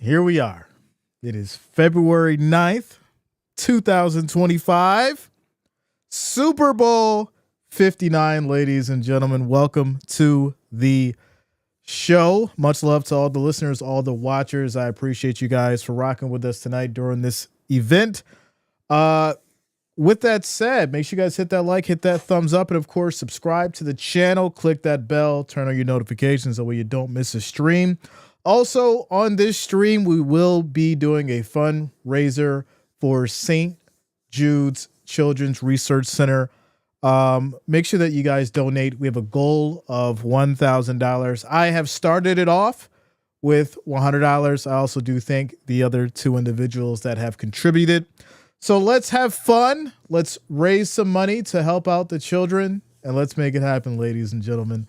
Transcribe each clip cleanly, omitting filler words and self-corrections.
Here we are. It is February 9th, 2025. Super Bowl 59, ladies and gentlemen. Welcome to the show. Much love to all the listeners, all the watchers. I appreciate you guys for rocking with us tonight during this event. With that said, make sure you guys hit that like, hit that thumbs up, and of course, subscribe to the channel. Click that bell, turn on your notifications so you don't miss a stream. Also, on this stream, we will be doing a fundraiser for St. Jude's Children's Research Center. Make sure that you guys donate. We have a goal of $1,000. I have started it off with $100. I also do thank the other two individuals that have contributed. So let's have fun. Let's raise some money to help out the children, and let's make it happen, ladies and gentlemen.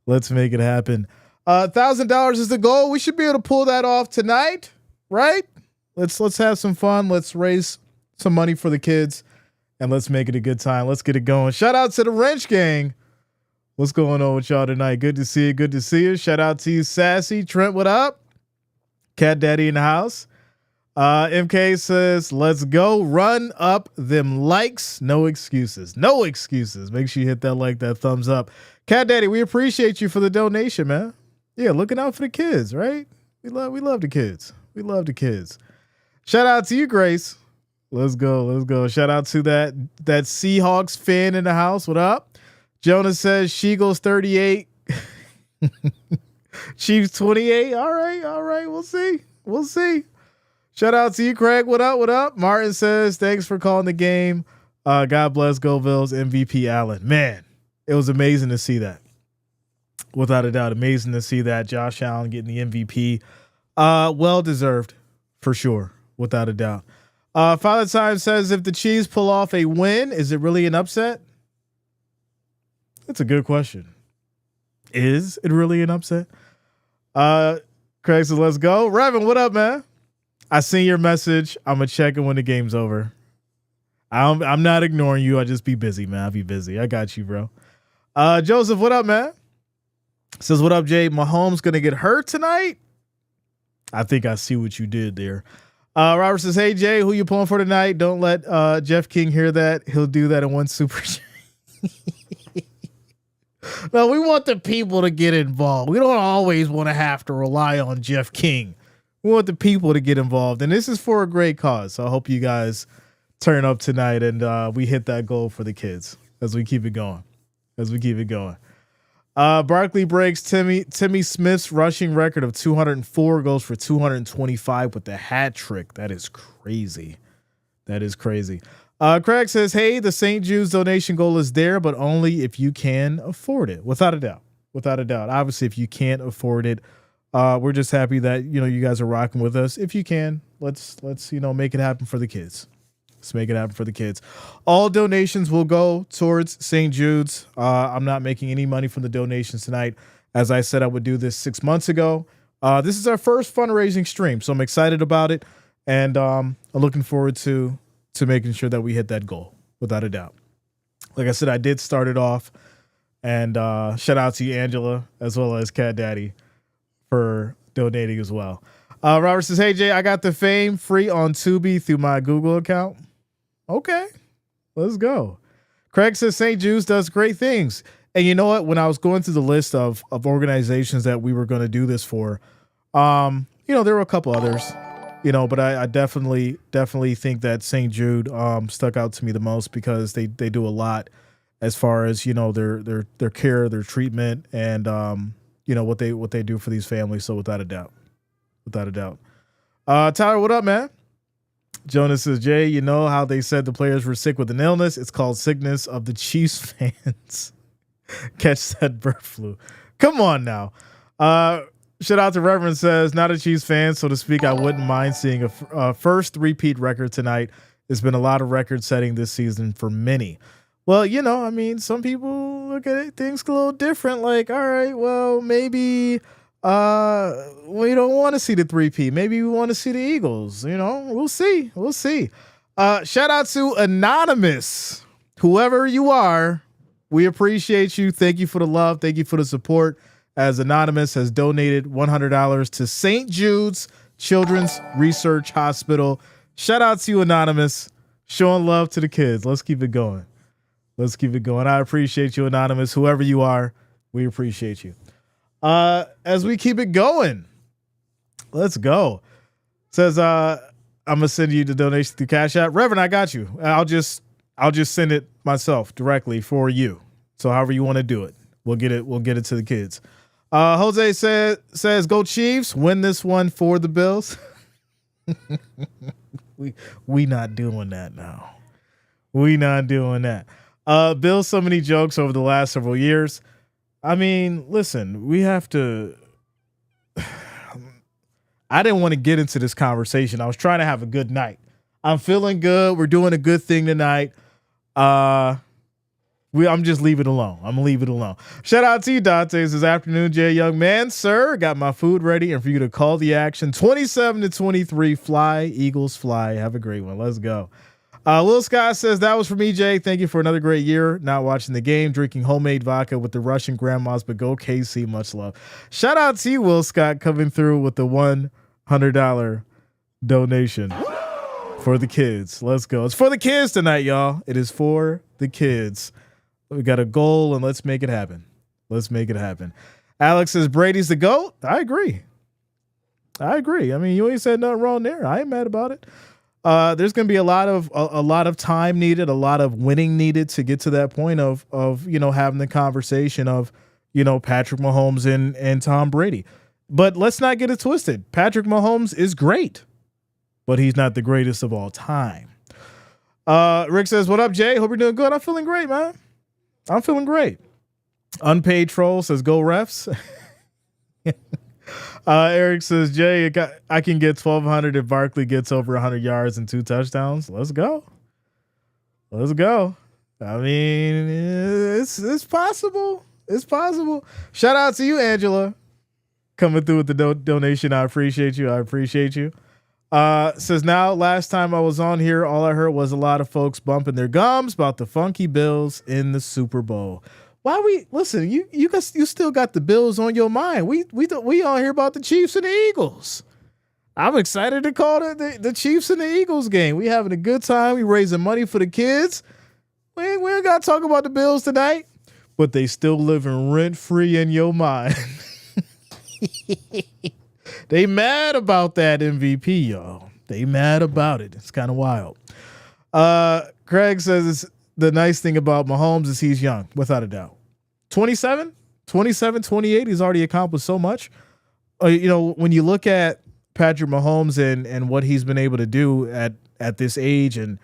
Let's make it happen. $1,000 is the goal. We should be able to pull that off tonight, right? Let's have some fun. Let's raise some money for the kids, and let's make it a good time. Let's get it going. Shout out to the Wrench Gang. What's going on with y'all tonight? Good to see you. Good to see you. Shout out to you, Sassy. Trent, what up? Cat Daddy in the house. MK says, let's go. Run up them likes. No excuses. No excuses. Make sure you hit that like, that thumbs up. Cat Daddy, we appreciate you for the donation, man. Yeah, looking out for the kids, right? We love the kids. We love the kids. Shout out to you, Grace. Let's go. Let's go. Shout out to that Seahawks fan in the house. What up? Jonas says Sheagles 38. Chiefs 28. All right. We'll see. Shout out to you, Craig. What up? Martin says, thanks for calling the game. God bless Go Bills MVP Allen. Man, it was amazing to see that. Without a doubt, amazing to see that. Josh Allen getting the MVP. Well-deserved, for sure, without a doubt. Father Time says, if the Chiefs pull off a win, is it really an upset? That's a good question. Is it really an upset? Craig says, let's go. Revan, what up, man? I seen your message. I'm going to check it when the game's over. I'm not ignoring you. I just be busy, man. I'll be busy. I got you, bro. Joseph, what up, man? Says, what up, Jay? Mahomes going to get hurt tonight? I think I see what you did there. Robert says, hey, Jay, who you pulling for tonight? Don't let Jeff King hear that. He'll do that in one super. No, we want the people to get involved. We don't always want to have to rely on Jeff King. We want the people to get involved. And this is for a great cause. So I hope you guys turn up tonight and we hit that goal for the kids as we keep it going. Barkley breaks Timmy Smith's rushing record of 204, goes for 225 with the hat trick. That is crazy. Craig says, hey, the St. Jude's donation goal is there, but only if you can afford it. Without a doubt. Obviously, if you can't afford it, we're just happy that, you guys are rocking with us. If you can, let's make it happen for the kids. Let's make it happen for the kids. All donations will go towards St. Jude's. I'm not making any money from the donations tonight. As I said, I would do this 6 months ago. This is our first fundraising stream, so I'm excited about it. And I'm looking forward to making sure that we hit that goal, without a doubt. Like I said, I did start it off. And shout out to you, Angela, as well as Cat Daddy, for donating as well. Robert says, hey, Jay, I got the fame free on Tubi through my Google account. Okay, let's go. Craig says St. Jude's does great things. And you know what? When I was going through the list of organizations that we were going to do this for, there were a couple others, but I definitely think that St. Jude stuck out to me the most because they do a lot as far as, their care, their treatment, and, what they do for these families. So without a doubt. Tyler, what up, man? Jonas says, Jay, you know how they said the players were sick with an illness? It's called sickness of the Chiefs fans. Catch that bird flu. Come on now. Shout out to Reverend says, not a Chiefs fan, so to speak. I wouldn't mind seeing a first repeat record tonight. There's been a lot of record setting this season for many. Well, some people look at it, things a little different. Like, all right, well, maybe we don't want to see the 3P. Maybe we want to see the Eagles. We'll see. Shout out to Anonymous, whoever you are. We appreciate you. Thank you for the love. Thank you for the support. As Anonymous has donated $100 to St. Jude's Children's Research Hospital. Shout out to you, Anonymous. Showing love to the kids. Let's keep it going. Let's keep it going. I appreciate you, Anonymous. Whoever you are, we appreciate you. As we keep it going, let's go. Says, I'm gonna send you the donation through Cash App. Reverend, I got you. I'll just send it myself directly for you. So however you want to do it, we'll get it to the kids. Jose says, go Chiefs, win this one for the Bills. we not doing that now. We not doing that. Bills, so many jokes over the last several years. I mean, listen, we have to. I didn't want to get into this conversation. I was trying to have a good night. I'm feeling good. We're doing a good thing tonight. I'm just leave it alone. I'm gonna leave it alone. Shout out to you, Dante. This afternoon, Jay, young man, sir. Got my food ready, and for you to call the action. 27-23. Fly, Eagles, fly. Have a great one. Let's go. Will Scott says, that was for me, Jay. Thank you for another great year. Not watching the game, drinking homemade vodka with the Russian grandmas, but go KC. Much love. Shout out to you, Will Scott, coming through with the $100 donation for the kids. Let's go. It's for the kids tonight, y'all. It is for the kids. We got a goal, and let's make it happen. Let's make it happen. Alex says, Brady's the GOAT. I agree. I mean, you ain't said nothing wrong there. I ain't mad about it. There's going to be a lot of time needed, a lot of winning needed to get to that point of having the conversation of Patrick Mahomes and Tom Brady. But let's not get it twisted. Patrick Mahomes is great, but he's not the greatest of all time. Rick says, what up, Jay? Hope you're doing good. I'm feeling great, man. I'm feeling great. Unpaid troll says, go refs. Eric says, Jay, I can get 1,200 if Barkley gets over 100 yards and 2 touchdowns. Let's go. Let's go. I mean, it's possible. It's possible. Shout out to you, Angela, coming through with the donation. I appreciate you. Says, now, last time I was on here, all I heard was a lot of folks bumping their gums about the funky Bills in the Super Bowl. Why listen? You still got the Bills on your mind. We all hear about the Chiefs and the Eagles. I'm excited to call the Chiefs and the Eagles game. We having a good time. We raising money for the kids. We ain't got to talk about the Bills tonight, but they still living rent free in your mind. They mad about that MVP, y'all. They mad about it. It's kind of wild. Craig says the nice thing about Mahomes is he's young, without a doubt. 27, 28. He's already accomplished so much. When you look at Patrick Mahomes and what he's been able to do at this age, and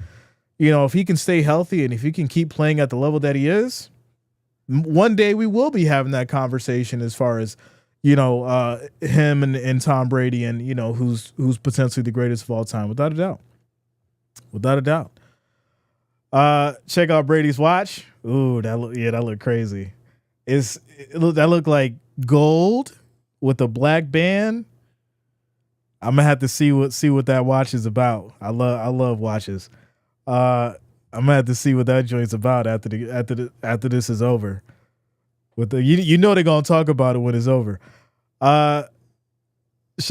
if he can stay healthy and if he can keep playing at the level that he is, one day we will be having that conversation as far as him and Tom Brady and who's potentially the greatest of all time, without a doubt. Check out Brady's watch. Ooh, that looked crazy. That looked like gold with a black band. I'm gonna have to see what that watch is about. I love watches. I'm gonna have to see what that joint's about after this is over. With the they're gonna talk about it when it's over. Shout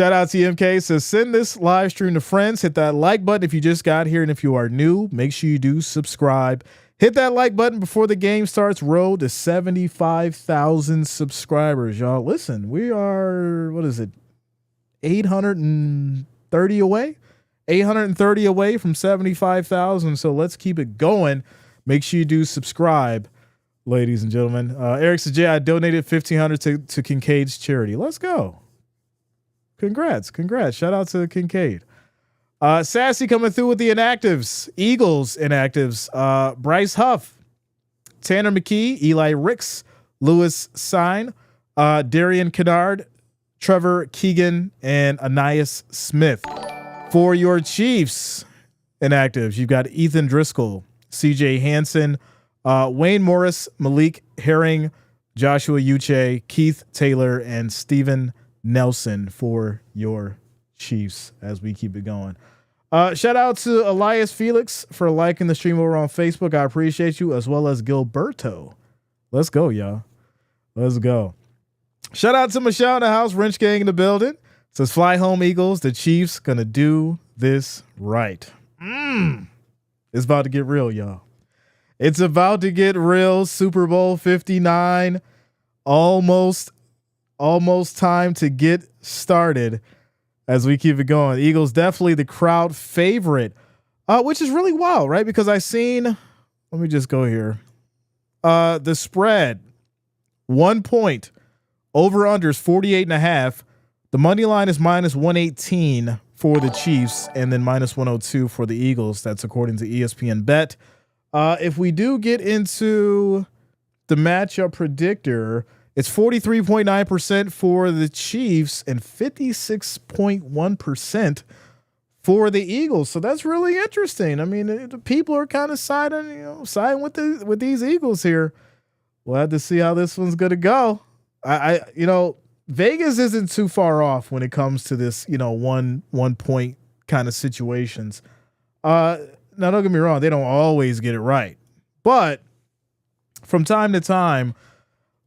out to MK, says send this live stream to friends. Hit that like button if you just got here, and if you are new, make sure you do subscribe. Hit that like button before the game starts. Road to 75,000 subscribers, y'all. Listen, we are 830 away. 830 away from 75,000. So let's keep it going. Make sure you do subscribe, ladies and gentlemen. Eric says, Jay, I donated $1,500 to Kincaid's charity. Let's go. Congrats. Shout out to Kincaid. Sassy coming through with the inactives. Eagles inactives. Bryce Huff, Tanner McKee, Eli Ricks, Lewis Sine, Darian Kennard, Trevor Keegan, and Anias Smith. For your Chiefs inactives, you've got Ethan Driscoll, CJ Hansen, Wayne Morris, Malik Herring, Joshua Uche, Keith Taylor, and Steven Nelson for your Chiefs as we keep it going. Shout out to Elias Felix for liking the stream over on Facebook. I appreciate you, as well as Gilberto. Let's go, y'all. Let's go. Shout out to Michelle in the house, Wrench Gang in the building. Says fly home Eagles. The Chiefs gonna do this right. It's about to get real, y'all. It's about to get real. Super Bowl 59. Almost time to get started as we keep it going. The Eagles definitely the crowd favorite, which is really wild, right? Because let me just go here. The spread, 1 point, over under is 48.5. The money line is minus 118 for the Chiefs and then minus 102 for the Eagles. That's according to ESPN Bet. If we do get into the matchup predictor, it's 43.9% for the Chiefs and 56.1% for the Eagles. So that's really interesting. I mean, people are kind of siding with these Eagles here. We'll have to see how this one's going to go. Vegas isn't too far off when it comes to this, one point kind of situations. Now, don't get me wrong. They don't always get it right, but from time to time,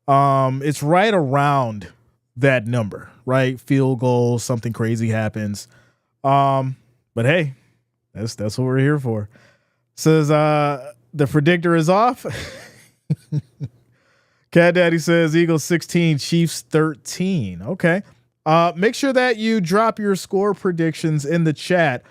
it's right around that number, right? Field goal, something crazy happens. But hey, that's what we're here for. Says, the predictor is off. Cat Daddy says Eagles 16, Chiefs 13. Okay. Make sure that you drop your score predictions in the chat.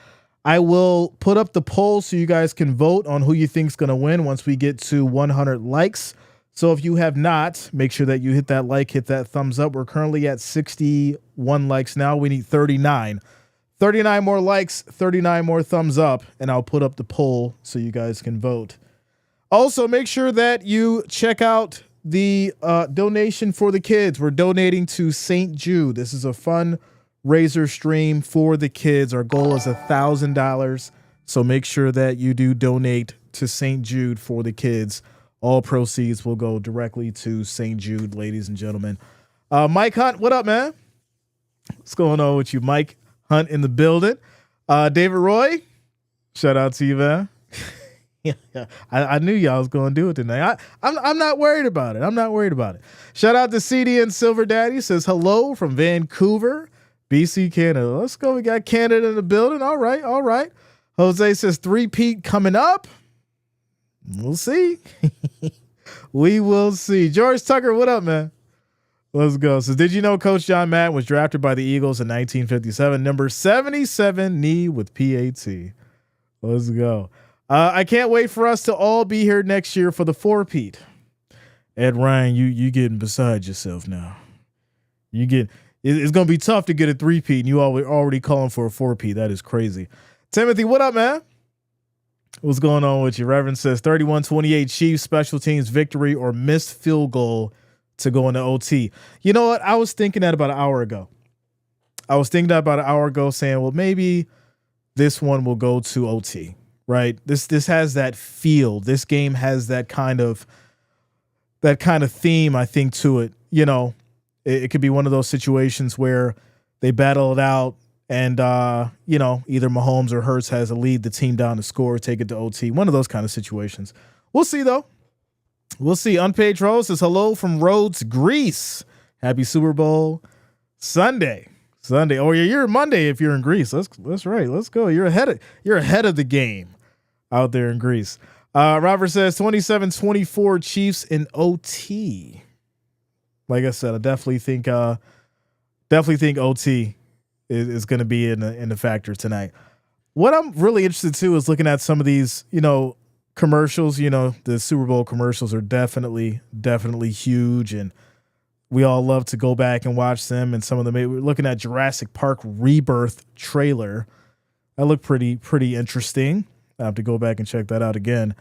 I will put up the poll so you guys can vote on who you think's going to win once we get to 100 likes. So if you have not, make sure that you hit that like, hit that thumbs up. We're currently at 61 likes now. We need 39. 39 more likes, 39 more thumbs up, and I'll put up the poll so you guys can vote. Also, make sure that you check out the donation for the kids. We're donating to St. Jude. This is a fundraiser stream for the kids. Our goal is $1,000. So make sure that you do donate to St. Jude for the kids. All proceeds will go directly to St. Jude, ladies and gentlemen. Mike Hunt, what up, man? What's going on with you? Mike Hunt in the building. David Roy, shout out to you, man. Yeah, I knew y'all was going to do it tonight. I'm not worried about it. Shout out to CD and Silver Daddy. Says hello from Vancouver, BC, Canada. Let's go. We got Canada in the building. All right. Jose says 3-peat coming up. We'll see. We will see. George Tucker, what up, man? Let's go. So did you know Coach John Madden was drafted by the Eagles in 1957? Number 77, knee with PAT. Let's go. I can't wait for us to all be here next year for the 4-peat. Ed Ryan, you getting beside yourself now. It's going to be tough to get a 3-peat, and you already calling for a 4-peat. That is crazy. Timothy, what up, man? What's going on with you? Reverend says 31-28 Chiefs, special teams victory or missed field goal to go into OT. You know what? I was thinking that about an hour ago. Saying, well, maybe this one will go to OT. Right. This has that feel. This game has that kind of theme, I think, to it. It could be one of those situations where they battle it out and, either Mahomes or Hurts has to lead the team down to score, take it to OT. One of those kind of situations. We'll see, though. We'll see. Unpaid Rose says hello from Rhodes, Greece. Happy Super Bowl Sunday. Or you're Monday if you're in Greece. That's right. Let's go. You're ahead of the game out there in Greece. Robert says 27-24 Chiefs in OT. Like I said, I definitely think OT is going to be in the factor tonight. What I'm really interested too is looking at some of these, commercials. The Super Bowl commercials are definitely huge, and we all love to go back and watch them. And some of them, we're looking at Jurassic Park Rebirth trailer. That looked pretty interesting. I have to go back and check that out again.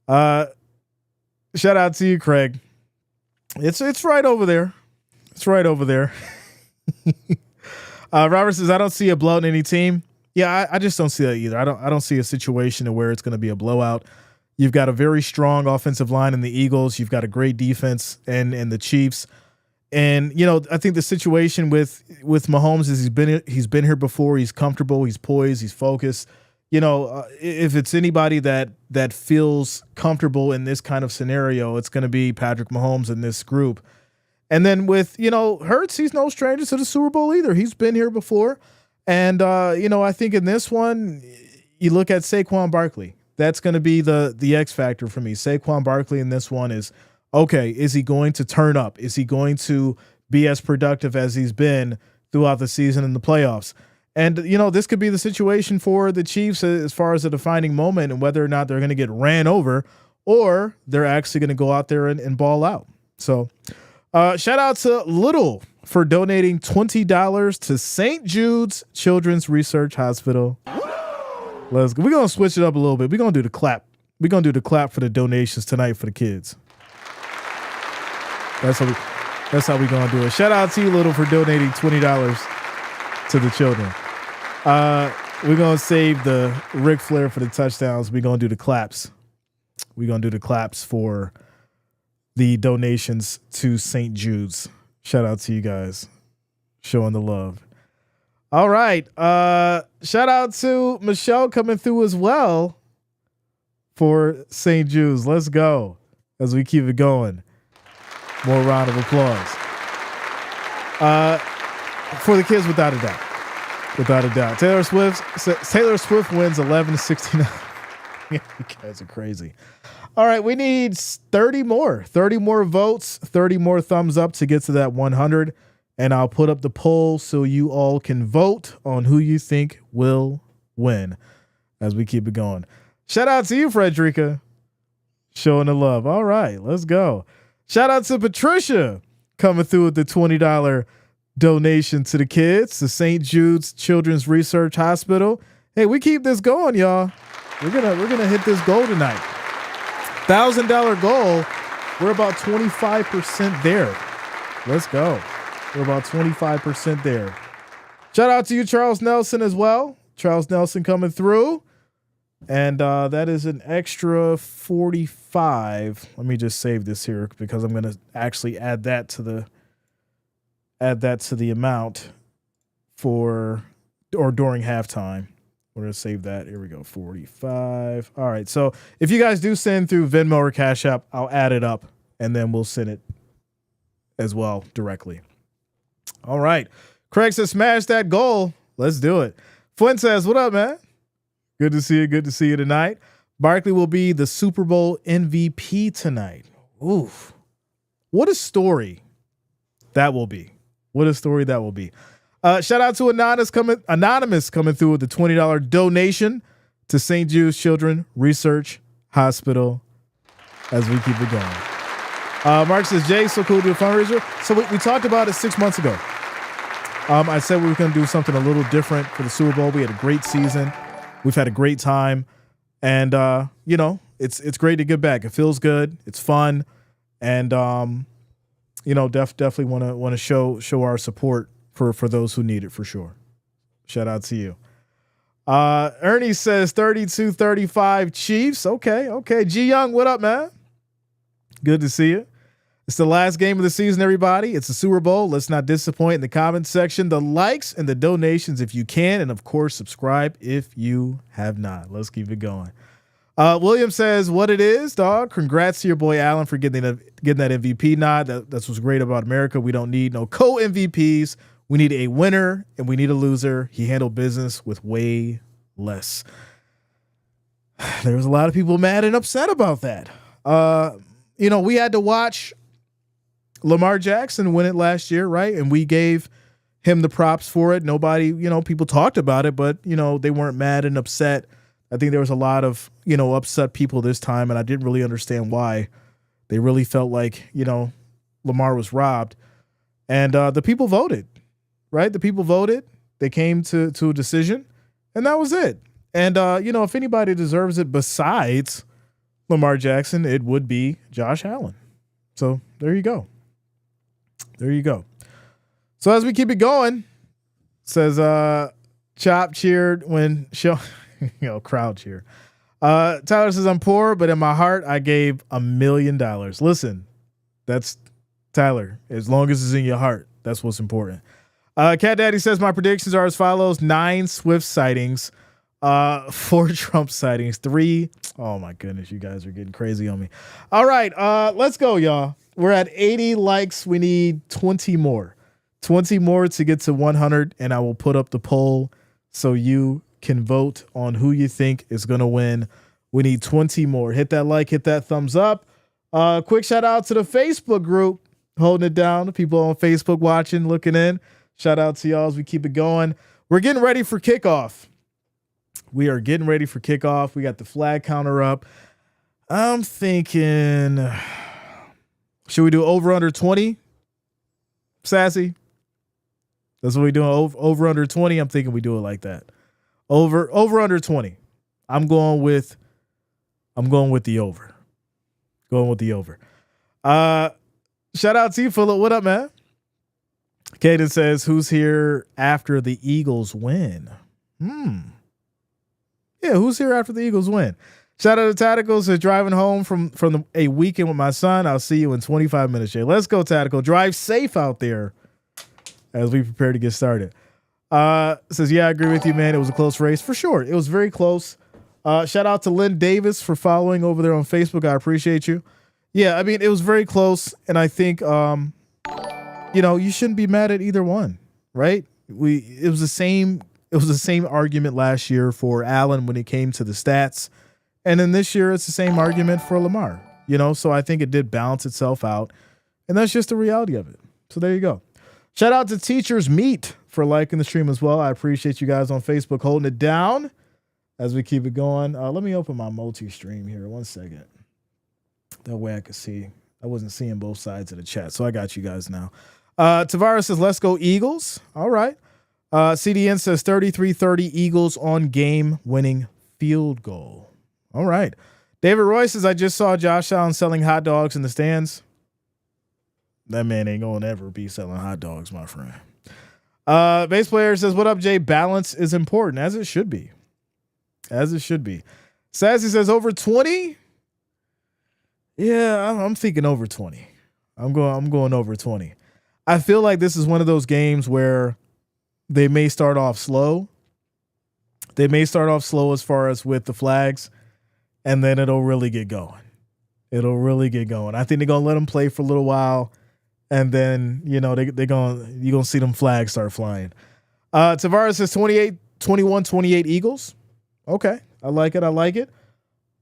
Shout out to you, Craig. It's right over there. Robert says, I don't see a blowout in any team. Yeah, I just don't see that either. I don't see a situation where it's going to be a blowout. You've got a very strong offensive line in the Eagles. You've got a great defense and the Chiefs. And, I think the situation with Mahomes is he's been here before. He's comfortable. He's poised. He's focused. If it's anybody that feels comfortable in this kind of scenario, it's going to be Patrick Mahomes in this group. And then with, Hurts, he's no stranger to the Super Bowl either. He's been here before. And, I think in this one, you look at Saquon Barkley. That's going to be the X factor for me. Saquon Barkley in this one is, okay, is he going to turn up? Is he going to be as productive as he's been throughout the season in the playoffs? And, this could be the situation for the Chiefs as far as a defining moment and whether or not they're going to get ran over or they're actually going to go out there and ball out. So shout out to Little for donating $20 to St. Jude's Children's Research Hospital. Let's go. We're going to switch it up a little bit. We're going to do the clap. We're going to do the clap for the donations tonight for the kids. That's how we're going to do it. Shout out to you, Little, for donating $20 to the children. We're going to save the Ric Flair for the touchdowns. We're going to do the claps. We're going to do the claps for the donations to St. Jude's. Shout out to you guys. Showing the love. All right. Shout out to Michelle coming through as well for St. Jude's. Let's go as we keep it going. More round of applause. For the kids, without a doubt. Without a doubt. Taylor Swift wins 11-69. You guys are crazy. All right, we need 30 more votes, 30 more thumbs up to get to that 100. And I'll put up the poll so you all can vote on who you think will win as we keep it going. Shout out to you, Frederica, showing the love. All right, let's go. Shout out to Patricia coming through with the $20 donation to the kids, to St. Jude's Children's Research Hospital. Hey, we keep this going, y'all. We're gonna hit this goal tonight. $1,000 goal. We're about 25% there. Let's go. We're about 25% there. Shout out to you, Charles Nelson, as well. Charles Nelson coming through. And that is an extra 45. Let me just save this here because I'm going to actually add that to the amount for or during halftime. We're going to save that. Here we go. 45. All right. So if you guys do send through Venmo or Cash App, I'll add it up and then we'll send it as well directly. All right. Craig says, smash that goal. Let's do it. Flint says, what up, man? Good to see you. Good to see you tonight. Barkley will be the Super Bowl MVP tonight. Oof. What a story that will be. What a story that will be. Shout out to Anonymous coming through with the $20 donation to St. Jude's Children's Research Hospital as we keep it going. Mark says, Jay, so cool to do a fundraiser. So we talked about it 6 months ago. I said we were going to do something a little different for the Super Bowl. We had a great season. We've had a great time. And, it's great to get back. It feels good. It's fun. And, definitely want to show our support for those who need it for sure. Shout out to you. Ernie says 32-35 Chiefs. Okay. G Young, what up, man? Good to see you. It's the last game of the season, everybody. It's the Super Bowl. Let's not disappoint in the comment section. The likes and the donations if you can. And, of course, subscribe if you have not. Let's keep it going. William says, what it is, dog. Congrats to your boy Allen for getting that MVP nod. That's what's great about America. We don't need no co-MVPs. We need a winner and we need a loser. He handled business with way less. There was a lot of people mad and upset about that. We had to watch Lamar Jackson win it last year, right? And we gave him the props for it. Nobody, people talked about it, but, they weren't mad and upset. I think there was a lot of, upset people this time, and I didn't really understand why. They really felt like, Lamar was robbed. And the people voted, right? The people voted. They came to a decision, and that was it. And, if anybody deserves it besides Lamar Jackson, it would be Josh Allen. So there you go. There you go. So as we keep it going, says Chop cheered when show crowd cheer. Tyler says, I'm poor, but in my heart I gave $1 million. Listen, that's Tyler. As long as it's in your heart, that's what's important. Cat Daddy says my predictions are as follows: 9 Swift sightings, 4 Trump sightings, 3. Oh my goodness, you guys are getting crazy on me. All right, let's go, y'all. We're at 80 likes. We need 20 more. 20 more to get to 100, and I will put up the poll so you can vote on who you think is going to win. We need 20 more. Hit that like, hit that thumbs up. Quick shout out to the Facebook group, holding it down. The people on Facebook watching, looking in. Shout out to y'all as we keep it going. We're getting ready for kickoff. We are getting ready for kickoff. We got the flag counter up. I'm thinking, should we do over under 20? Sassy? That's what we do. Over under 20. I'm thinking we do it like that. Over under 20. I'm going with the over. Going with the over. Shout out to you, Philip. What up, man? Caden says, who's here after the Eagles win? Yeah, who's here after the Eagles win? Shout out to Tactical. Says, driving home from a weekend with my son. I'll see you in 25 minutes, Jay. Let's go, Tactical. Drive safe out there as we prepare to get started. Says, yeah, I agree with you, man. It was a close race. For sure. It was very close. Shout out to Lynn Davis for following over there on Facebook. I appreciate you. Yeah, I mean, it was very close. And I think, you shouldn't be mad at either one, right? It was the same argument last year for Allen when it came to the stats. And then this year, it's the same argument for Lamar, so I think it did balance itself out. And that's just the reality of it. So there you go. Shout out to Teachers Meet for liking the stream as well. I appreciate you guys on Facebook holding it down as we keep it going. Let me open my multi-stream here. 1 second. That way I could see. I wasn't seeing both sides of the chat, so I got you guys now. Tavares says, let's go Eagles. All right. CDN says 33-30 Eagles on game-winning field goal. All right. David Roy says, I just saw Josh Allen selling hot dogs in the stands. That man ain't going to ever be selling hot dogs, my friend. Base player says, what up, Jay? Balance is important, as it should be. As it should be. Sassy says, over 20? Yeah, I'm thinking over 20. I'm going over 20. I feel like this is one of those games where they may start off slow. They may start off slow as far as with the flags, and then it'll really get going. It'll really get going. I think they're going to let them play for a little while, and then, you're going to see them flags start flying. Tavares says 21-28 Eagles. Okay, I like it.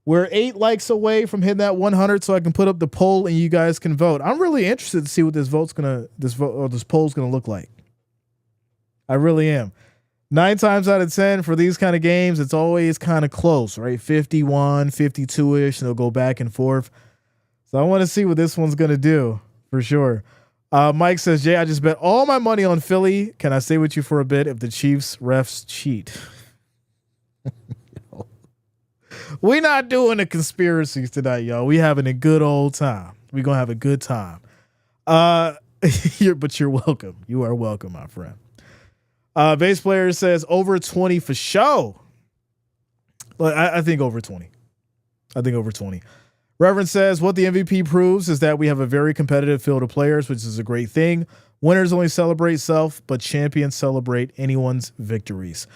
We're 8 likes away from hitting that 100, so I can put up the poll and you guys can vote. I'm really interested to see what this poll's gonna look like. I really am. 9 times out of 10 for these kind of games, it's always kind of close, right? 51, 52-ish, and it'll go back and forth. So I want to see what this one's gonna do for sure. Mike says, Jay, I just bet all my money on Philly. Can I stay with you for a bit if the Chiefs refs cheat? We're not doing the conspiracies tonight, y'all. We having a good old time. We're going to have a good time. But you're welcome. You are welcome, my friend. Base player says over 20 for show. Well, I think over 20. Reverend says what the MVP proves is that we have a very competitive field of players, which is a great thing. Winners only celebrate self, but champions celebrate anyone's victories.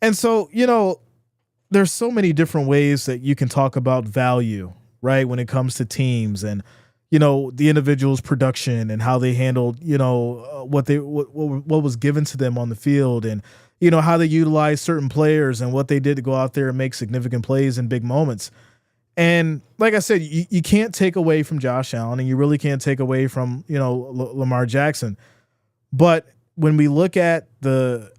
And so, there's so many different ways that you can talk about value, right? When it comes to teams and, the individual's production and how they handled, what was given to them on the field and, how they utilize certain players and what they did to go out there and make significant plays in big moments. And like I said, you can't take away from Josh Allen and you really can't take away from, Lamar Jackson. But when you look at the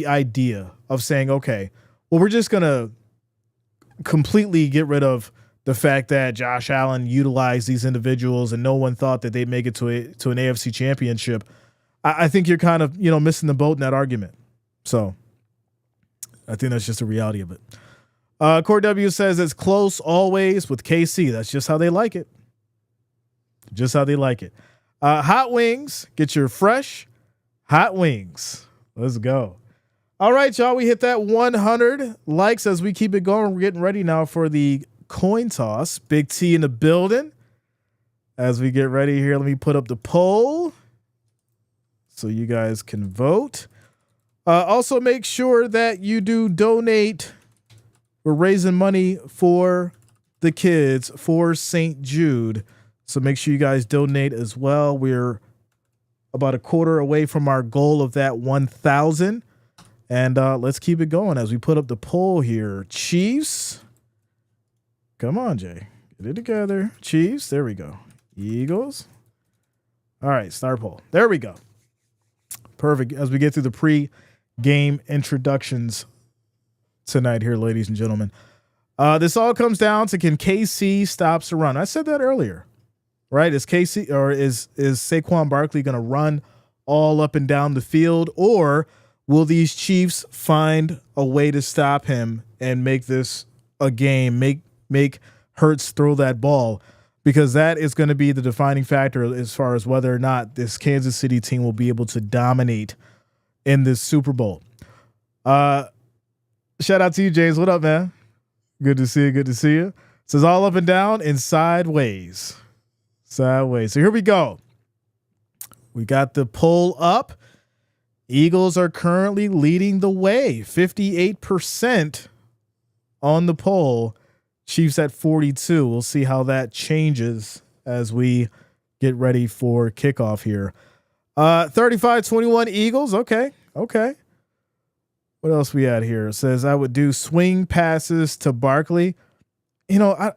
idea of saying, okay, well, we're just going to completely get rid of the fact that Josh Allen utilized these individuals and no one thought that they'd make it to an AFC championship. I think you're kind of, missing the boat in that argument. So I think that's just the reality of it. Core W says it's close always with KC. That's just how they like it. Hot wings. Get your fresh hot wings. Let's go. All right, y'all. We hit that 100 likes as we keep it going. We're getting ready now for the coin toss. Big T in the building. As we get ready here, let me put up the poll so you guys can vote. Also, make sure that you do donate. We're raising money for the kids for St. Jude. So make sure you guys donate as well. We're about a quarter away from our goal of that 1,000. And let's keep it going as we put up the poll here. Chiefs. Come on, Jay. Get it together. Chiefs. There we go. Eagles. All right, start poll. There we go. Perfect. As we get through the pre-game introductions tonight here, ladies and gentlemen. This all comes down to, can KC stops the run? I said that earlier, right? Is KC or is Saquon Barkley going to run all up and down the field, or will these Chiefs find a way to stop him and make this a game, make Hurts throw that ball? Because that is going to be the defining factor as far as whether or not this Kansas City team will be able to dominate in this Super Bowl. Shout out to you, James. What up, man? Good to see you. Good to see you. It says all up and down and sideways. Sideways. So here we go. We got the poll up. Eagles are currently leading the way. 58% on the poll. Chiefs at 42. We'll see how that changes as we get ready for kickoff here. 35-21 Eagles. Okay. What else we had here? It says I would do swing passes to Barkley. I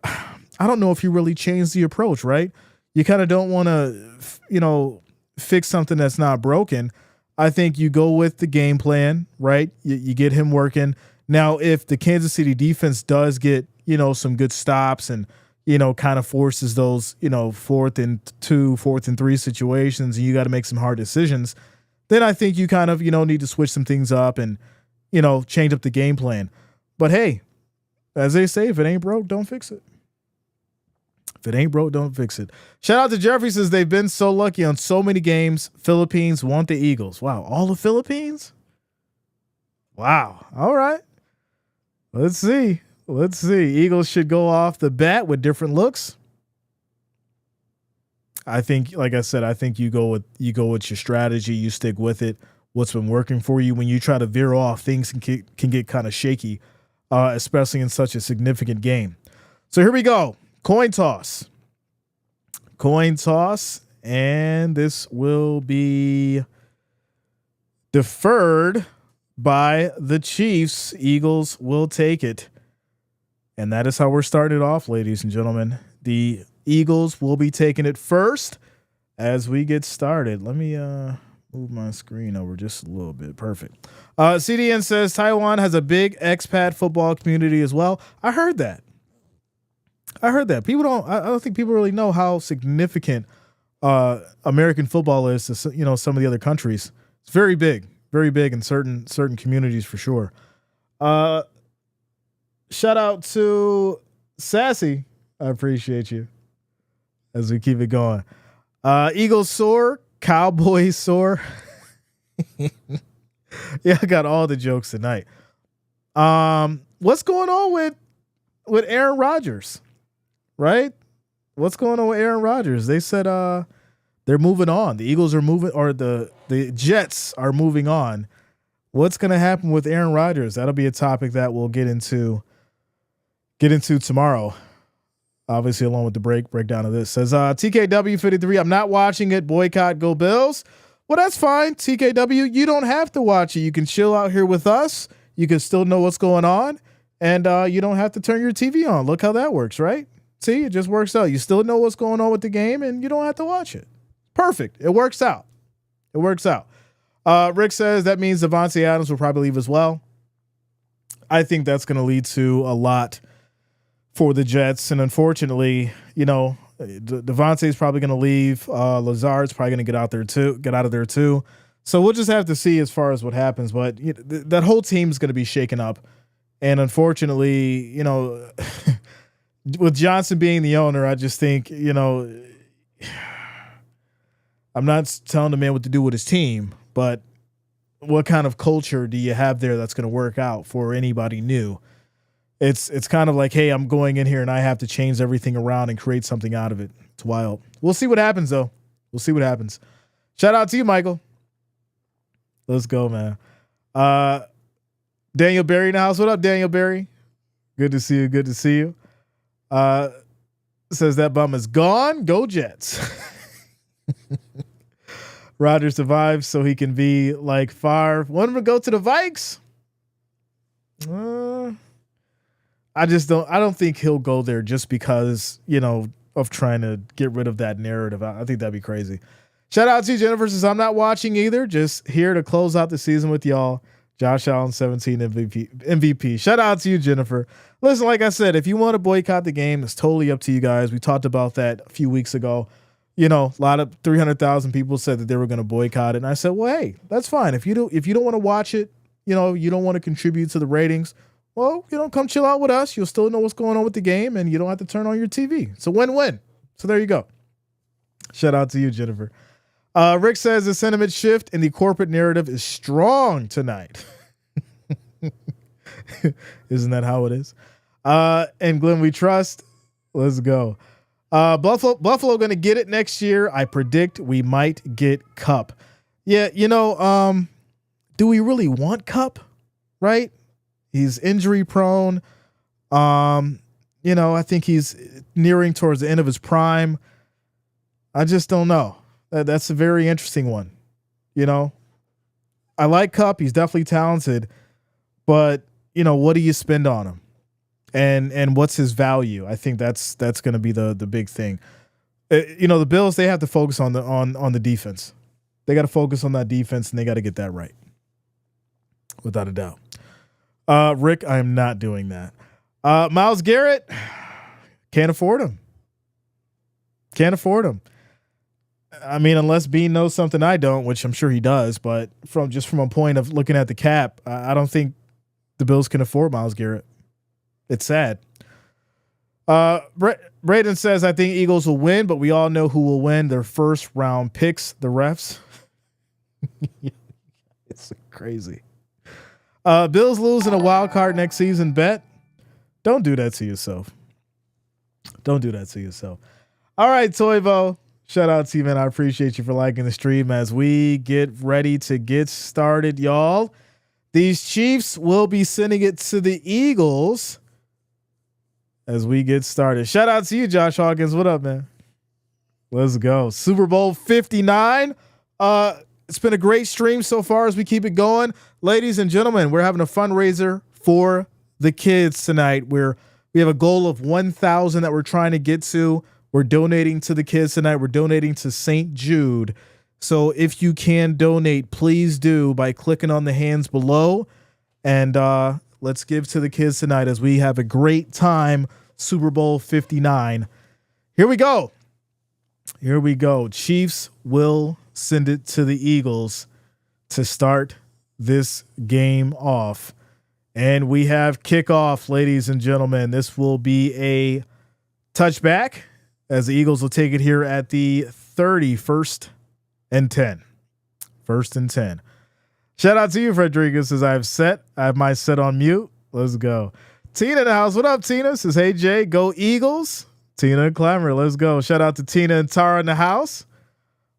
don't know if you really changed the approach, right? You kind of don't want to, fix something that's not broken. I think you go with the game plan, right? You get him working. Now, if the Kansas City defense does get, some good stops and, kind of forces those, 4th and 2, 4th and 3 situations, and you got to make some hard decisions, then I think you kind of, need to switch some things up and, change up the game plan. But hey, as they say, if it ain't broke, don't fix it. If it ain't broke, don't fix it. Shout out to Jeffrey, says they've been so lucky on so many games. Philippines want the Eagles. Wow, all the Philippines? Wow. All right. Let's see. Eagles should go off the bat with different looks. I think, like I said, you go with your strategy. You stick with it. What's been working for you. When you try to veer off, things can get kind of shaky, especially in such a significant game. So here we go. Coin toss, and this will be deferred by the Chiefs. Eagles will take it. And that is how we're starting it off, ladies and gentlemen. The Eagles will be taking it first as we get started. Let me move my screen over just a little bit. Perfect. CDN says Taiwan has a big expat football community as well. I heard that. People I don't think people really know how significant American football is to, some of the other countries. It's very big in certain communities for sure. Shout out to Sassy. I appreciate you as we keep it going. Eagles soar, Cowboys soar. Yeah, I got all the jokes tonight. What's going on with Aaron Rodgers? Right? What's going on with Aaron Rodgers? They said they're moving on. The Eagles are moving, or the Jets are moving on. What's going to happen with Aaron Rodgers? That'll be a topic that we'll get into tomorrow. Obviously, along with the breakdown of this. Says TKW53, I'm not watching it. Boycott, go Bills. Well, that's fine. TKW, you don't have to watch it. You can chill out here with us. You can still know what's going on. And you don't have to turn your TV on. Look how that works, right? See, it just works out. You still know what's going on with the game, and you don't have to watch it. Perfect. It works out. Rick says that means Devontae Adams will probably leave as well. I think that's going to lead to a lot for the Jets. And unfortunately, Devontae's probably going to leave. Lazard's probably going to get out of there too. So we'll just have to see as far as what happens. But that whole team is going to be shaken up. And unfortunately, with Johnson being the owner, I just think, I'm not telling the man what to do with his team, but what kind of culture do you have there that's going to work out for anybody new? It's kind of like, hey, I'm going in here and I have to change everything around and create something out of it. It's wild. We'll see what happens, though. Shout out to you, Michael. Let's go, man. Daniel Berry in the house. What up, Daniel Berry? Good to see you. says that bum is gone. Go Jets. Roger survives so he can be like Favre. Want him to go to the Vikes? I don't think he'll go there just because, of trying to get rid of that narrative. I think that'd be crazy. Shout out to you, Jennifer, says I'm not watching either. Just here to close out the season with y'all. Josh Allen, 17 MVP. Shout out to you, Jennifer. Listen, like I said, if you want to boycott the game, it's totally up to you guys. We talked about that a few weeks ago. A lot of 300,000 people said that they were going to boycott it. And I said, well, hey, that's fine. If you don't want to watch it, you don't want to contribute to the ratings, well, come chill out with us. You'll still know what's going on with the game, and you don't have to turn on your TV. It's a win-win. So there you go. Shout out to you, Jennifer. Rick says the sentiment shift in the corporate narrative is strong tonight. Isn't that how it is? And Glenn, we trust. Let's go. Buffalo going to get it next year. I predict we might get Kupp. Yeah, do we really want Kupp? Right? He's injury prone. I think he's nearing towards the end of his prime. I just don't know. That's a very interesting one. I like Kupp. He's definitely talented, but what do you spend on him? And what's his value? I think that's going to be the big thing. The Bills, they have to focus on the defense. They got to focus on that defense, and they got to get that right, without a doubt. Rick, I am not doing that. Myles Garrett, can't afford him. Can't afford him. I mean, unless Bean knows something I don't, which I'm sure he does, but from a point of looking at the cap, I don't think the Bills can afford Myles Garrett. It's sad. Braden says, I think Eagles will win, but we all know who will win. Their first round picks, the refs. It's crazy. Bills lose in a wild card next season bet. Don't do that to yourself. Don't do that to yourself. All right, Toivo. Shout out to you, man. I appreciate you for liking the stream as we get ready to get started, y'all. These Chiefs will be sending it to the Eagles as we get started. Shout out to you, Josh Hawkins. What up, man? Let's go. Super Bowl 59. It's been a great stream so far as we keep it going. Ladies and gentlemen, we're having a fundraiser for the kids tonight. We have a goal of 1,000 that we're trying to get to. We're donating to the kids tonight. We're donating to St. Jude. So if you can donate, please do by clicking on the hands below. And let's give to the kids tonight as we have a great time. Super Bowl 59. Here we go. Here we go. Chiefs will send it to the Eagles to start this game off. And we have kickoff, ladies and gentlemen. This will be a touchback as the Eagles will take it here at the 31st and 10. First and 10. Shout out to you, Frederica, as I have my set on mute. Let's go. Tina in the house. What up, Tina? Says, hey, Jay, go Eagles. Tina and Clamor. Let's go. Shout out to Tina and Tara in the house.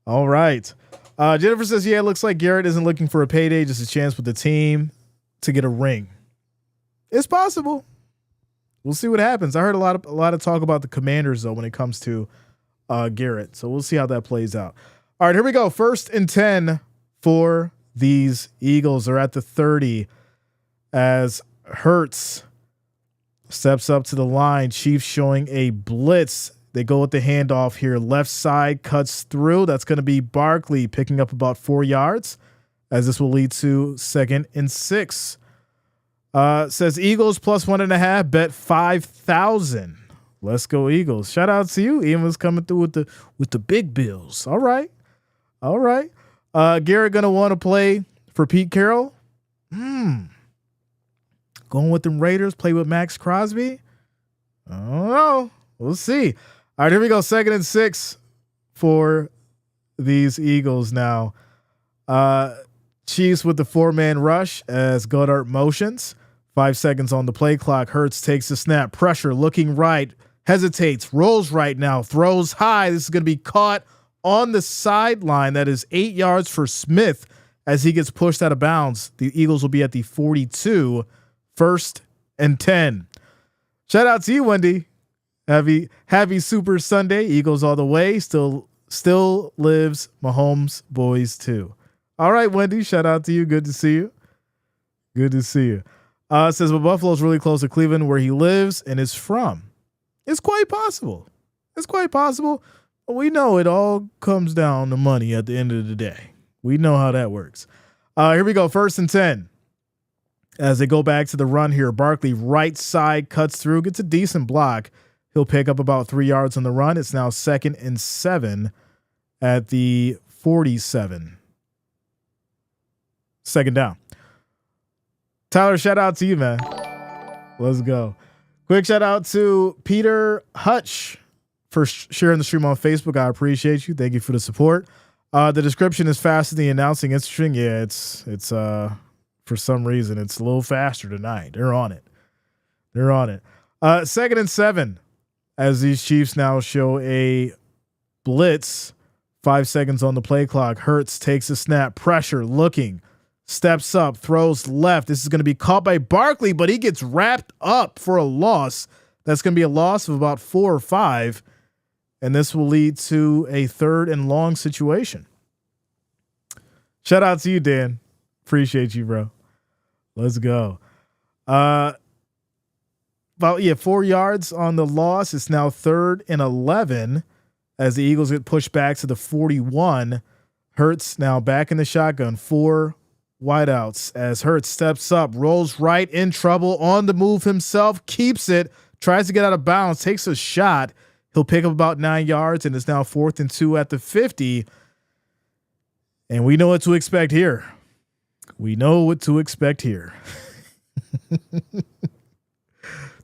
All right. Jennifer says, yeah, it looks like Garrett isn't looking for a payday, just a chance with the team to get a ring. It's possible. We'll see what happens. I heard a lot of talk about the Commanders, though, when it comes to Garrett. So we'll see how that plays out. All right, here we go. First and 10 for these Eagles. They're at the 30 as Hurts steps up to the line. Chiefs showing a blitz. They go with the handoff here. Left side cuts through. That's going to be Barkley picking up about 4 yards as this will lead to 2nd and 6. Says Eagles plus 1.5, bet 5,000. Let's go Eagles. Shout out to you. Ian was coming through with the big bills. All right. Garrett gonna want to play for Pete Carroll. Going with them Raiders, play with Max Crosby. I don't know. We'll see. All right, here we go. 2nd and 6 for these Eagles now. Chiefs with the 4-man rush as Goddard motions. 5 seconds on the play clock. Hurts takes the snap. Pressure, looking right. Hesitates. Rolls right now. Throws high. This is going to be caught on the sideline. That is 8 yards for Smith as he gets pushed out of bounds. The Eagles will be at the 42. 1st and 10. Shout out to you, Wendy. Happy Super Sunday. Eagles all the way. Still lives Mahomes boys too. All right, Wendy. Shout out to you. Good to see you. Good to see you. It says, but Buffalo's really close to Cleveland, where he lives and is from. It's quite possible. It's quite possible. We know it all comes down to money at the end of the day. We know how that works. Here we go. 1st and 10. As they go back to the run here, Barkley right side cuts through, gets a decent block. He'll pick up about 3 yards on the run. It's now 2nd and 7 at the 47. 2nd down. Tyler, shout out to you, man. Let's go. Quick shout out to Peter Hutch for sharing the stream on Facebook. I appreciate you. Thank you for the support. The description is faster than the announcing. Interesting. Yeah, it's for some reason it's a little faster tonight. They're on it. 2nd and 7 as these Chiefs now show a blitz. 5 seconds on the play clock. Hurts takes a snap, pressure, looking, steps up, throws left. This is going to be caught by Barkley, but he gets wrapped up for a loss. That's going to be a loss of about 4 or 5. And this will lead to a 3rd and long situation. Shout out to you, Dan. Appreciate you, bro. Let's go. About 4 yards on the loss. It's now 3rd and 11 as the Eagles get pushed back to the 41. Hurts now back in the shotgun. 4 wideouts as Hurts steps up, rolls right, in trouble, on the move himself, keeps it, tries to get out of bounds, takes a shot. He'll pick up about 9 yards, and it's now 4th and 2 at the 50. And we know what to expect here.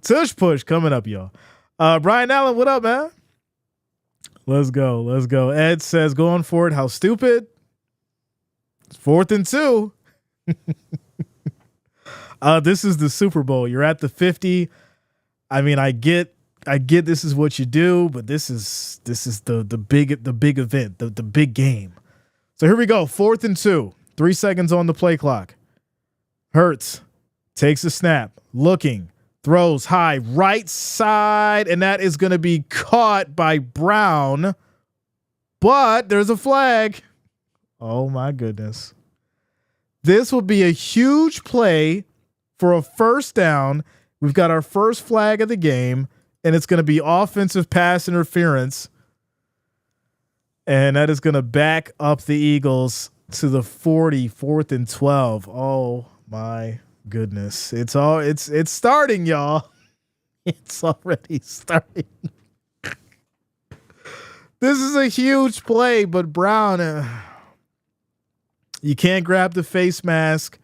Tush push coming up, y'all. Brian Allen, what up, man? Let's go. Ed says, going for it. How stupid. It's 4th and 2. This is the Super Bowl. You're at the 50. I mean, I get this is what you do, but this is the big event, the big game. So here we go. 4th and 2. 3 seconds on the play clock. Hurts takes a snap, looking, throws high, right side, and that is going to be caught by Brown. But there's a flag. Oh my goodness. This will be a huge play for a 1st down. We've got our first flag of the game, and it's going to be offensive pass interference. And that is going to back up the Eagles to the 40, 4th and 12. Oh my goodness. It's starting, y'all. It's already starting. This is a huge play, but Brown, you can't grab the face mask.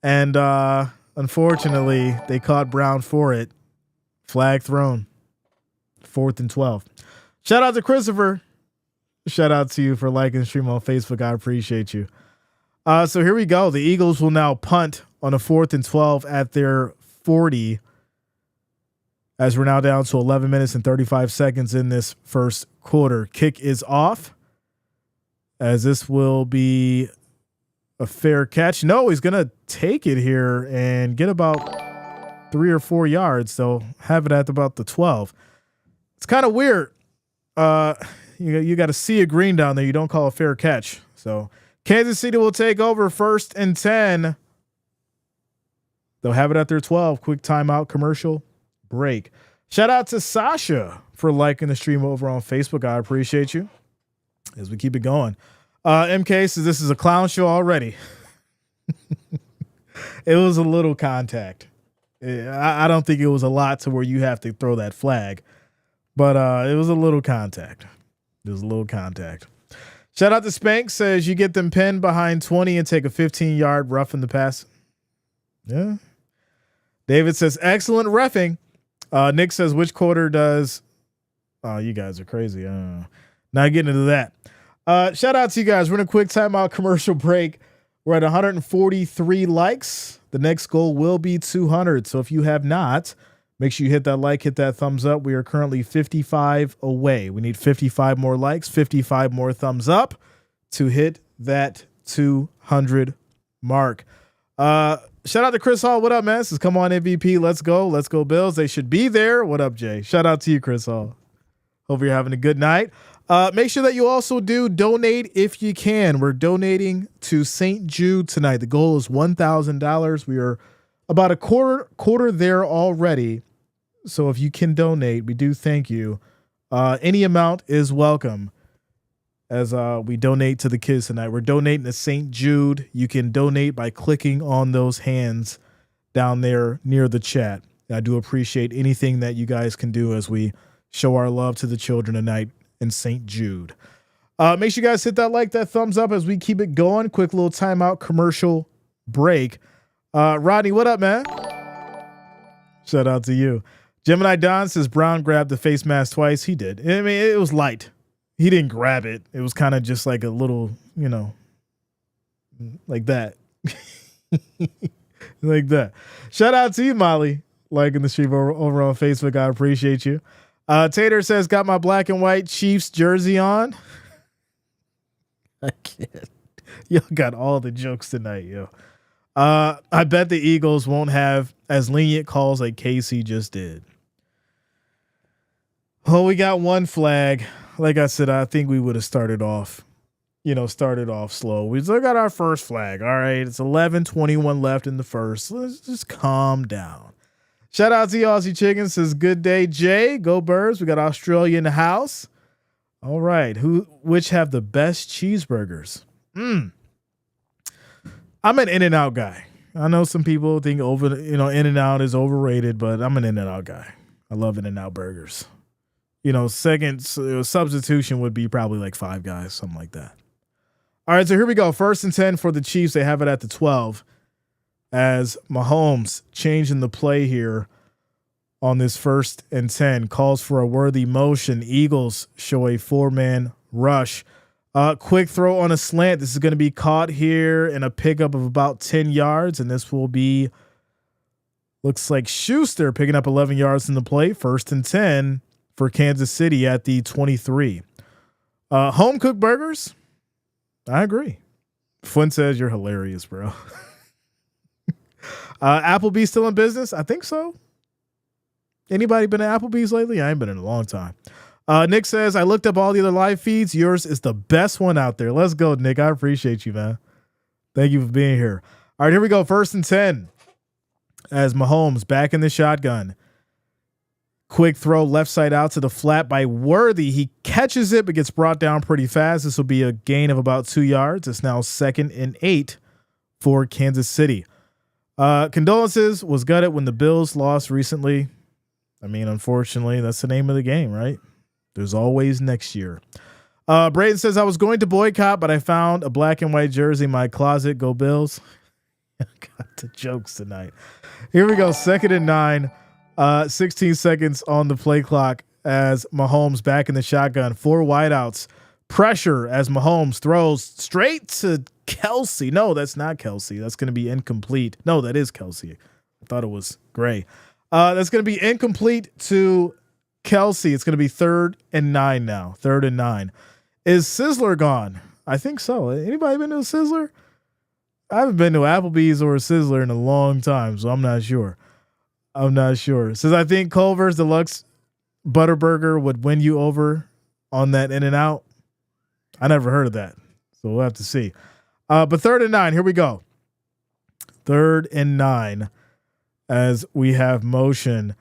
And unfortunately, they caught Brown for it. Flag thrown. 4th and 12. Shout out to Christopher. Shout out to you for liking the stream on Facebook. I appreciate you. So here we go. The Eagles will now punt on a 4th and 12 at their 40, as we're now down to 11 minutes and 35 seconds in this first quarter. Kick is off, as this will be a fair catch. No, he's going to take it here and get about 3 or 4 yards. They'll have it at about the 12. It's kind of weird. You got to see a green down there. You don't call a fair catch. So Kansas City will take over 1st and 10. They'll have it at their 12. Quick timeout, commercial break. Shout out to Sasha for liking the stream over on Facebook. I appreciate you as we keep it going. MK says this is a clown show already. It was a little contact. I don't think it was a lot to where you have to throw that flag, but it was a little contact. Shout out to Spank, says you get them pinned behind 20 and take a 15-yard rough in the pass. Yeah. David says excellent reffing. Nick says which quarter does? Oh, you guys are crazy. Not getting into that. Shout out to you guys. We're in a quick timeout commercial break. We're at 143 likes. The next goal will be 200. So if you have not, make sure you hit that like, hit that thumbs up. We are currently 55 away. We need 55 more likes, 55 more thumbs up to hit that 200 mark. Shout out to Chris Hall. What up, man? This is Come On MVP. Let's go. Let's go Bills. They should be there. What up, Jay? Shout out to you, Chris Hall. Hope you're having a good night. Make sure that you also do donate if you can. We're donating to St. Jude tonight. The goal is $1,000. We are about a quarter there already. So if you can donate, we do thank you. Any amount is welcome as we donate to the kids tonight. We're donating to St. Jude. You can donate by clicking on those hands down there near the chat. I do appreciate anything that you guys can do as we show our love to the children tonight in St. Jude. Make sure you guys hit that like, that thumbs up as we keep it going. Quick little timeout commercial break. Rodney, what up, man? Shout out to you. Gemini Don says Brown grabbed the face mask twice. He did. I mean, it was light. He didn't grab it. It was kind of just like a little, like that. Like that. Shout out to you, Molly, liking the stream over on Facebook. I appreciate you. Tater says, got my black and white Chiefs jersey on. I can't. Y'all got all the jokes tonight, yo. I bet the Eagles won't have as lenient calls like KC just did. Oh, we got one flag. Like I said, I think we would have started off slow. We still got our first flag. All right. It's 11:21 left in the first. Let's just calm down. Shout out to you, Aussie Chicken. Says, good day, Jay. Go Birds. We got Australia in the house. All right. Which have the best cheeseburgers? I'm an In-N-Out guy. I know some people think In-N-Out is overrated, but I'm an In-N-Out guy. I love In-N-Out burgers. Second substitution would be probably like Five Guys, something like that. All right, so here we go. 1st and 10 for the Chiefs. They have it at the 12 as Mahomes changing the play here on this 1st and 10. Calls for a worthy motion. Eagles show a 4-man rush. Quick throw on a slant. This is going to be caught here in a pickup of about 10 yards, and this will be, looks like Schuster picking up 11 yards in the play. 1st and 10 for Kansas City at the 23. Home cooked burgers. I agree. Flynn says you're hilarious, bro. Applebee's still in business? I think so. Anybody been to Applebee's lately? I ain't been in a long time. Nick says, I looked up all the other live feeds. Yours is the best one out there. Let's go, Nick. I appreciate you, man. Thank you for being here. All right, here we go. 1st and 10 as Mahomes back in the shotgun. Quick throw left side out to the flat by Worthy. He catches it, but gets brought down pretty fast. This will be a gain of about 2 yards. It's now 2nd and 8 for Kansas City. Condolences. Was gutted when the Bills lost recently. I mean, unfortunately, that's the name of the game, right? There's always next year. Brayden says, I was going to boycott, but I found a black and white jersey in my closet. Go Bills. Got the jokes tonight. Here we go. 2nd and 9. 16 seconds on the play clock as Mahomes back in the shotgun. 4 wideouts. Pressure as Mahomes throws straight to Kelsey. No, that's not Kelsey. That's going to be incomplete. No, that is Kelsey. I thought it was Gray. That's going to be incomplete to Kelsey. It's going to be 3rd and 9 now. 3rd and 9. Is Sizzler gone? I think so. Anybody been to a Sizzler? I haven't been to Applebee's or a Sizzler in a long time, so I'm not sure. Says, I think Culver's Deluxe Butterburger would win you over on that In-N-Out. I never heard of that, so we'll have to see. But 3rd and 9, here we go. 3rd and 9 as we have motion.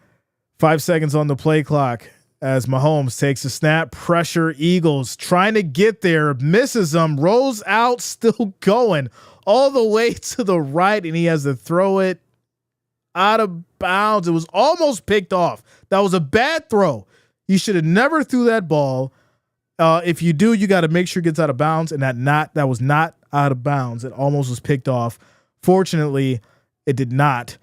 5 seconds on the play clock as Mahomes takes a snap. Pressure, Eagles trying to get there. Misses them, rolls out, still going all the way to the right, and he has to throw it out of bounds. It was almost picked off. That was a bad throw. You should have never threw that ball. If you do, you got to make sure it gets out of bounds, and that was not out of bounds. It almost was picked off. Fortunately, it did not.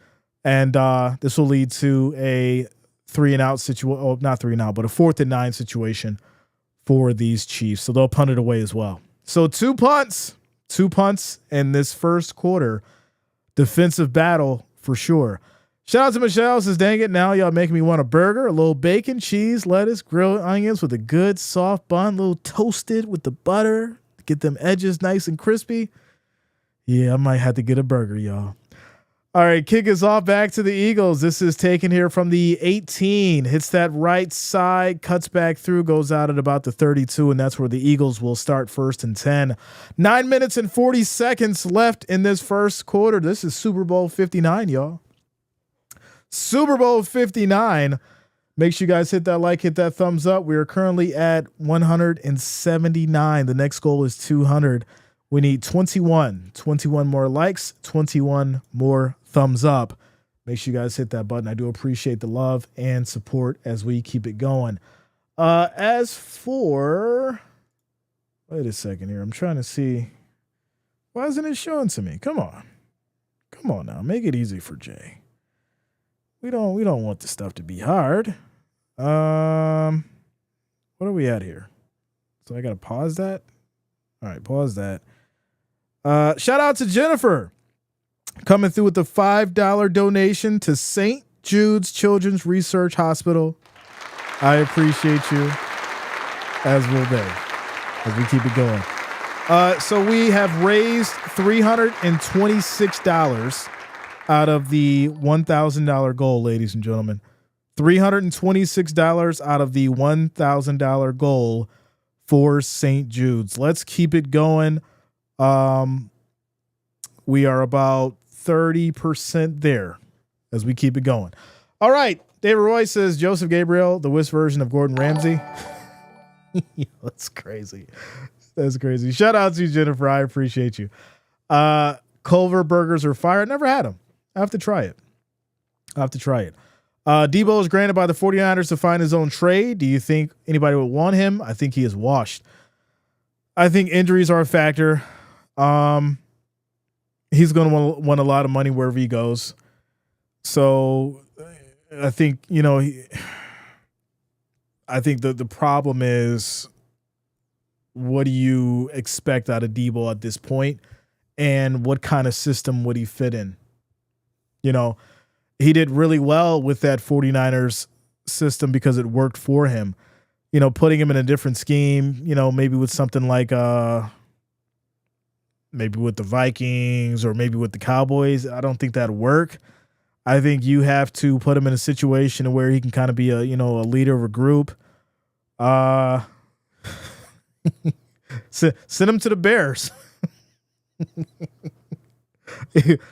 And this will lead to a 3-and-out situation. Oh, not 3-and-out, but a 4th and 9 situation for these Chiefs. So they'll punt it away as well. So 2 punts in this first quarter. Defensive battle for sure. Shout out to Michelle. Says, dang it, now y'all making me want a burger. A little bacon, cheese, lettuce, grilled onions with a good soft bun, a little toasted with the butter. Get them edges nice and crispy. Yeah, I might have to get a burger, y'all. All right, kick us off back to the Eagles. This is taken here from the 18. Hits that right side, cuts back through, goes out at about the 32, and that's where the Eagles will start 1st and 10. 9 minutes and 40 seconds left in this first quarter. This is Super Bowl 59, y'all. Super Bowl 59. Make sure you guys hit that like, hit that thumbs up. We are currently at 179. The next goal is 200. We need 21 more likes, 21 more thumbs up. Make sure you guys hit that button. I do appreciate the love and support as we keep it going. As for, wait a second here. I'm trying to see. Why isn't it showing to me? Come on now. Make it easy for Jay. We don't want this stuff to be hard. What are we at here? So I got to pause that. All right, pause that. Shout out to Jennifer coming through with the $5 donation to St. Jude's Children's Research Hospital. I appreciate you, as will they, as we keep it going. So we have raised $326 out of the $1,000 goal, ladies and gentlemen. $326 out of the $1,000 goal for St. Jude's. Let's keep it going. We are about 30% there as we keep it going. All right. David Roy says Joseph Gabriel, the Wiz version of Gordon Ramsay. That's crazy. That's crazy. Shout out to you, Jennifer. I appreciate you. Culver burgers are fire. I never had them. I have to try it. Debo is granted by the 49ers to find his own trade. Do you think anybody would want him? I think he is washed. I think injuries are a factor. He's going to want a lot of money wherever he goes. So I think, I think the problem is, what do you expect out of Debo at this point? And what kind of system would he fit in? He did really well with that 49ers system because it worked for him. Putting him in a different scheme, maybe with something like maybe with the Vikings or maybe with the Cowboys, I don't think that'd work. I think you have to put him in a situation where he can kind of be a leader of a group. Send him to the Bears.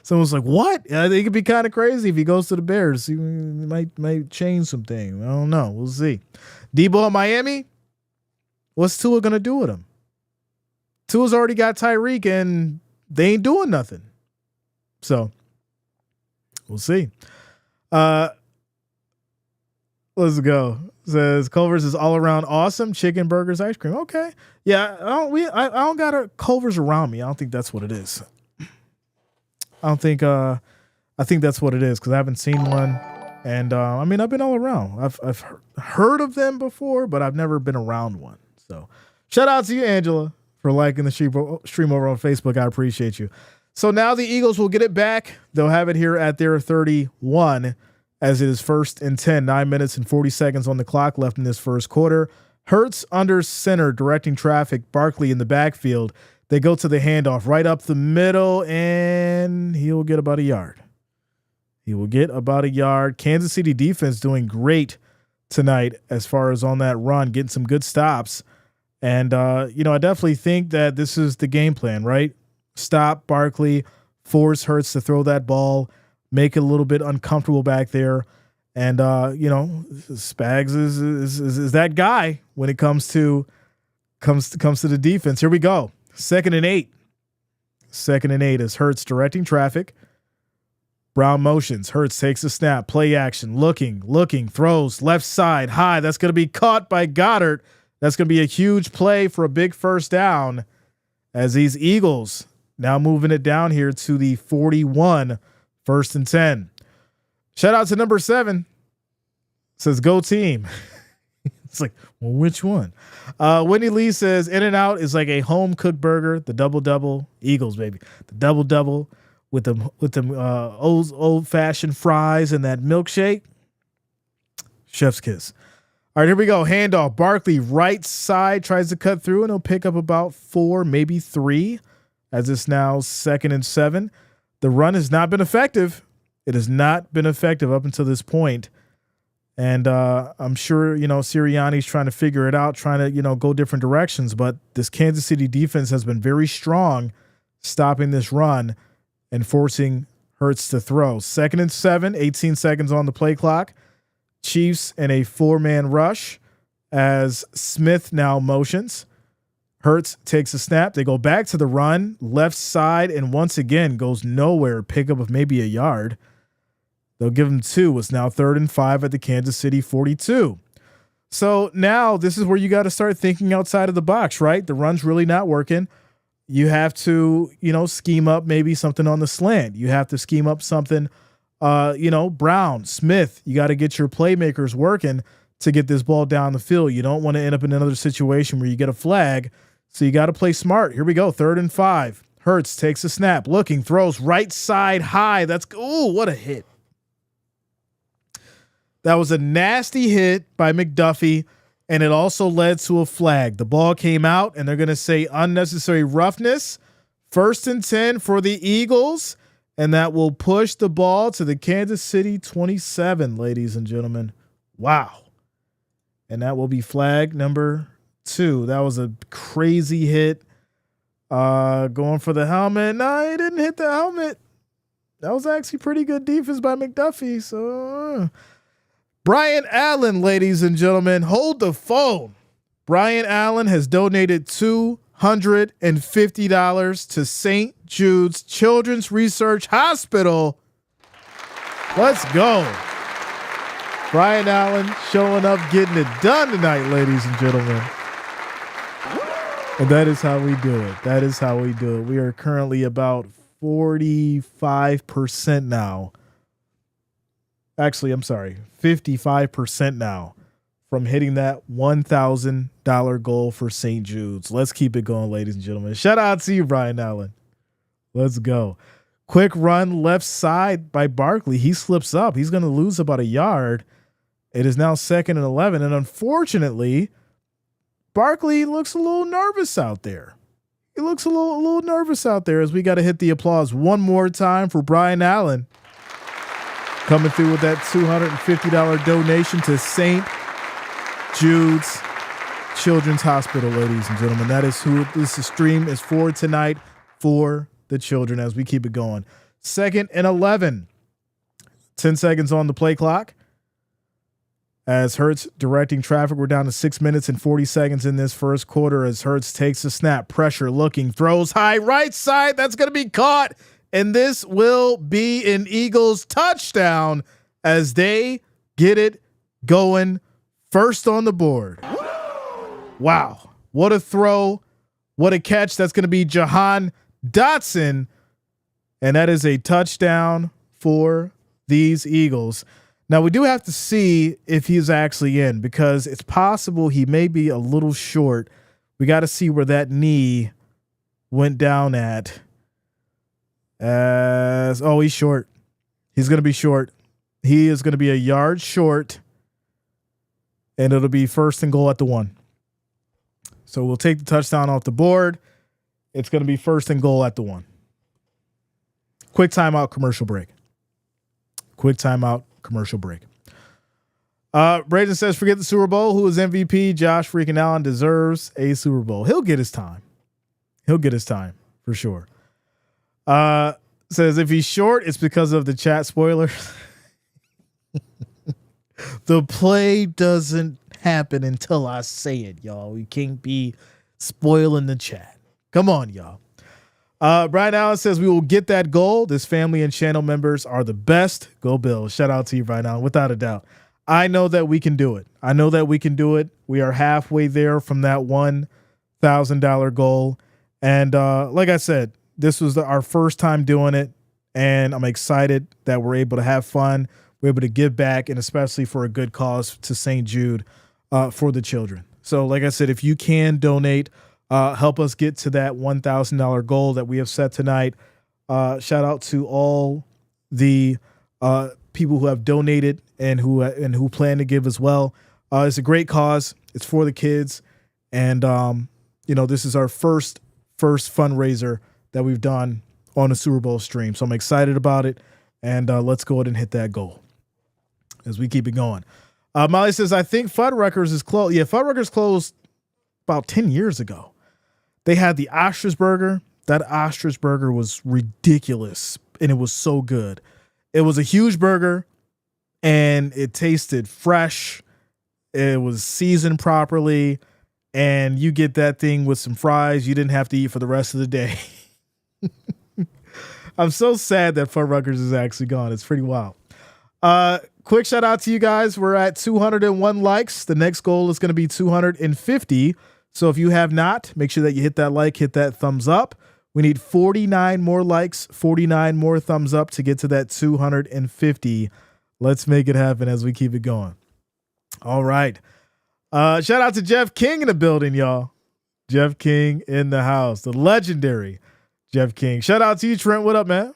Someone's like, what? I think it'd be kind of crazy if he goes to the Bears. He might change some things. I don't know. We'll see. Debo in Miami? What's Tua going to do with him? Tua's already got Tyreek, and they ain't doing nothing. So, we'll see. Let's go. Says Culver's is all around awesome. Chicken, burgers, ice cream. Okay. Yeah, I don't got a Culver's around me. I don't think that's what it is. I think that's what it is because I haven't seen one. And I've been all around. I've heard of them before, but I've never been around one. So shout out to you, Angela, for liking the stream over on Facebook. I appreciate you. So now the Eagles will get it back. They'll have it here at their 31 as it is 1st and 10, 9 minutes and 40 seconds on the clock left in this first quarter. Hurts under center, directing traffic. Barkley in the backfield. They go to the handoff right up the middle, and he'll get about a yard. Kansas City defense doing great tonight as far as on that run, getting some good stops. And, I definitely think that this is the game plan, right? Stop Barkley, force Hurts to throw that ball, make it a little bit uncomfortable back there. And, Spags is that guy when it comes to the defense. Here we go. 2nd and 8. 2nd and 8 is Hurts directing traffic. Brown motions. Hurts takes a snap. Play action. Looking. Throws left side high. That's going to be caught by Goddard. That's going to be a huge play for a big first down as these Eagles now moving it down here to the 41, 1st and 10. Shout out to number 7. Says go team. It's like, well, which one? Whitney Lee says In-N-Out is like a home cooked burger. The double Eagles, baby. The double with them old fashioned fries and that milkshake. Chef's kiss. All right, here we go. Handoff. Barkley right side tries to cut through, and he'll pick up about 4, maybe 3, as it's now 2nd and 7. The run has not been effective. It has not been effective up until this point. And I'm sure, Sirianni's trying to figure it out, trying to, go different directions. But this Kansas City defense has been very strong, stopping this run and forcing Hurts to throw. 2nd and 7, 18 seconds on the play clock. Chiefs in a 4-man rush as Smith now motions. Hurts takes a snap. They go back to the run, left side, and once again goes nowhere. Pickup of maybe a yard. They'll give him 2. It's now 3rd and 5 at the Kansas City 42. So now this is where you got to start thinking outside of the box, right? The run's really not working. You have to, scheme up maybe something on the slant. You have to scheme up something, Brown, Smith. You got to get your playmakers working to get this ball down the field. You don't want to end up in another situation where you get a flag. So you got to play smart. Here we go. 3rd and 5. Hurts takes a snap, looking, throws right side high. What a hit. That was a nasty hit by McDuffie, and it also led to a flag. The ball came out, and they're going to say unnecessary roughness. 1st and 10 for the Eagles, and that will push the ball to the Kansas City 27, ladies and gentlemen. Wow. And that will be flag number 2. That was a crazy hit. Going for the helmet. No, he didn't hit the helmet. That was actually pretty good defense by McDuffie, so... Brian Allen, ladies and gentlemen, hold the phone. Brian Allen has donated $250 to St. Jude's Children's Research Hospital. Let's go. Brian Allen showing up, getting it done tonight, ladies and gentlemen. And that is how we do it. That is how we do it. We are currently about 45% now. Actually, I'm sorry, 55% now from hitting that $1,000 goal for St. Jude's. Let's keep it going, ladies and gentlemen. Shout out to you, Brian Allen. Let's go. Quick run left side by Barkley. He slips up. He's going to lose about a yard. It is now 2nd and 11. And unfortunately, Barkley looks a little nervous out there. He looks a little nervous out there as we got to hit the applause one more time for Brian Allen. Coming through with that $250 donation to St. Jude's Children's Hospital, ladies and gentlemen. That is who this stream is for tonight, for the children, as we keep it going. 2nd and 11. 10 seconds on the play clock. As Hurts directing traffic, we're down to 6 minutes and 40 seconds in this first quarter as Hurts takes a snap, pressure, looking, throws high right side. That's going to be caught. And this will be an Eagles touchdown as they get it going first on the board. Wow. What a throw. What a catch. That's going to be Jahan Dotson. And that is a touchdown for these Eagles. Now, we do have to see if he's actually in because it's possible he may be a little short. We got to see where that knee went down at. He's short. He's going to be short. He is going to be a yard short, and it'll be 1st and goal at the 1. So we'll take the touchdown off the board. It's going to be 1st and goal at the 1. Quick timeout, commercial break. Braden says, forget the Super Bowl. Who is MVP? Josh freaking Allen deserves a Super Bowl. He'll get his time. For sure. Says if he's short, it's because of the chat spoilers. The play doesn't happen until I say it, y'all. We can't be spoiling the chat. Come on, y'all. Brian Allen says we will get that goal. This family and channel members are the best. Go Bills. Shout out to you, Brian Allen, without a doubt. I know that we can do it. We are halfway there from that $1,000 goal. And like I said, this was our first time doing it, and I'm excited that we're able to have fun. We're able to give back, and especially for a good cause to St. Jude for the children. So like I said, if you can donate, help us get to that $1,000 goal that we have set tonight. Shout out to all the people who have donated and who plan to give as well. It's a great cause. It's for the kids. And, this is our first fundraiser that we've done on a Super Bowl stream. So I'm excited about it. And let's go ahead and hit that goal as we keep it going. Molly says, I think Fuddruckers is closed. Yeah, Fuddruckers closed about 10 years ago. They had the ostrich burger. That ostrich burger was ridiculous, and it was so good. It was a huge burger, and it tasted fresh. It was seasoned properly, and you get that thing with some fries you didn't have to eat for the rest of the day. I'm so sad that Fuddruckers is actually gone. It's pretty wild. Quick shout out to you guys. We're at 201 likes. The next goal is going to be 250. So if you have not, make sure that you hit that like, hit that thumbs up. We need 49 more likes, 49 more thumbs up to get to that 250. Let's make it happen as we keep it going. All right. Shout out to Jeff King in the building, y'all. Jeff King in the house. The legendary Jeff King. Shout out to you, Trent. What up, man?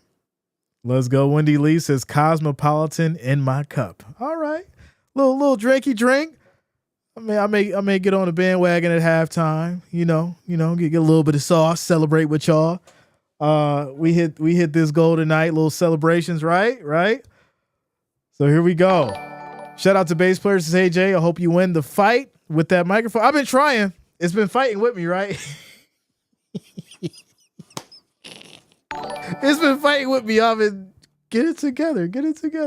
Let's go. Wendy Lee says Cosmopolitan in my cup. All right. Little drinky drink. I may get on the bandwagon at halftime, get a little bit of sauce, celebrate with y'all. We hit this goal tonight, little celebrations, right? So here we go. Shout out to bass players. Hey Jay, I hope you win the fight with that microphone. I've been trying. It's been fighting with me, right? It's been fighting with me. I've been get it together. Let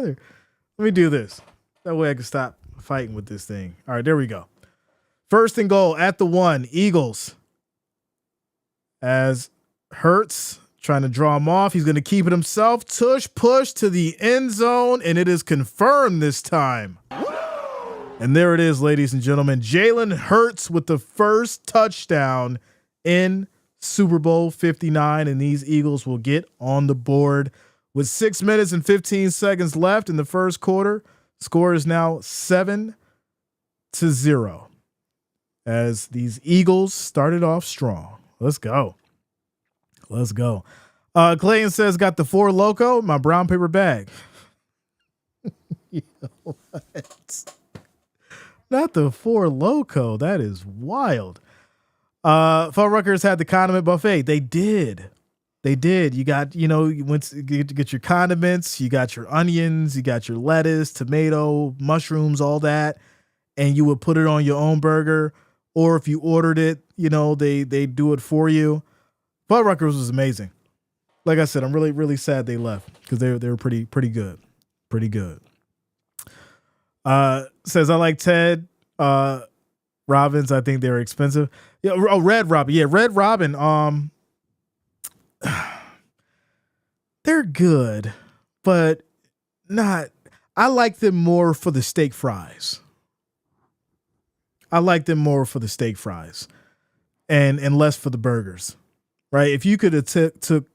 me do this. That way I can stop fighting with this thing. All right, there we go. First and goal at the 1, Eagles. As Hurts trying to draw him off. He's going to keep it himself. Push to the end zone, and it is confirmed this time. And there it is, ladies and gentlemen. Jalen Hurts with the first touchdown in Super Bowl 59, and these Eagles will get on the board with 6 minutes and 15 seconds left in the first quarter. Score is now 7-0 as these Eagles started off strong. Let's go. Clayton says, got the 4 Loco, my brown paper bag. You know what? Not the 4 Loco. That is wild. Fuddruckers had the condiment buffet. They did. You got, you went to get your condiments, you got your onions, you got your lettuce, tomato, mushrooms, all that. And you would put it on your own burger. Or if you ordered it, they do it for you. Fuddruckers was amazing. Like I said, I'm really, really sad they left because they were pretty good. Says I like Ted Robbins. I think they were expensive. Yeah. Oh, Red Robin. Yeah, Red Robin. They're good, but not. I like them more for the steak fries. And less for the burgers, right? If you could have took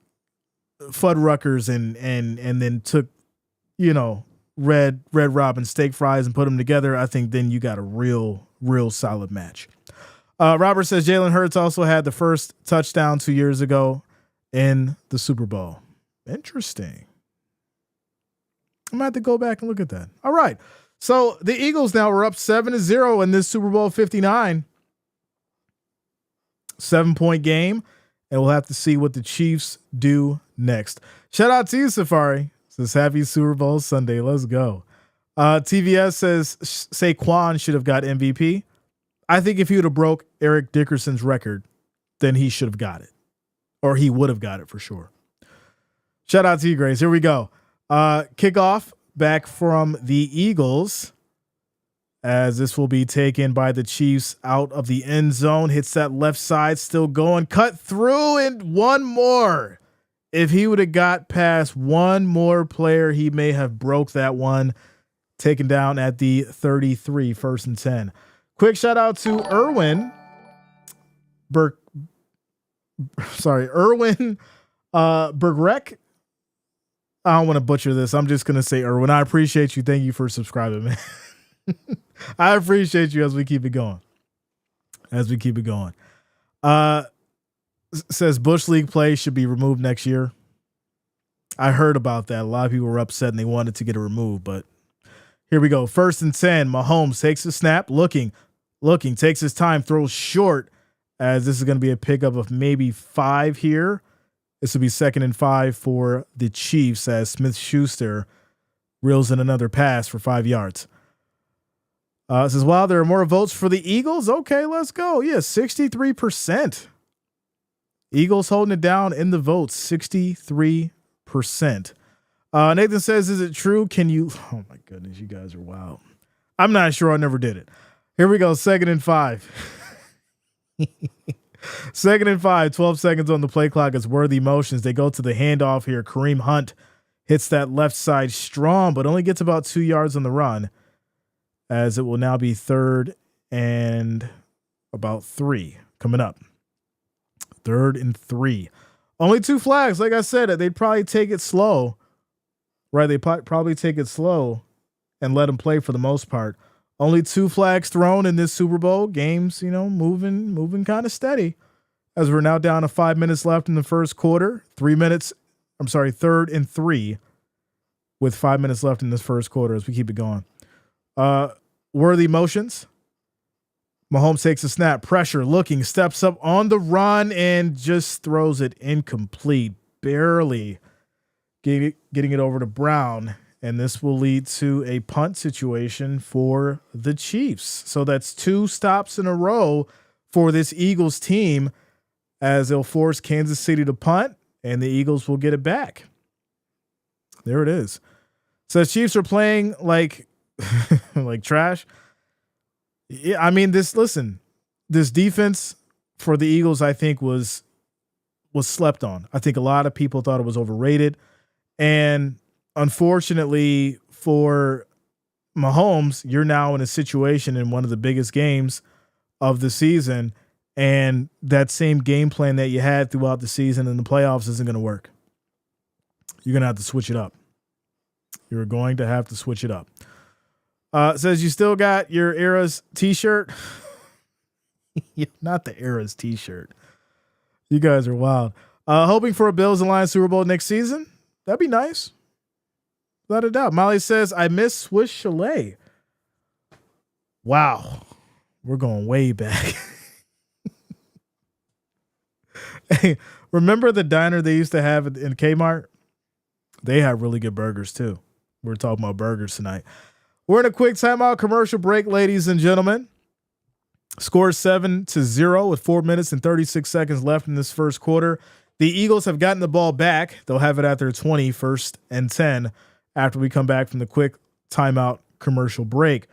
Fuddruckers and then took, Red Robin steak fries and put them together, I think then you got a real solid match. Robert says Jalen Hurts also had the first touchdown 2 years ago in the Super Bowl. Interesting. I'm going to have to go back and look at that. All right. So the Eagles now are up 7-0 in this Super Bowl 59. 7-point game. And we'll have to see what the Chiefs do next. Shout out to you, Safari. Says happy Super Bowl Sunday. Let's go. TVS says Saquon should have got MVP. I think if he would have broke Eric Dickerson's record, then he should have got it. Or he would have got it for sure. Shout out to you, Grace. Here we go. Kickoff back from the Eagles. As this will be taken by the Chiefs out of the end zone. Hits that left side, still going. Cut through and one more. If he would have got past one more player, he may have broke that one. Taken down at the 33, 1st and 10. Quick shout out to Erwin Bergrek. I don't want to butcher this. I'm just going to say Erwin. I appreciate you. Thank you for subscribing, man. I appreciate you as we keep it going. Says Bush League play should be removed next year. I heard about that. A lot of people were upset and they wanted to get it removed, but here we go. 1st and 10. Mahomes takes a snap, looking, takes his time, throws short as this is going to be a pickup of maybe 5 here. This will be 2nd and 5 for the Chiefs as Smith-Schuster reels in another pass for 5 yards. It says, wow, there are more votes for the Eagles. Okay, let's go. Yeah, 63%. Eagles holding it down in the votes, 63%. Nathan says, is it true? Can you? Oh my goodness, you guys are wild. I'm not sure. I never did it. Here we go. 2nd and 5. 2nd and 5, 12 seconds on the play clock. It's Worthy Motions. They go to the handoff here. Kareem Hunt hits that left side strong, but only gets about 2 yards on the run, as it will now be 3rd and about 3 coming up. 3rd and 3. Only 2 flags. Like I said, they'd probably take it slow, right? They probably take it slow and let them play for the most part. Only 2 flags thrown in this Super Bowl. Games, moving kind of steady, as we're now down to 5 minutes left in the first quarter. 3rd and 3 with 5 minutes left in this first quarter as we keep it going. Worthy Motions. Mahomes takes a snap, pressure, looking, steps up on the run and just throws it incomplete, barely getting it over to Brown. And this will lead to a punt situation for the Chiefs. So that's 2 stops in a row for this Eagles team, as they'll force Kansas City to punt and the Eagles will get it back. There it is. So the Chiefs are playing like trash. Yeah, I mean, this defense for the Eagles, I think was slept on. I think a lot of people thought it was overrated. And unfortunately for Mahomes, you're now in a situation in one of the biggest games of the season, and that same game plan that you had throughout the season in the playoffs isn't going to work. You're going to have to switch it up. You're going to have to switch it up. It says you still got your Eras t-shirt. Not the Eras t-shirt. You guys are wild. Hoping for a Bills and Lions Super Bowl next season. That'd be nice. Without a doubt. Molly says, I miss Swiss Chalet. Wow. We're going way back. Hey, remember the diner they used to have in Kmart? They have really good burgers too. We're talking about burgers tonight. We're in a quick timeout commercial break, ladies and gentlemen. Score 7-0 with 4 minutes and 36 seconds left in this first quarter. The Eagles have gotten the ball back. They'll have it at their 20, 1st and 10 after we come back from the quick timeout commercial break.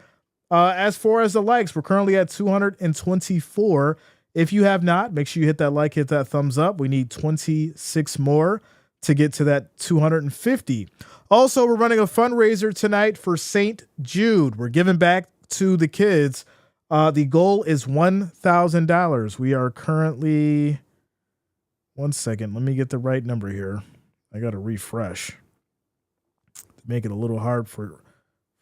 As far as the likes, we're currently at 224. If you have not, make sure you hit that like, hit that thumbs up. We need 26 more to get to that 250. Also, we're running a fundraiser tonight for St. Jude. We're giving back to the kids. The goal is $1,000. We are currently, one second, let me get the right number here. I got to refresh to make it a little hard for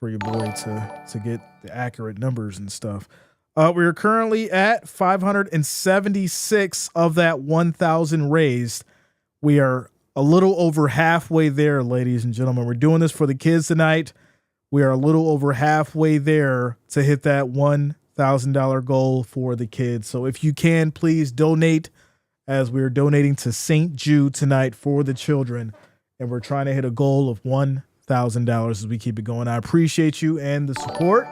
your boy to get the accurate numbers and stuff. We're currently at 576 of that 1,000 raised. We are a little over halfway there, ladies and gentlemen. We're doing this for the kids tonight. We are a little over halfway there to hit that $1,000 goal for the kids. So if you can, please donate, as we're donating to St. Jude tonight for the children. And we're trying to hit a goal of $1,000 as we keep it going. I appreciate you and the support.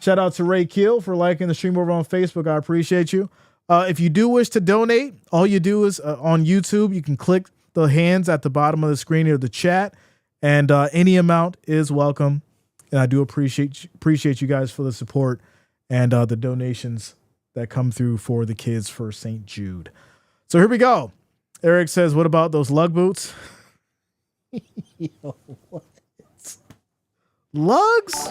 Shout out to Ray Keel for liking the stream over on Facebook. I appreciate you. If you do wish to donate, all you do is on YouTube, you can click the hands at the bottom of the screen or the chat, and any amount is welcome. And I do appreciate you guys for the support and the donations that come through for the kids for St. Jude. So here we go. Eric says, what about those lug boots? Yo, what? Lugs?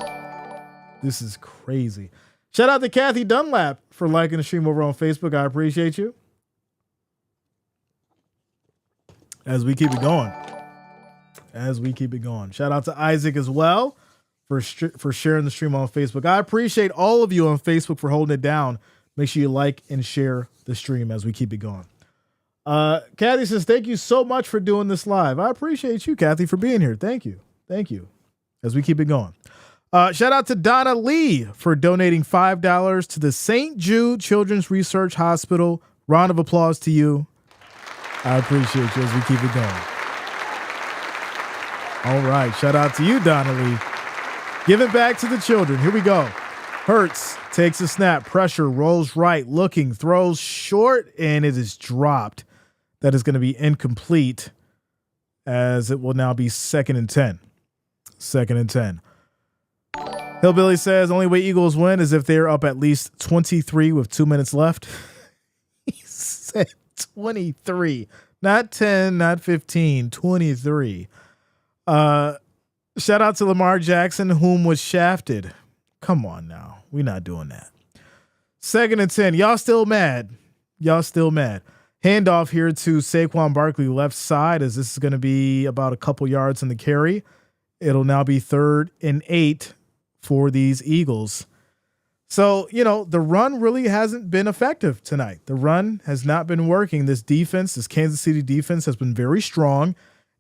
This is crazy. Shout out to Kathy Dunlap for liking the stream over on Facebook. I appreciate you. As we keep it going. Shout out to Isaac as well for sharing the stream on Facebook. I appreciate all of you on Facebook for holding it down. Make sure you like and share the stream as we keep it going. Kathy says, thank you so much for doing this live. I appreciate you, Kathy, for being here. Thank you. As we keep it going. Shout out to Donna Lee for donating $5 to the St. Jude Children's Research Hospital. Round of applause to you. I appreciate you as we keep it going. All right. Shout out to you, Donnelly. Give it back to the children. Here we go. Hurts takes a snap. Pressure, rolls right, looking, throws short, and it is dropped. That is going to be incomplete, as it will now be 2nd and 10. 2nd and 10. Hillbilly says only way Eagles win is if they're up at least 23 with 2 minutes left. He said 23. Not 10, not 15, 23. Shout out to Lamar Jackson, whom was shafted. Come on now. We're not doing that. 2nd and 10. Y'all still mad. Handoff here to Saquon Barkley left side, as this is going to be about a couple yards in the carry. It'll now be 3rd and 8 for these Eagles. So, the run really hasn't been effective tonight. The run has not been working. This Kansas City defense has been very strong,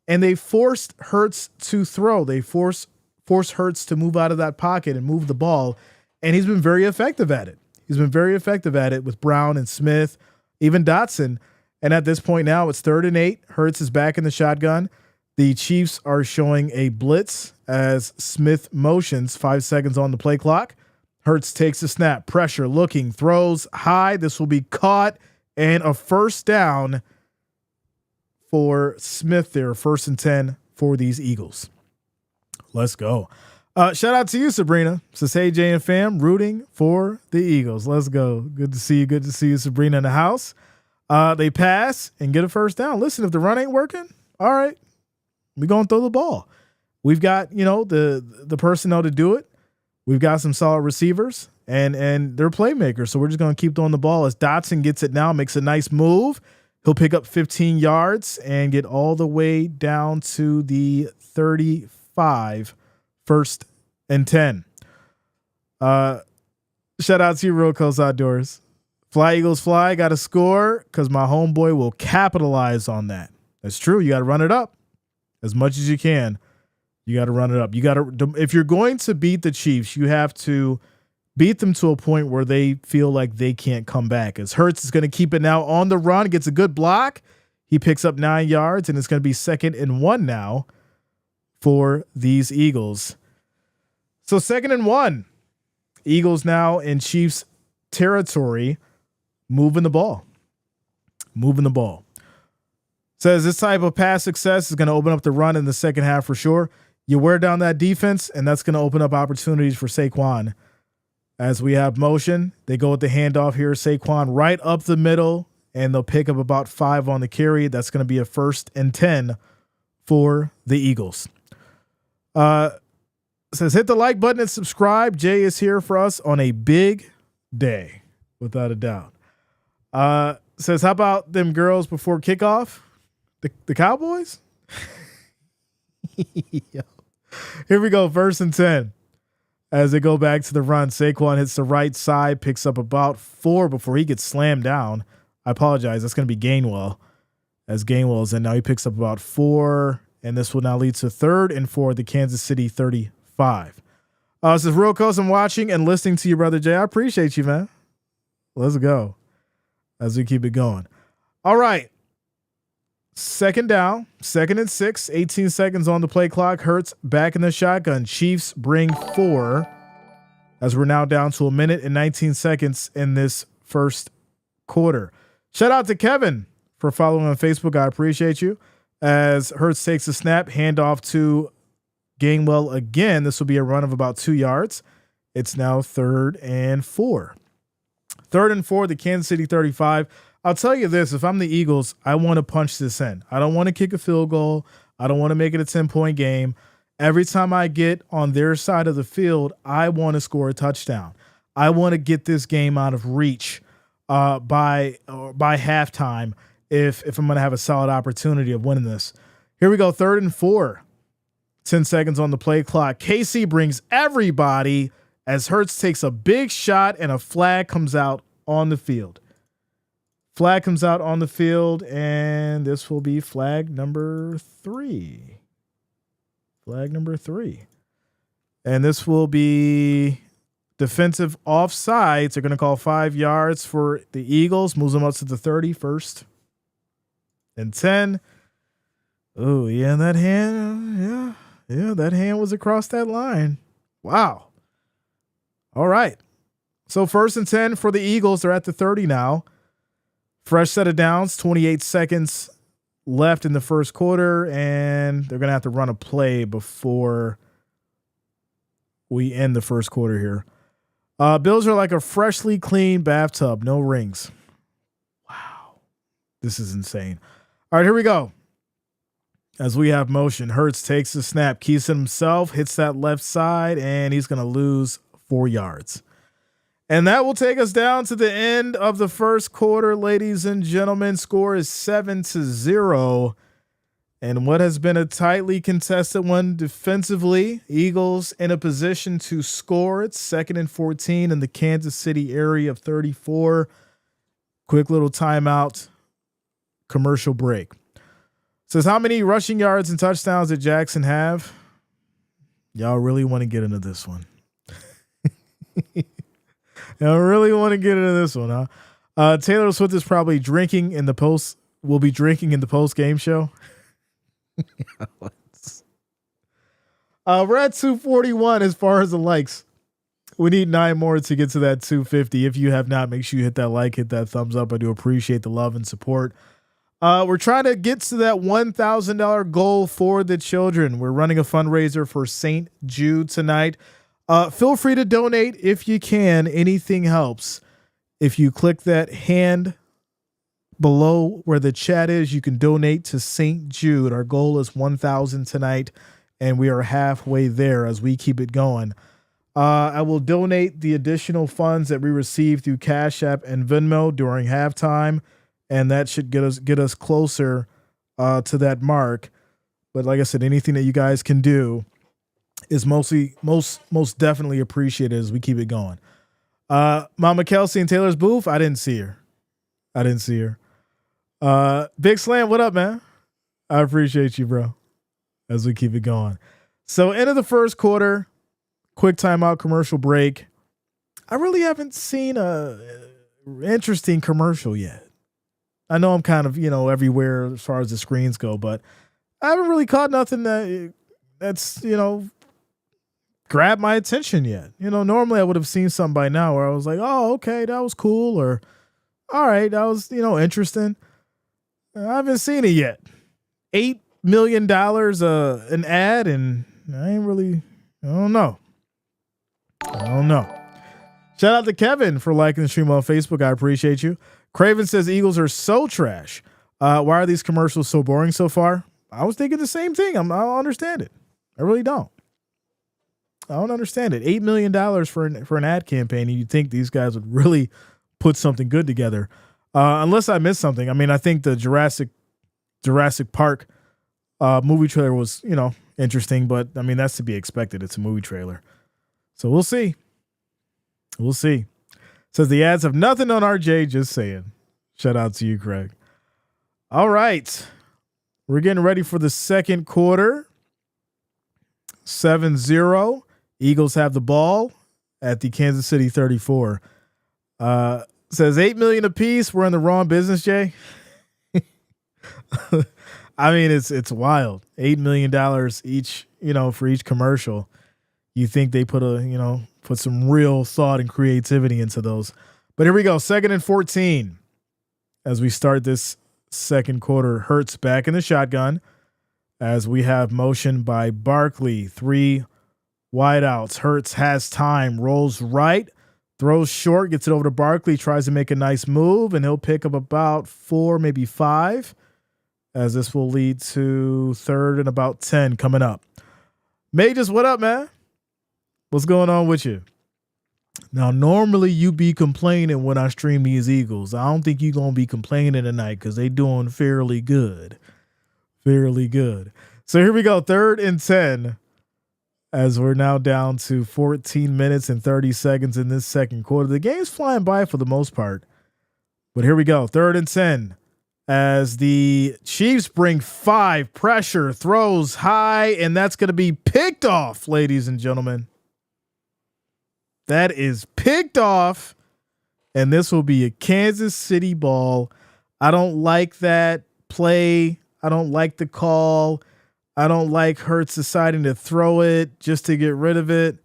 and they forced Hurts to throw. They force Hurts to move out of that pocket and move the ball, and he's been very effective at it. He's been very effective at it with Brown and Smith, even Dotson. And at this point now, it's 3rd and 8. Hurts is back in the shotgun. The Chiefs are showing a blitz as Smith motions, 5 seconds on the play clock. Hurts takes a snap, pressure, looking, throws high. This will be caught, and a first down for Smith there. 1st and 10 for these Eagles. Let's go. Shout out to you, Sabrina. Says, hey, Jay and fam, rooting for the Eagles. Let's go. Good to see you. Good to see you, Sabrina, in the house. They pass and get a first down. Listen, if the run ain't working, all right, we're going to throw the ball. We've got, the personnel to do it. We've got some solid receivers, and they're playmakers. So we're just going to keep throwing the ball. As Dotson gets it now, makes a nice move. He'll pick up 15 yards and get all the way down to the 35, 1st and 10. Shout out to you, Real Coast Outdoors. Fly Eagles fly, got to score because my homeboy will capitalize on that. That's true. You got to run it up as much as you can. You got to run it up. You got to, if you're going to beat the Chiefs, you have to beat them to a point where they feel like they can't come back. As Hurts is going to keep it now on the run, gets a good block. He picks up 9 yards, and it's going to be 2nd and 1 now for these Eagles. So 2nd and 1. Eagles now in Chiefs territory, moving the ball. Says this type of pass success is going to open up the run in the second half for sure. You wear down that defense, and that's going to open up opportunities for Saquon. As we have motion, they go with the handoff here. Saquon right up the middle, and they'll pick up about 5 on the carry. That's going to be a 1st and 10 for the Eagles. Says hit the like button and subscribe. Jay is here for us on a big day, without a doubt. Says, how about them girls before kickoff? The Cowboys? Here we go, 1st and 10. As they go back to the run, Saquon hits the right side, picks up about 4 before he gets slammed down. I apologize. That's going to be Gainwell. As Gainwell is in now, he picks up about 4, and this will now lead to 3rd and 4, the Kansas City 35. This is Real Coast. I'm watching and listening to you, Brother Jay. I appreciate you, man. Let's go as we keep it going. All right. 2nd down, 2nd and 6, 18 seconds on the play clock. Hurts back in the shotgun. Chiefs bring 4 as we're now down to 1 minute and 19 seconds in this first quarter. Shout out to Kevin for following on Facebook. I appreciate you. As Hurts takes a snap, handoff to Gainwell again. This will be a run of about 2 yards. It's now 3rd and 4. 3rd and 4, the Kansas City 35. I'll tell you this, if I'm the Eagles, I want to punch this in. I don't want to kick a field goal. I don't want to make it a 10-point game. Every time I get on their side of the field, I want to score a touchdown. I want to get this game out of reach by halftime if I'm going to have a solid opportunity of winning this. Here we go, 3rd and 4. 10 seconds on the play clock. KC brings everybody as Hurts takes a big shot and a flag comes out on the field. Flag comes out on the field, and this will be flag number 3. Flag number 3. And this will be defensive offsides. They're going to call 5 yards for the Eagles. Moves them up to the 31st. and 10. Oh, yeah, that hand, yeah, that hand was across that line. Wow. All right. So 1st and 10 for the Eagles. They're at the 30 now. Fresh set of downs, 28 seconds left in the first quarter, and they're going to have to run a play before we end the first quarter here. Bills are like a freshly cleaned bathtub, no rings. Wow. This is insane. All right, here we go. As we have motion, Hurts takes the snap, keeps it himself, hits that left side, and he's going to lose 4 yards. And that will take us down to the end of the first quarter, ladies and gentlemen. Score is 7-0. And what has been a tightly contested one defensively, Eagles in a position to score. It's 2nd and 14 in the Kansas City area of 34. Quick little timeout, commercial break. Says, how many rushing yards and touchdowns did Jackson have? Y'all really want to get into this one. Y'all really want to get into this one, huh? Taylor Swift is probably drinking in the post. Will be drinking in the post game show. We're at 241 as far as the likes. We need 9 more to get to that 250. If you have not, make sure you hit that like, hit that thumbs up. I do appreciate the love and support. We're trying to get to that $1,000 goal for the children. We're running a fundraiser for St. Jude tonight. Feel free to donate if you can. Anything helps. If you click that hand below where the chat is, you can donate to St. Jude. Our goal is 1,000 tonight, and we are halfway there as we keep it going. I will donate the additional funds that we receive through Cash App and Venmo during halftime, and that should get us closer to that mark. But like I said, anything that you guys can do is most definitely appreciated as we keep it going. Mama Kelsey in Taylor's booth, I didn't see her. Big Slam, what up, man? I appreciate you, bro, as we keep it going. So end of the first quarter, quick timeout, commercial break. I really haven't seen a interesting commercial yet. I know I'm kind of, everywhere as far as the screens go, but I haven't really caught nothing that's, grabbed my attention yet. Normally I would have seen something by now where I was like, oh, okay, that was cool. Or, all right, that was, interesting. I haven't seen it yet. $8 million an ad, and I don't know. Shout out to Kevin for liking the stream on Facebook. I appreciate you. Craven says Eagles are so trash. Why are these commercials so boring so far? I was thinking the same thing. I don't understand it. I really don't. I don't understand it. $8 million for an ad campaign, and you'd think these guys would really put something good together. Unless I missed something. I mean, I think the Jurassic Park movie trailer was, interesting, but I mean, that's to be expected. It's a movie trailer. So we'll see. Says the ads have nothing on RJ, just saying. Shout out to you, Craig. All right. We're getting ready for the second quarter. 7-0. Eagles have the ball at the Kansas City 34. Says $8 million apiece. We're in the wrong business, Jay. I mean, it's wild. $8 million each, for each commercial. You think they put some real thought and creativity into those. But here we go. 2nd and 14. As we start this second quarter, Hurts back in the shotgun. As we have motion by Barkley, 3 wideouts. Hurts has time, rolls right, throws short, gets it over to Barkley, tries to make a nice move, and he'll pick up about 4, maybe 5, as this will lead to 3rd and about 10 coming up. Mages, what up, man? What's going on with you? Now, normally you be complaining when I stream these Eagles. I don't think you're going to be complaining tonight because they doing fairly good. So here we go. 3rd and 10 as we're now down to 14 minutes and 30 seconds in this second quarter. The game's flying by for the most part. But here we go. 3rd and 10 as the Chiefs bring 5. Pressure, throws high, and that's going to be picked off, ladies and gentlemen. That is picked off, and this will be a Kansas City ball. I don't like that play. I don't like the call. I don't like Hurts deciding to throw it just to get rid of it.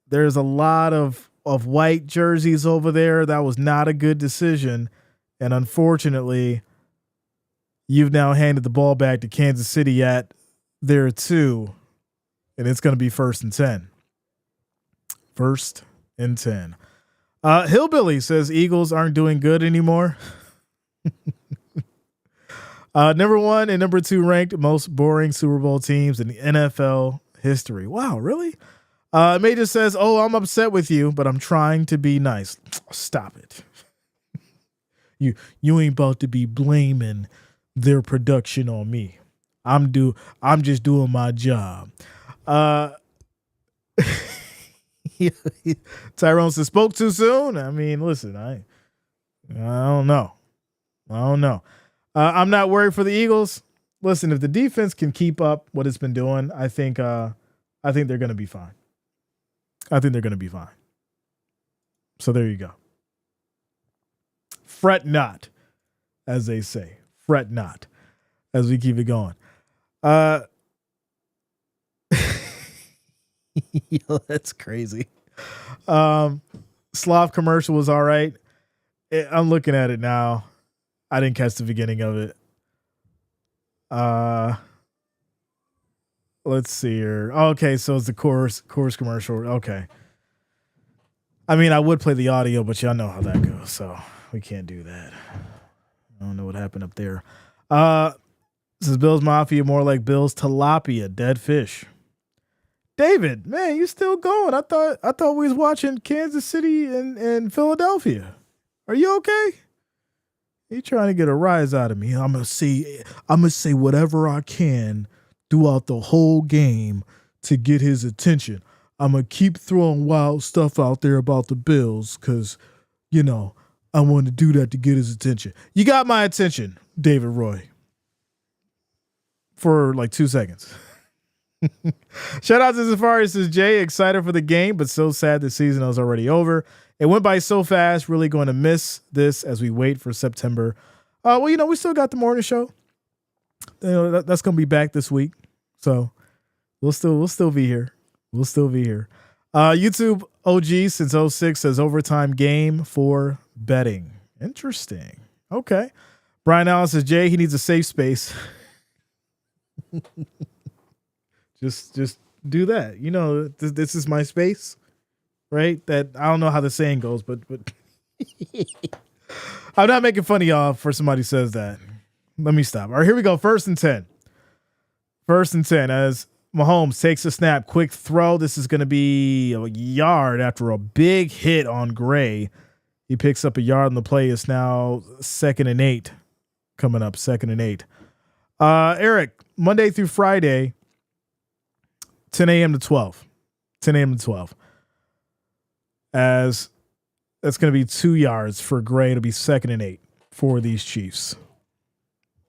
There's a lot of white jerseys over there. That was not a good decision. And unfortunately, you've now handed the ball back to Kansas City at their 2, and it's going to be 1st and 10. 1st and 10. Hillbilly says Eagles aren't doing good anymore. Number 1 and number 2 ranked most boring Super Bowl teams in the NFL history. Wow, really? Major says, "Oh, I'm upset with you, but I'm trying to be nice." Stop it. You ain't about to be blaming their production on me. I'm just doing my job. Tyrone says, "Spoke too soon." I mean, listen, I don't know. I'm not worried for the Eagles. Listen, if the defense can keep up what it's been doing, I think they're going to be fine. So there you go. Fret not, as they say. Fret not, as we keep it going. Yo, that's crazy. Sloth commercial was all right. I'm looking at it now. I didn't catch the beginning of it. Let's see here. Okay, so it's the chorus commercial. Okay. I mean, I would play the audio, but y'all know how that goes, so we can't do that. I don't know what happened up there. This is Bills Mafia, more like Bills Tilapia, dead fish. David, man, you still going? I thought we was watching Kansas City and Philadelphia. Are you okay? You trying to get a rise out of me? I'm gonna say whatever I can throughout the whole game to get his attention. I'm gonna keep throwing wild stuff out there about the Bills because, I want to do that to get his attention. You got my attention, David Roy, for like 2 seconds. Shout out to Safari. Says Jay, excited for the game, but so sad the season is already over. It went by so fast. Really going to miss this as we wait for September. We still got the morning show. That's going to be back this week, so we'll still be here. YouTube OG since 06 says overtime game for betting. Interesting. Okay. Brian Allen says Jay, he needs a safe space. Just do that. This is my space, right? That I don't know how the saying goes, but I'm not making fun of y'all for somebody says that. Let me stop. All right, here we go. 1st and 10. 1st and 10 as Mahomes takes a snap, quick throw. This is going to be a yard after a big hit on Gray. He picks up a yard on the play. It's now 2nd and 8 coming up. 2nd and 8. Eric, Monday through Friday, 10 a.m. to 12. 10 a.m. to 12. As that's going to be 2 yards for Gray. It'll be 2nd and 8 for these Chiefs.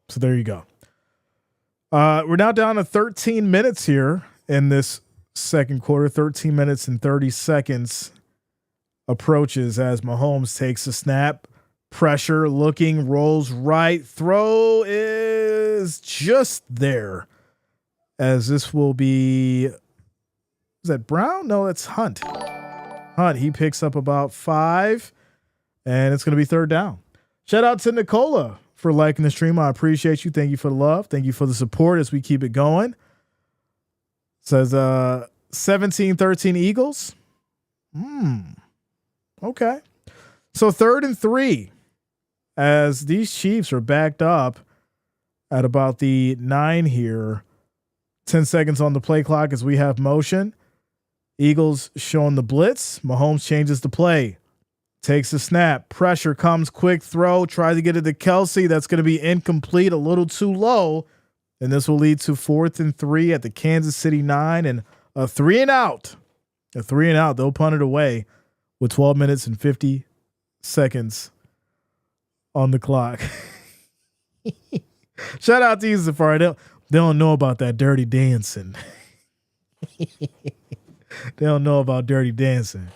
So there you go. We're now down to 13 minutes here in this second quarter. 13 minutes and 30 seconds approaches as Mahomes takes a snap. Pressure, looking, rolls right. Throw is just there. As this will be, is that Brown? No, it's Hunt. He picks up about 5, and it's going to be 3rd down. Shout out to Nicola for liking the stream. I appreciate you. Thank you for the love. Thank you for the support as we keep it going. Says 17-13 Eagles. Okay. So 3rd and 3 as these Chiefs are backed up at about the 9 here. 10 seconds on the play clock as we have motion. Eagles showing the blitz. Mahomes changes the play. Takes a snap. Pressure comes. Quick throw. Tries to get it to Kelsey. That's going to be incomplete. A little too low. And this will lead to 4th and 3 at the Kansas City 9 and a 3 and out. A 3 and out. They'll punt it away with 12 minutes and 50 seconds on the clock. Shout out to you, Safari. They don't know about that dirty dancing. They don't know about dirty dancing.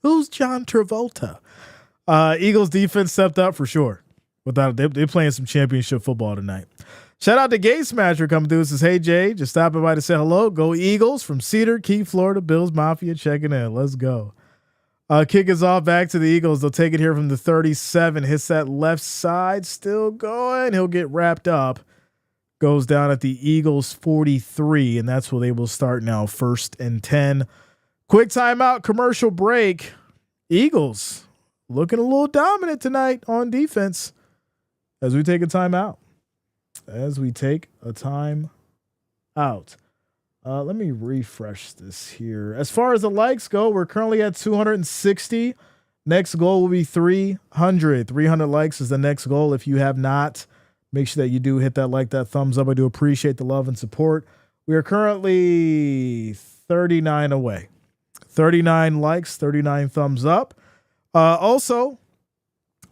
Who's John Travolta? Eagles defense stepped up for sure. They're playing some championship football tonight. Shout out to Gay Smasher coming through. Says, hey, Jay, just stopping by to say hello. Go Eagles from Cedar Key, Florida. Bills Mafia checking in. Let's go. Kick us off back to the Eagles. They'll take it here from the 37. Hits that left side. Still going. He'll get wrapped up. Goes down at the Eagles 43, and that's where they will start now. 1st and 10. Quick timeout, commercial break. Eagles looking a little dominant tonight on defense as we take a timeout. Let me refresh this here. As far as the likes go, we're currently at 260. Next goal will be 300. 300 likes is the next goal. If you have not, make sure that you do hit that thumbs up. I do appreciate the love and support. We are currently 39 away. 39 likes, 39 thumbs up. Also,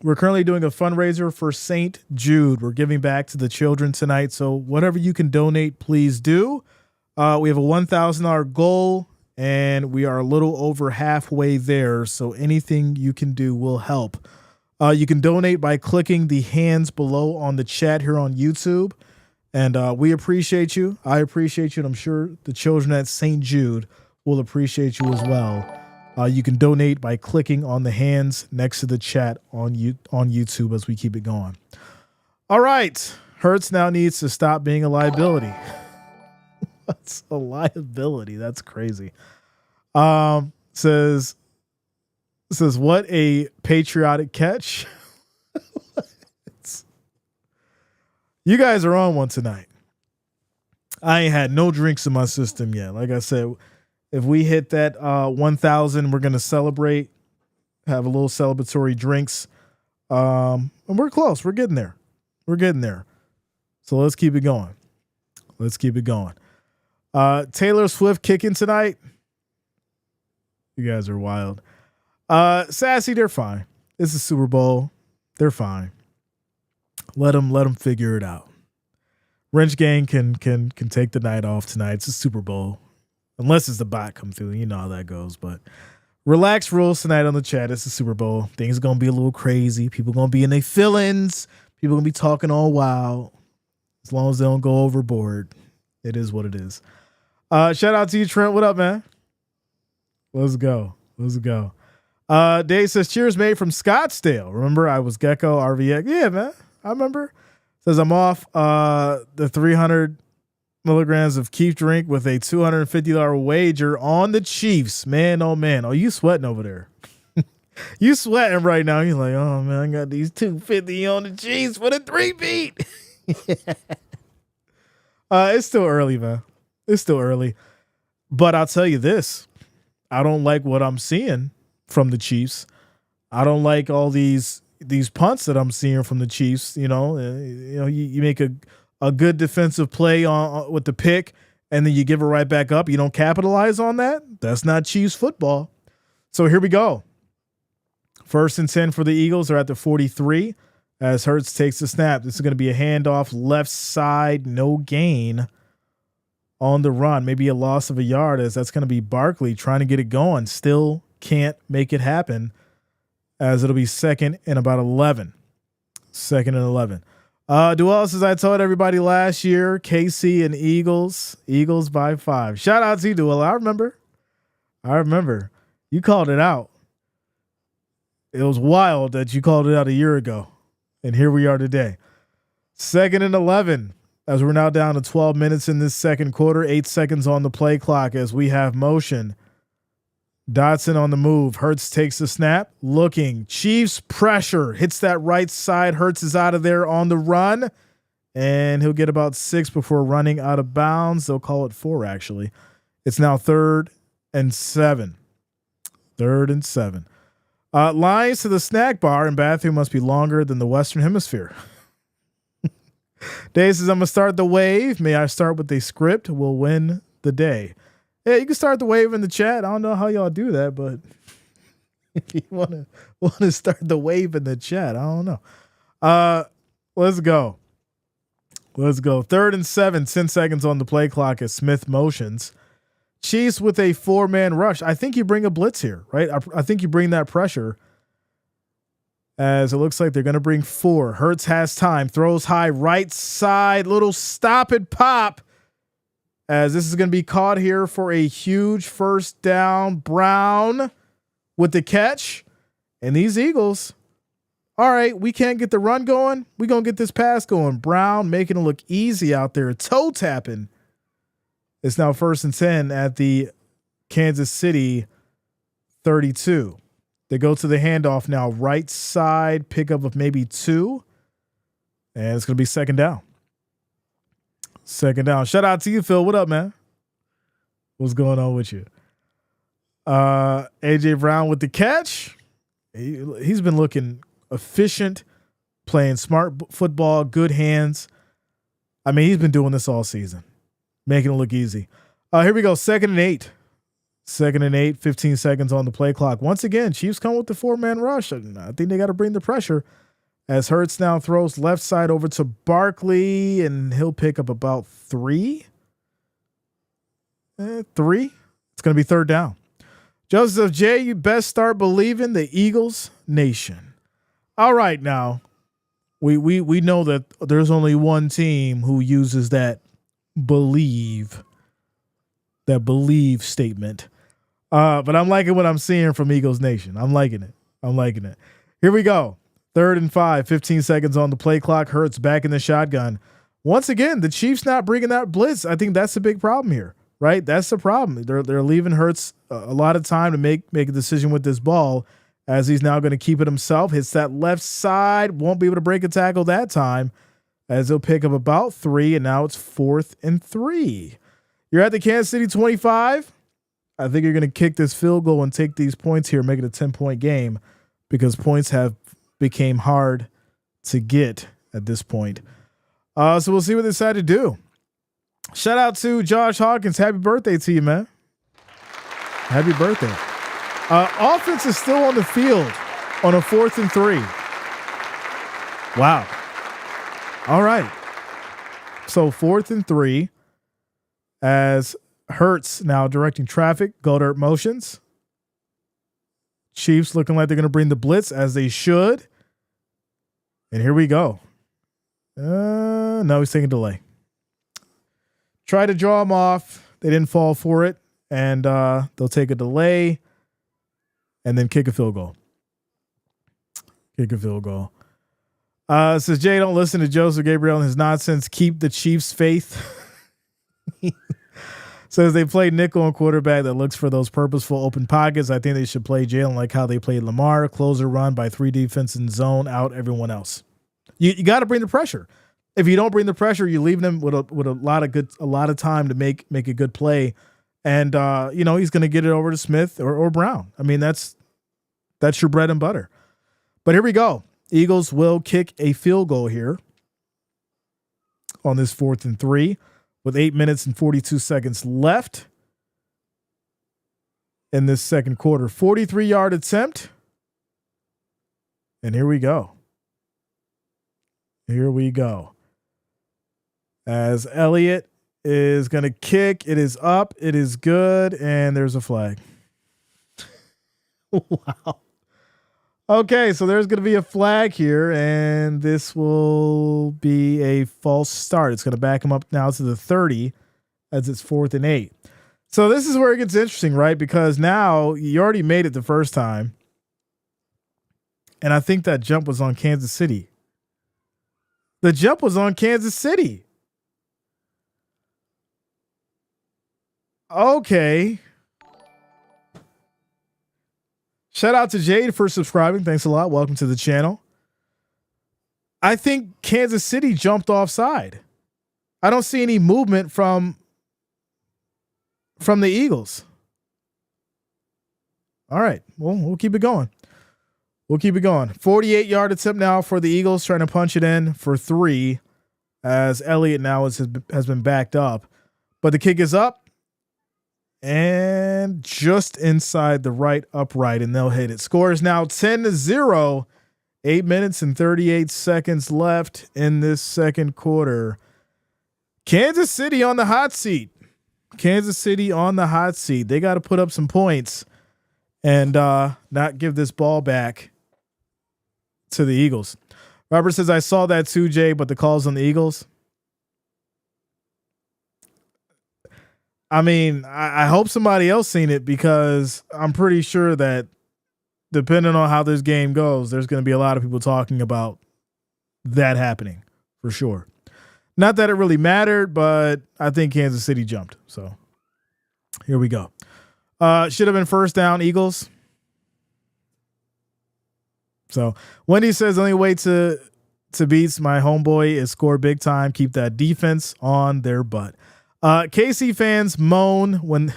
we're currently doing a fundraiser for St. Jude. We're giving back to the children tonight. So whatever you can donate, please do. We have a $1,000 goal, and we are a little over halfway there. So anything you can do will help. You can donate by clicking the hands below on the chat here on YouTube. And we appreciate you. I appreciate you. And I'm sure the children at St. Jude will appreciate you as well. You can donate by clicking on the hands next to the chat on YouTube as we keep it going. All right. Hurts now needs to stop being a liability. What's a liability? That's crazy. Says what a patriotic catch. You guys are on one tonight. I ain't had no drinks in my system yet. Like I said, if we hit that 1,000, we're going to celebrate, have a little celebratory drinks. And we're close. We're getting there. So let's keep it going. Taylor Swift kicking tonight. You guys are wild. Sassy, they're fine. It's a Super Bowl. They're fine. Let them figure it out. Wrench Gang can take the night off tonight. It's a Super Bowl. Unless it's the bot come through. You know how that goes. But relax rules tonight on the chat. It's the Super Bowl. Things are going to be a little crazy. People going to be in their feelings. People going to be talking all wild. As long as they don't go overboard. It is what it is. Shout out to you, Trent. What up, man? Let's go. Dave says, cheers, mate, from Scottsdale. Remember, I was Gecko RVX. Yeah, man. I remember. Says, I'm off the 300 milligrams of Keef drink with a $250 wager on the Chiefs. Man, oh, man. Oh, you sweating over there. You sweating right now. You're like, oh, man, I got these 250 on the Chiefs for the 3-beat. It's still early, man. It's still early. But I'll tell you this. I don't like what I'm seeing from the Chiefs. I don't like all these punts that I'm seeing from the Chiefs. You make a good defensive play on with the pick, and then you give it right back up. You don't capitalize on that. That's not Chiefs football. So here we go. 1st and 10 for the Eagles. They're at the 43 as Hurts takes the snap. This is going to be a handoff left side, no gain on the run. Maybe a loss of a yard, as that's going to be Barkley trying to get it going. Still can't make it happen, as it'll be 2nd and about 11. 2nd and 11. Duels, as I told everybody last year, KC and Eagles by 5. Shout out to you, Duel. I remember. You called it out. It was wild that you called it out a year ago. And here we are today. 2nd and 11. As we're now down to 12 minutes in this second quarter, 8 seconds on the play clock as we have motion. Dotson on the move. Hurts takes the snap. Looking. Chiefs pressure. Hits that right side. Hurts is out of there on the run. And he'll get about 6 before running out of bounds. They'll call it 4, actually. It's now 3rd and 7. 3rd and 7. Lines to the snack bar and bathroom must be longer than the Western Hemisphere. Dave says, I'm going to start the wave. May I start with a script? We'll win the day. Yeah, you can start the wave in the chat. I don't know how y'all do that, but if you want to start the wave in the chat, I don't know. Let's go. 3rd and 7, 10 seconds on the play clock as Smith motions. Chiefs with a 4-man rush. I think you bring a blitz here, right? I think you bring that pressure as it looks like they're going to bring 4. Hurts has time, throws high, right side, little stop and pop, as this is going to be caught here for a huge first down. Brown with the catch, and these Eagles, all right, we can't get the run going. We're going to get this pass going. Brown making it look easy out there, toe tapping. It's now 1st and 10 at the Kansas City 32. They go to the handoff now, right side, pickup of maybe 2, and it's going to be 2nd down. 2nd down. Shout out to you, Phil. What up, man? What's going on with you? AJ Brown with the catch. He's been looking efficient, playing smart football, good hands. I mean, he's been doing this all season, making it look easy. Here we go. 2nd and 8. 2nd and 8, 15 seconds on the play clock. Once again, Chiefs come with the 4-man rush. And I think they got to bring the pressure as Hurts now throws left side over to Barkley, and he'll pick up about 3. 3. It's going to be 3rd down. Joseph J., you best start believing the Eagles nation. All right, now we know that there's only one team who uses that believe statement. But I'm liking what I'm seeing from Eagles Nation. I'm liking it. Here we go. 3rd and 5, 15 seconds on the play clock. Hurts back in the shotgun. Once again, the Chiefs not bringing that blitz. I think that's the big problem here, right? That's the problem. They're leaving Hurts a lot of time to make a decision with this ball, as he's now going to keep it himself. Hits that left side. Won't be able to break a tackle that time, as he'll pick up about 3, and now it's 4th and 3. You're at the Kansas City 25. I think you're going to kick this field goal and take these points here, make it a 10-point game, because points have became hard to get at this point. So we'll see what they decide to do. Shout out to Josh Hawkins. Happy birthday to you, man. Happy birthday. Offense is still on the field on a 4th and 3. Wow. All right. So 4th and 3, as Hurts now directing traffic, go dirt motions. Chiefs looking like they're going to bring the blitz, as they should. And here we go. No, he's taking delay. Try to draw him off. They didn't fall for it. And they'll take a delay and then kick a field goal. Says Jay, don't listen to Joseph Gabriel and his nonsense. Keep the Chiefs' faith. Says they play nickel and quarterback that looks for those purposeful open pockets. I think they should play Jalen like how they played Lamar. Closer run by 3 defense and zone out everyone else. You got to bring the pressure. If you don't bring the pressure, you leave them with a lot of time to make a good play. And he's going to get it over to Smith or Brown. I mean, that's your bread and butter. But here we go. Eagles will kick a field goal here on this 4th and 3 with 8 minutes and 42 seconds left in this second quarter. 43-yard attempt. And here we go. As Elliott is going to kick. It is up. It is good. And there's a flag. Wow. Okay, so there's going to be a flag here, and this will be a false start. It's going to back him up now to the 30 as it's 4th and 8. So this is where it gets interesting, right? Because now you already made it the first time, and I think that jump was on Kansas City. The jump was on Kansas City. Okay. Shout out to Jade for subscribing. Thanks a lot. Welcome to the channel. I think Kansas City jumped offside. I don't see any movement from the Eagles. All right. Well, we'll keep it going. 48-yard attempt now for the Eagles, trying to punch it in for 3 as Elliott now has been backed up. But the kick is up. And just inside the right upright, and they'll hit it. Score is now 10-0. 8 minutes and 38 seconds left in this second quarter. Kansas City on the hot seat. They got to put up some points and not give this ball back to the Eagles. Robert says, I saw that too, Jay, but the call's on the Eagles. I mean, I hope somebody else seen it, because I'm pretty sure that depending on how this game goes, there's going to be a lot of people talking about that happening for sure. Not that it really mattered, but I think Kansas City jumped. So here we go. Should have been first down, Eagles. So Wendy says, the only way to beat my homeboy is score big time. Keep that defense on their butt. KC fans moan when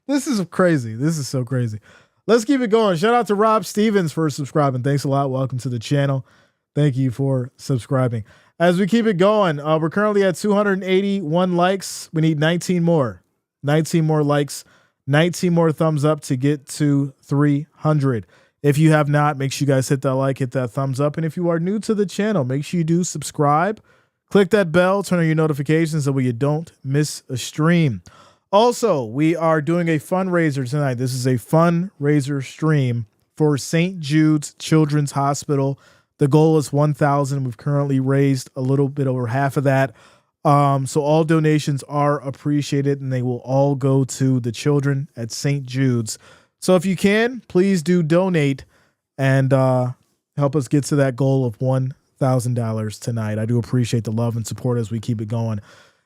this is crazy. This is so crazy. Let's keep it going. Shout out to Rob Stevens for subscribing. Thanks a lot. Welcome to the channel. Thank you for subscribing. As we keep it going, we're currently at 281 likes. We need 19 more. 19 more likes, 19 more thumbs up to get to 300. If you have not, make sure you guys hit that like, hit that thumbs up. And if you are new to the channel, make sure you do subscribe. Click that bell, turn on your notifications so you don't miss a stream. Also, we are doing a fundraiser tonight. This is a fundraiser stream for St. Jude's Children's Hospital. The goal is 1,000. We've currently raised a little bit over half of that. So all donations are appreciated, and they will all go to the children at St. Jude's. So if you can, please do donate and help us get to that goal of $1,000 tonight. I do appreciate the love and support as we keep it going.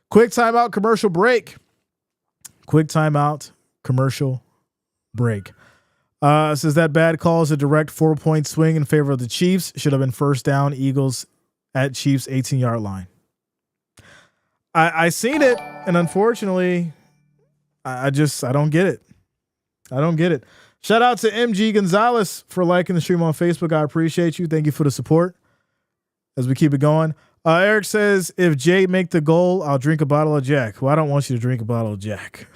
Quick timeout, commercial break. Quick timeout, commercial break. Says that bad call is a direct 4-point swing in favor of the Chiefs. Should have been first down, Eagles at Chiefs 18-yard line. I seen it, and unfortunately, I don't get it. I don't get it. Shout out to MG Gonzalez for liking the stream on Facebook. I appreciate you. Thank you for the support as we keep it going. Eric says, if Jay make the goal, I'll drink a bottle of Jack. Well, I don't want you to drink a bottle of Jack.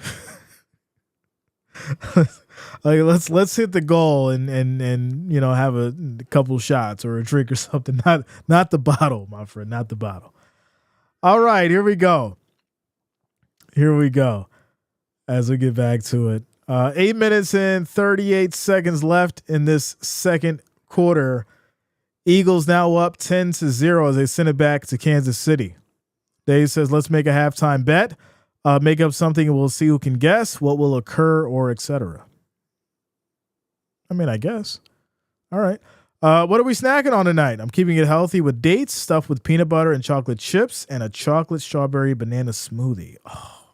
Like, let's hit the goal and you know, have a couple shots or a drink or something. Not the bottle, my friend, not the bottle. All right, here we go. Here we go. As we get back to it. 8 minutes and 38 seconds left in this second quarter. Eagles now up 10-0 as they send it back to Kansas City. Dave says, let's make a halftime bet. Make up something and we'll see who can guess what will occur or etc. I mean, I guess. All right. What are we snacking on tonight? I'm keeping it healthy with dates, stuffed with peanut butter and chocolate chips, and a chocolate strawberry banana smoothie. Oh,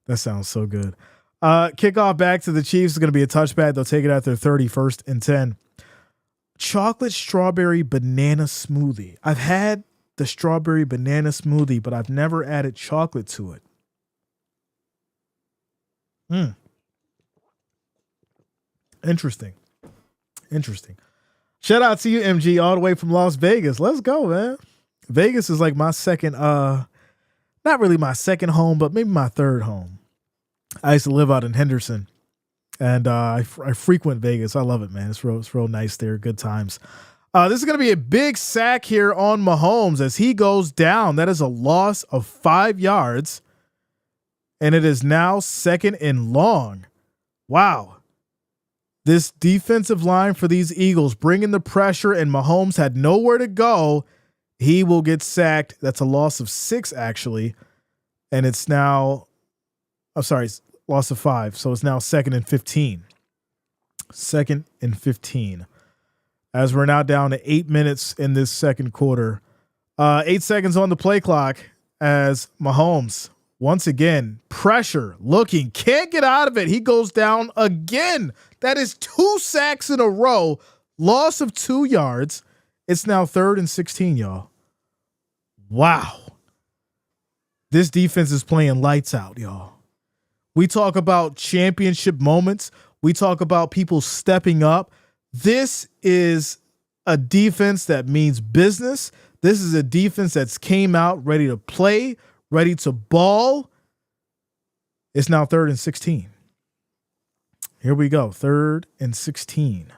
that sounds so good. Kickoff back to the Chiefs is going to be a touchback. They'll take it at their 31st and 10. Chocolate strawberry banana smoothie. I've had the strawberry banana smoothie, but I've never added chocolate to it. Interesting. Shout out to you, MG, all the way from Las Vegas. Let's go, man. Vegas is like my second, not really my second home, but maybe my third home. I used to live out in Henderson, and I frequent Vegas. I love it, man. It's real nice there. Good times. This is going to be a big sack here on Mahomes as he goes down. That is a loss of 5 yards, and it is now second and long. Wow. This defensive line for these Eagles bringing the pressure, and Mahomes had nowhere to go. He will get sacked. That's a loss of 6, actually. And it's now, loss of 5. So it's now second and 15. Second and 15. As we're now down to 8 minutes in this second quarter. 8 seconds on the play clock as Mahomes, once again, pressure, looking, can't get out of it. He goes down again. That is 2 sacks in a row. Loss of 2 yards. It's now 3rd and 16, y'all. Wow. This defense is playing lights out, y'all. We talk about championship moments. We talk about people stepping up. This is a defense that means business. This is a defense that's came out ready to play, ready to ball. It's now 3rd and 16. Here we go. 3rd and 16.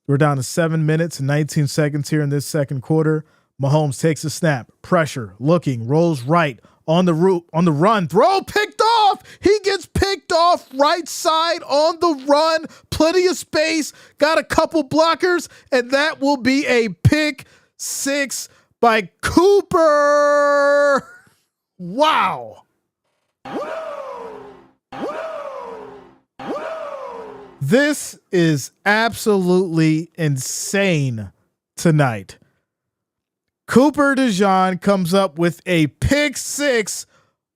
We're down to 7 minutes and 19 seconds here in this second quarter. Mahomes takes a snap, pressure, looking, rolls right on the run, throw picked off. He gets picked picked off right side on the run. Plenty of space. Got a couple blockers, and that will be a pick six by Cooper. Wow. This is absolutely insane tonight. Cooper DeJean comes up with a pick six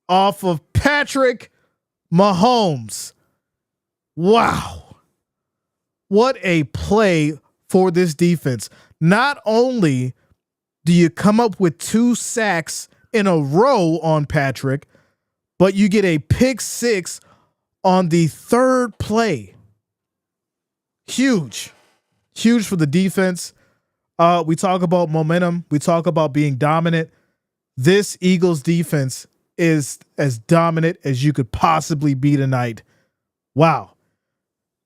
off of Patrick Mahomes. Wow. What a play for this defense. Not only do you come up with 2 sacks in a row on Patrick, but you get a pick six on the 3rd play. Huge for the defense. We talk about momentum. We talk about being dominant. This Eagles defense is as dominant as you could possibly be tonight. Wow.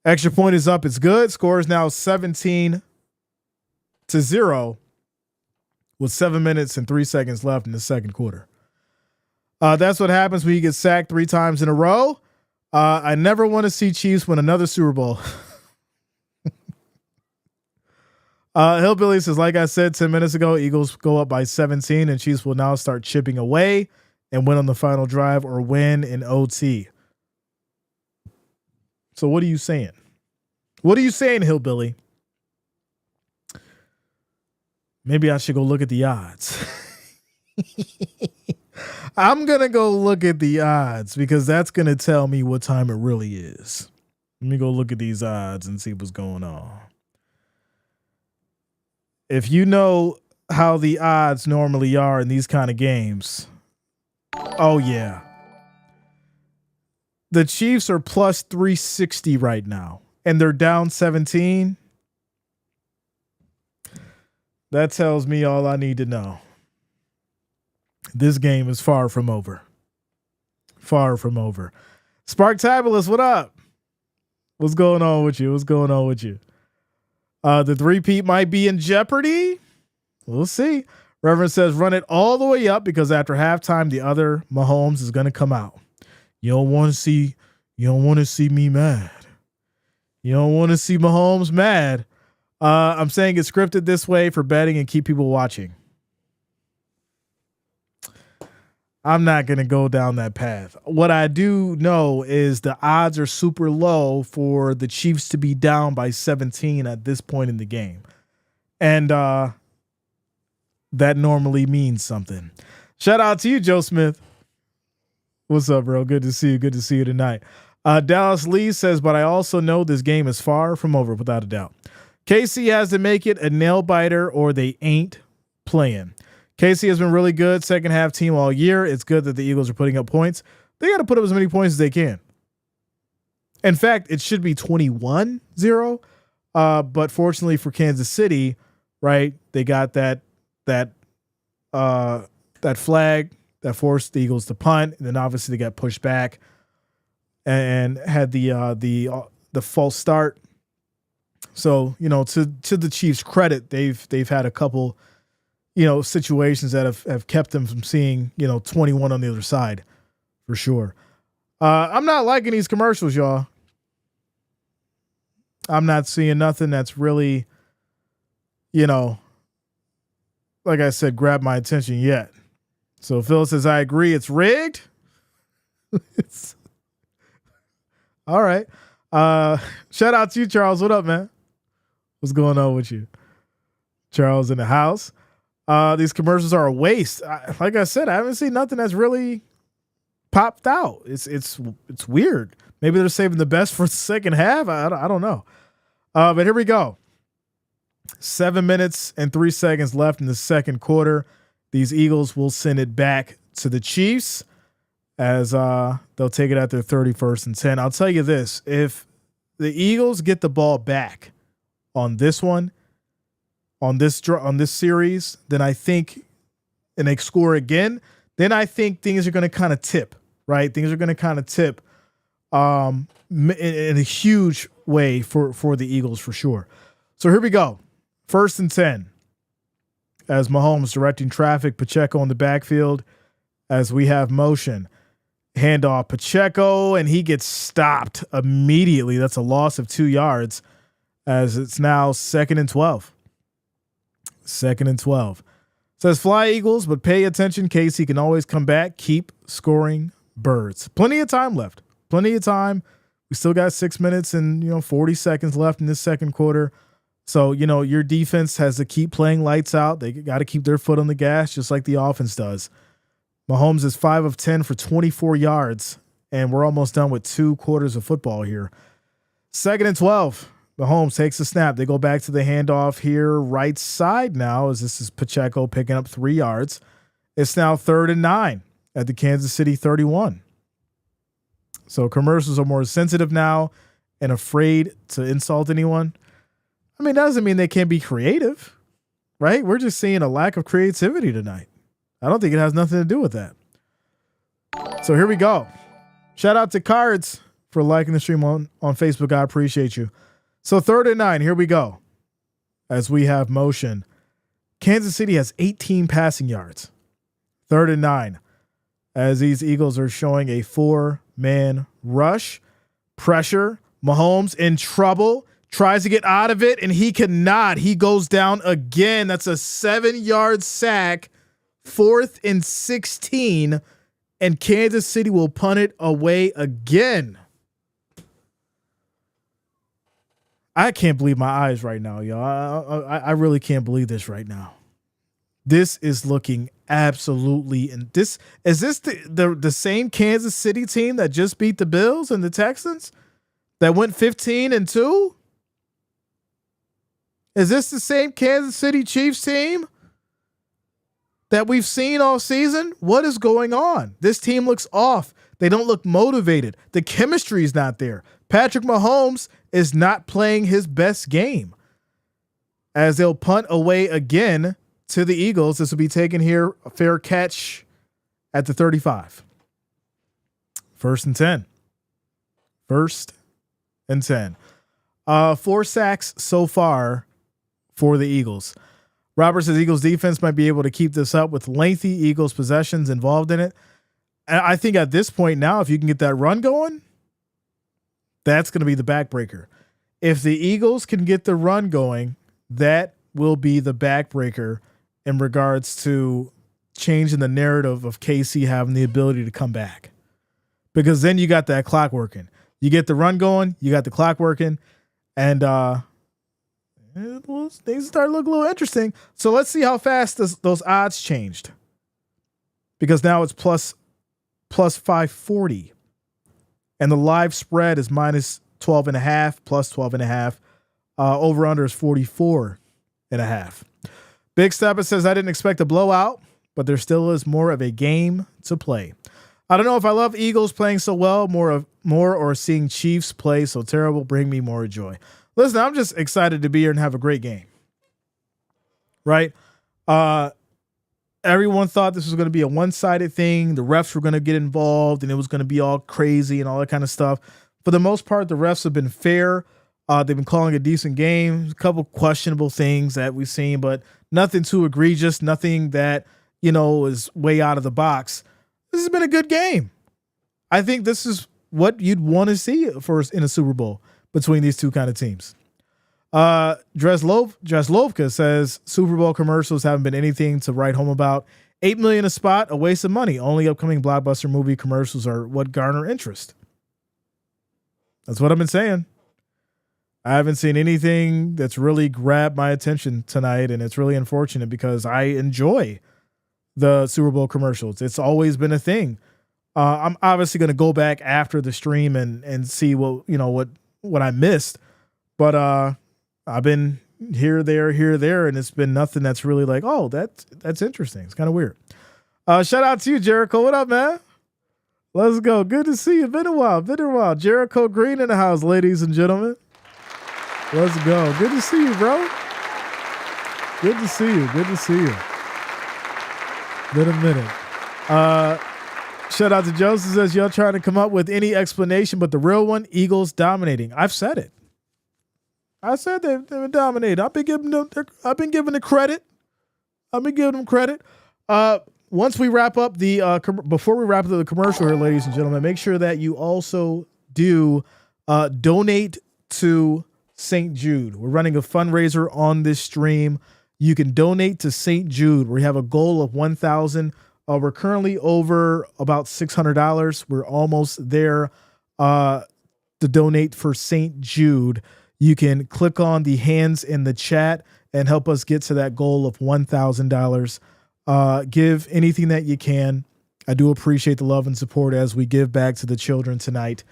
Extra point is up. It's good. Score is now 17-0 with 7 minutes and 3 seconds left in the second quarter. That's what happens when you get sacked 3 times in a row. I never want to see Chiefs win another Super Bowl. Hillbilly says, like I said 10 minutes ago, Eagles go up by 17 and Chiefs will now start chipping away and win on the final drive or win in OT. So what are you saying? What are you saying, Hillbilly? Maybe I should go look at the odds. I'm going to go look at the odds because that's going to tell me what time it really is. Let me go look at these odds and see what's going on. If you know how the odds normally are in these kind of games. Oh, yeah. The Chiefs are plus 360 right now, and they're down 17. That tells me all I need to know. This game is far from over. Far from over. Sparktabulous, what up? What's going on with you? What's going on with you? The three-peat might be in jeopardy. We'll see. Reverend says, run it all the way up because after halftime, the other Mahomes is going to come out. You don't want to see me mad. You don't want to see Mahomes mad. I'm saying it's scripted this way for betting and keep people watching. I'm not going to go down that path. What I do know is the odds are super low for the Chiefs to be down by 17 at this point in the game. And that normally means something. Shout out to you, Joe Smith. What's up, bro? Good to see you. Good to see you tonight. Dallas Lee says, but I also know this game is far from over without a doubt. KC has to make it a nail biter or they ain't playing. KC has been really good second half team all year. It's good that the Eagles are putting up points. They got to put up as many points as they can. In fact, it should be 21-0. But fortunately for Kansas City, right, they got that flag that forced the Eagles to punt, and then obviously they got pushed back and had the false start. So, to the Chiefs' credit, they've had a couple situations that have kept them from seeing, 21 on the other side for sure. I'm not liking these commercials, y'all. I'm not seeing nothing that's really, like I said, grab my attention yet. So Phil says, I agree. It's rigged. It's all right. Shout out to you, Charles. What up, man? What's going on with you? Charles in the house. These commercials are a waste. Like I said, I haven't seen nothing that's really popped out. It's weird. Maybe they're saving the best for the second half. I don't know. But here we go. 7 minutes and 3 seconds left in the second quarter. These Eagles will send it back to the Chiefs as they'll take it at their 31st and 10. I'll tell you this. If the Eagles get the ball back on this one, on this series, then I think, and they score again, then I think things are going to kind of tip, right? Things are going to kind of tip in a huge way for the Eagles for sure. So here we go. 1st and 10 as Mahomes directing traffic, Pacheco in the backfield as we have motion. Handoff Pacheco, and he gets stopped immediately. That's a loss of 2 yards as it's now 2nd and 12. 2nd and 12. Says fly Eagles, but pay attention. Casey can always come back. Keep scoring birds. Plenty of time left. Plenty of time. We still got 6 minutes and 40 seconds left in this second quarter. So, your defense has to keep playing lights out. They got to keep their foot on the gas just like the offense does. Mahomes is 5 of 10 for 24 yards, and we're almost done with 2 quarters of football here. 2nd and 12. Mahomes takes the snap. They go back to the handoff here right side now as this is Pacheco picking up 3 yards. It's now 3rd and 9 at the Kansas City 31. So commercials are more sensitive now and afraid to insult anyone. I mean, that doesn't mean they can't be creative, right? We're just seeing a lack of creativity tonight. I don't think it has nothing to do with that. So here we go. Shout out to Cards for liking the stream on Facebook. I appreciate you. So 3rd and 9, here we go. As we have motion. Kansas City has 18 passing yards. 3rd and 9. As these Eagles are showing a 4-man rush. Pressure. Mahomes in trouble. Tries to get out of it, and he cannot. He goes down again. That's a 7-yard sack. 4th and 16. And Kansas City will punt it away again. I can't believe my eyes right now, y'all. I really can't believe this right now. This is looking absolutely, and this is this the same Kansas City team that just beat the Bills and the Texans that went 15-2? Is this the same Kansas City Chiefs team that we've seen all season? What is going on? This team looks off. They don't look motivated. The chemistry is not there. Patrick Mahomes is not playing his best game. As they'll punt away again to the Eagles. This will be taken here. A fair catch at the 35. 1st and 10. 1st and 10. 4 sacks so far for the Eagles. Robert says Eagles defense might be able to keep this up with lengthy Eagles possessions involved in it. And I think at this point now, if you can get that run going, that's going to be the backbreaker. If the Eagles can get the run going, that will be the backbreaker in regards to changing the narrative of KC having the ability to come back. Because then you got that clock working. You get the run going, you got the clock working, and things start to look a little interesting. So let's see how fast those odds changed. Because now it's plus 540. And the live spread is minus 12.5, plus 12.5. Over under is 44.5. Big Steppa says, I didn't expect a blowout, but there still is more of a game to play. I don't know if I love Eagles playing so well, more or seeing Chiefs play so terrible bring me more joy. Listen, I'm just excited to be here and have a great game. Right? Everyone thought this was going to be a one-sided thing. The refs were going to get involved and it was going to be all crazy and all that kind of stuff. For the most part, the refs have been fair. They've been calling a decent game. A couple questionable things that we've seen, but nothing too egregious. Nothing that, is way out of the box. This has been a good game. I think this is what you'd want to see in a Super Bowl between these two kind of teams. Dreslovka says Super Bowl commercials haven't been anything to write home about. $8 million a spot, a waste of money. Only upcoming blockbuster movie commercials are what garner interest. That's what I've been saying. I haven't seen anything that's really grabbed my attention tonight, and it's really unfortunate because I enjoy the Super Bowl commercials. It's always been a thing. I'm obviously going to go back after the stream and see what I missed, but I've been here, there, and it's been nothing that's really like, oh, that's interesting. It's kind of weird. Shout out to you, Jericho. What up, man? Let's go. Good to see you. Been a while. Jericho Green in the house, ladies and gentlemen. Let's go. Good to see you, bro. Good to see you. Been a minute. Shout out to Joseph says, y'all trying to come up with any explanation, but the real one, Eagles dominating. I've said it. I said they've been dominating. I've been giving them credit. once we wrap up before we wrap up the commercial here, ladies and gentlemen, make sure that you also do donate to St. Jude. We're running a fundraiser on this stream. You can donate to St. Jude. We have a goal of 1,000. We're currently over about $600. We're almost there to donate for St. Jude. You can click on the hands in the chat and help us get to that goal of $1,000. Give anything that you can. I do appreciate the love and support as we give back to the children tonight.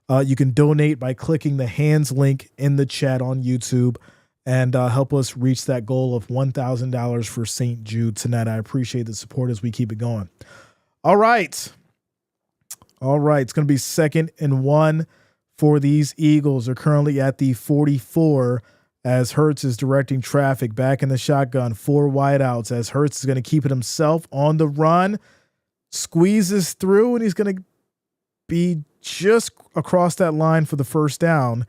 You can donate by clicking the hands link in the chat on YouTube and help us reach that goal of $1,000 for St. Jude tonight. I appreciate the support as we keep it going. All right. It's going to be 2nd and 1 for these Eagles. They're currently at the 44 as Hurts is directing traffic back in the shotgun. 4 wideouts as Hurts is going to keep it himself on the run. Squeezes through, and he's going to be just across that line for the first down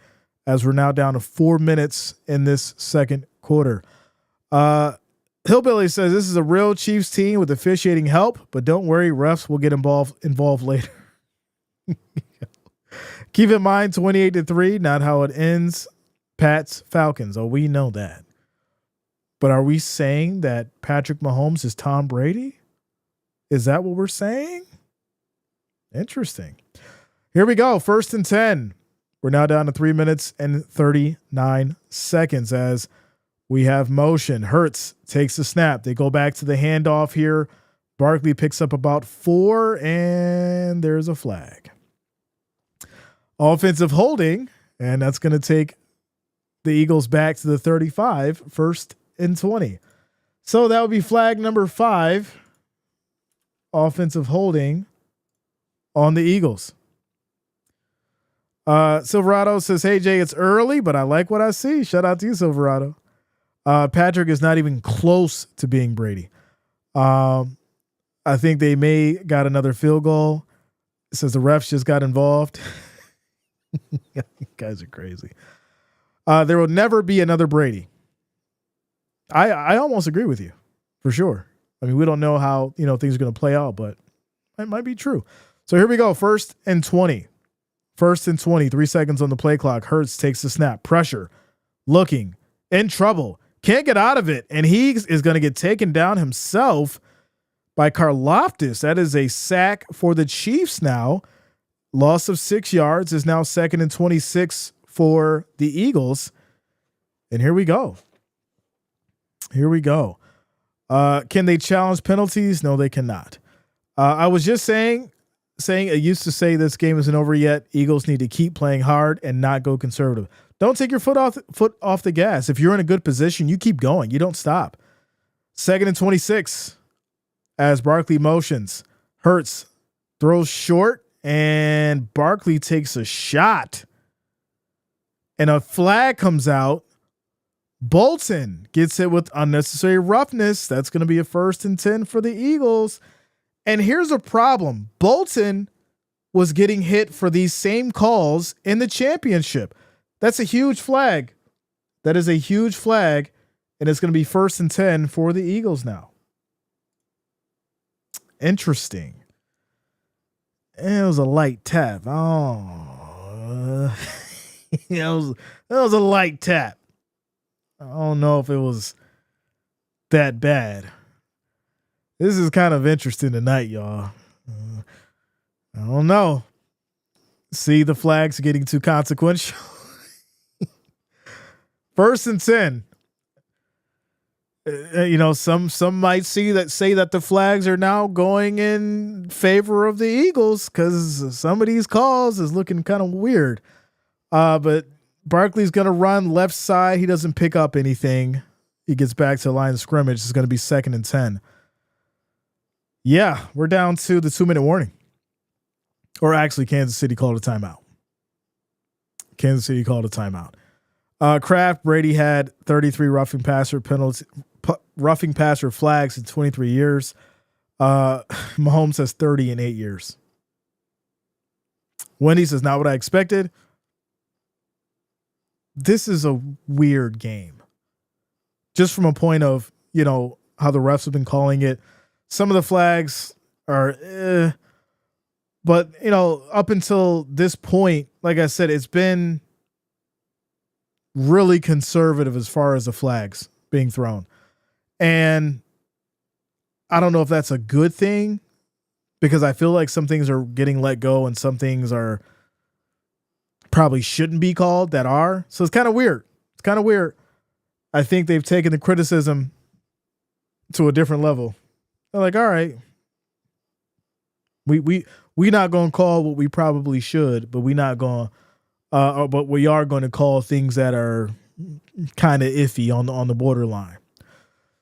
as we're now down to 4 minutes in this second quarter. Hillbilly says this is a real Chiefs team with officiating help, but don't worry, refs will get involved later. Keep in mind, 28-3, not how it ends. Pats, Falcons. Oh, we know that. But are we saying that Patrick Mahomes is Tom Brady? Is that what we're saying? Interesting. Here we go. 1st and 10. We're now down to 3 minutes and 39 seconds as we have motion. Hurts takes the snap. They go back to the handoff here. Barkley picks up about 4, and there's a flag. Offensive holding, and that's going to take the Eagles back to the 35, 1st and 20. So that would be flag number 5, offensive holding on the Eagles. Silverado says, hey, Jay, it's early, but I like what I see. Shout out to you, Silverado. Patrick is not even close to being Brady. I think they may got another field goal. It says the refs just got involved. You guys are crazy. There will never be another Brady. I almost agree with you for sure. I mean, we don't know how, things are going to play out, but it might be true. So here we go. 1st and 20. 1st and 20, 3 seconds on the play clock. Hurts takes the snap. Pressure. Looking. In trouble. Can't get out of it. And he is going to get taken down himself by Karlaftis. That is a sack for the Chiefs now. Loss of 6 yards is now 2nd and 26 for the Eagles. And here we go. Can they challenge penalties? No, they cannot. I was just saying it used to say this game isn't over yet. Eagles need to keep playing hard and not go conservative. Don't take your foot off the gas. If you're in a good position, you keep going. You don't stop. 2nd and 26 as Barkley motions. Hurts throws short, and Barkley takes a shot. And a flag comes out. Bolton gets hit with unnecessary roughness. That's going to be a 1st and 10 for the Eagles. And here's a problem. Bolton was getting hit for these same calls in the championship. That's a huge flag. That is a huge flag. And it's going to be 1st and 10 for the Eagles now. Interesting. It was a light tap. Oh, that was a light tap. I don't know if it was that bad. This is kind of interesting tonight, y'all. I don't know. See the flags getting too consequential. 1st and 10. Some might say that the flags are now going in favor of the Eagles because some of these calls is looking kind of weird. But Barkley's going to run left side. He doesn't pick up anything. He gets back to the line of scrimmage. It's going to be 2nd and 10. Yeah, we're down to the 2-minute warning. Or actually, Kansas City called a timeout. Kraft, Brady had 33 roughing passer flags in 23 years. Mahomes has 30 in 8 years. Wendy says, not what I expected. This is a weird game. Just from a point of, how the refs have been calling it. Some of the flags are, but up until this point, like I said, it's been really conservative as far as the flags being thrown. And I don't know if that's a good thing, because I feel like some things are getting let go and some things are probably shouldn't be called that are. So it's kind of weird. I think they've taken the criticism to a different level. They're like, all right, we not going to call what we probably should, but we not going but we are going to call things that are kind of iffy on the borderline.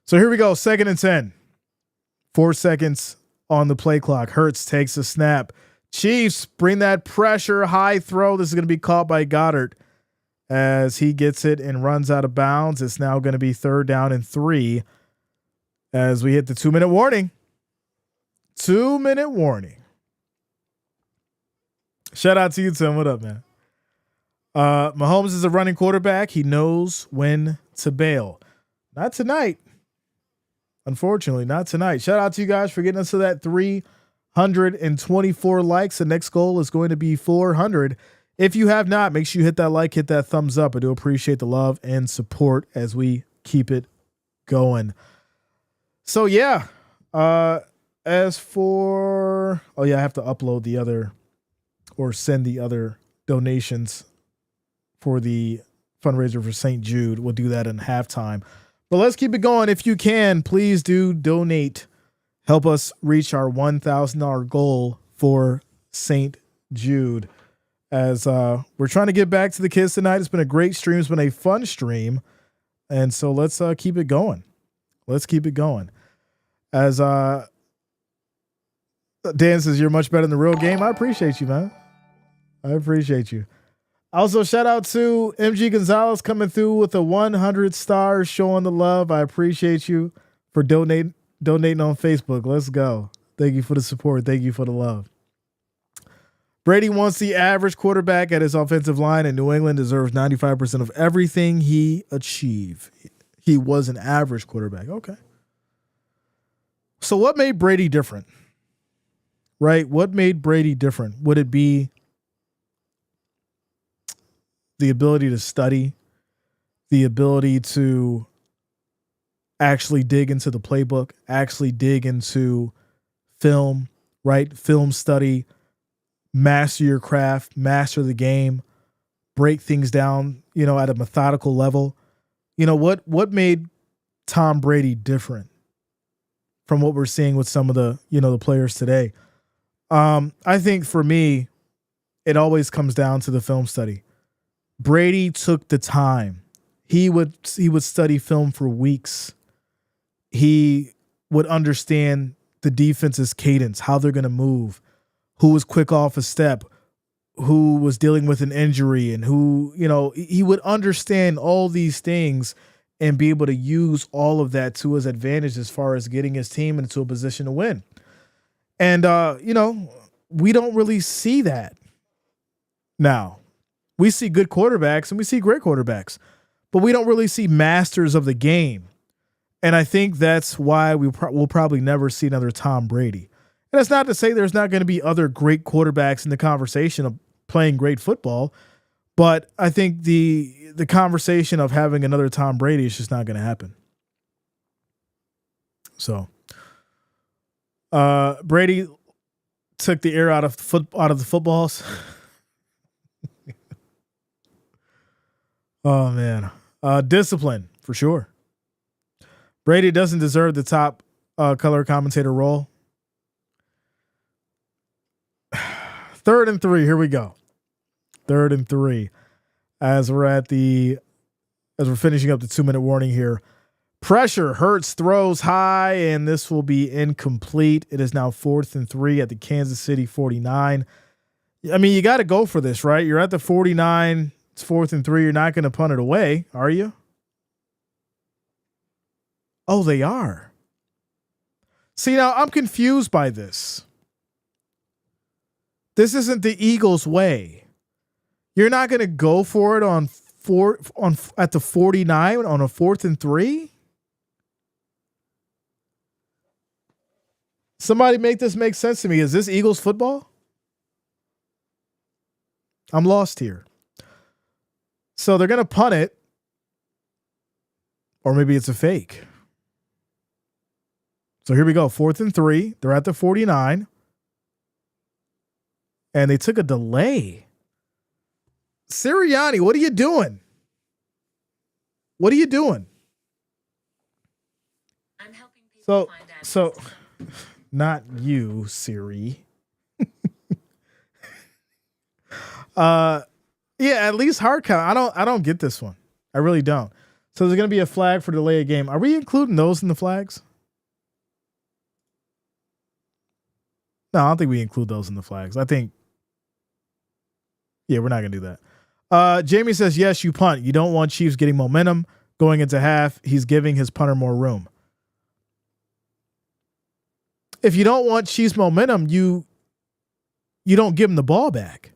So here we go. 2nd and 10, 4 seconds on the play clock. Hurts takes a snap. Chiefs bring that pressure, high throw. This is going to be caught by Goddard as he gets it and runs out of bounds. It's now going to be 3rd down and 3 as we hit the 2-minute warning. 2-minute warning. Shout out to you, Tim. What up, man? Mahomes is a running quarterback. He knows when to bail. Not tonight. Unfortunately, not tonight. Shout out to you guys for getting us to that 324 likes. The next goal is going to be 400. If you have not, make sure you hit that like, hit that thumbs up. I do appreciate the love and support as we keep it going. So, yeah. As for, I have to upload the other or send the other donations for the fundraiser for St. Jude. We'll do that in halftime. But let's keep it going. If you can, please do donate. Help us reach our $1,000 goal for St. Jude. As we're trying to get back to the kids tonight. It's been a great stream. It's been a fun stream. And so let's keep it going. As Dan says, you're much better in the real game. I appreciate you, man. I appreciate you. Also, shout out to MG Gonzalez coming through with a 100 stars, showing the love. I appreciate you for donating on Facebook. Let's go. Thank you for the support. Thank you for the love. Brady wants the average quarterback at his offensive line, and New England deserves 95% of everything he achieved. He was an average quarterback. Okay. So what made Brady different? Right? What made Brady different? Would it be the ability to study, the ability to actually dig into the playbook, actually dig into film, right? Film study, master your craft, master the game, break things down, at a methodical level. What made Tom Brady different from what we're seeing with some of the, the players today? I think for me, it always comes down to the film study. Brady took the time. He would study film for weeks. He would understand the defense's cadence, how they're going to move, who was quick off a step, who was dealing with an injury, and who, he would understand all these things and be able to use all of that to his advantage as far as getting his team into a position to win. And, we don't really see that now. We see good quarterbacks and we see great quarterbacks, but we don't really see masters of the game. And I think that's why we'll probably never see another Tom Brady. And that's not to say there's not going to be other great quarterbacks in the conversation of playing great football, but I think the conversation of having another Tom Brady is just not going to happen. So, Brady took the air out of the footballs. Oh man, discipline for sure. Brady doesn't deserve the top color commentator role. 3rd and 3. Here we go. 3rd and 3. As we're finishing up the 2-minute warning here. Pressure. Hurts throws high, and this will be incomplete. It is now 4th and 3 at the Kansas City 49. I mean, you got to go for this, right? You're at the 49. It's 4th and 3. You're not going to punt it away, are you? Oh, they are. See, now I'm confused by this. This isn't the Eagles' way. You're not going to go for it at the 49 on a 4th and 3? Somebody make this make sense to me. Is this Eagles football? I'm lost here. So they're going to punt it. Or maybe it's a fake. So here we go. 4th and 3. They're at the 49. And they took a delay. Sirianni, what are you doing? What are you doing? I'm helping people find addresses. So not you, Siri. Yeah, at least hard count. I don't get this one. I really don't. So there's going to be a flag for delay of game. Are we including those in the flags? No, I don't think we include those in the flags. I think, yeah, we're not going to do that. Jamie says, yes, you punt. You don't want Chiefs getting momentum going into half. He's giving his punter more room. If you don't want Chiefs momentum, you don't give him the ball back.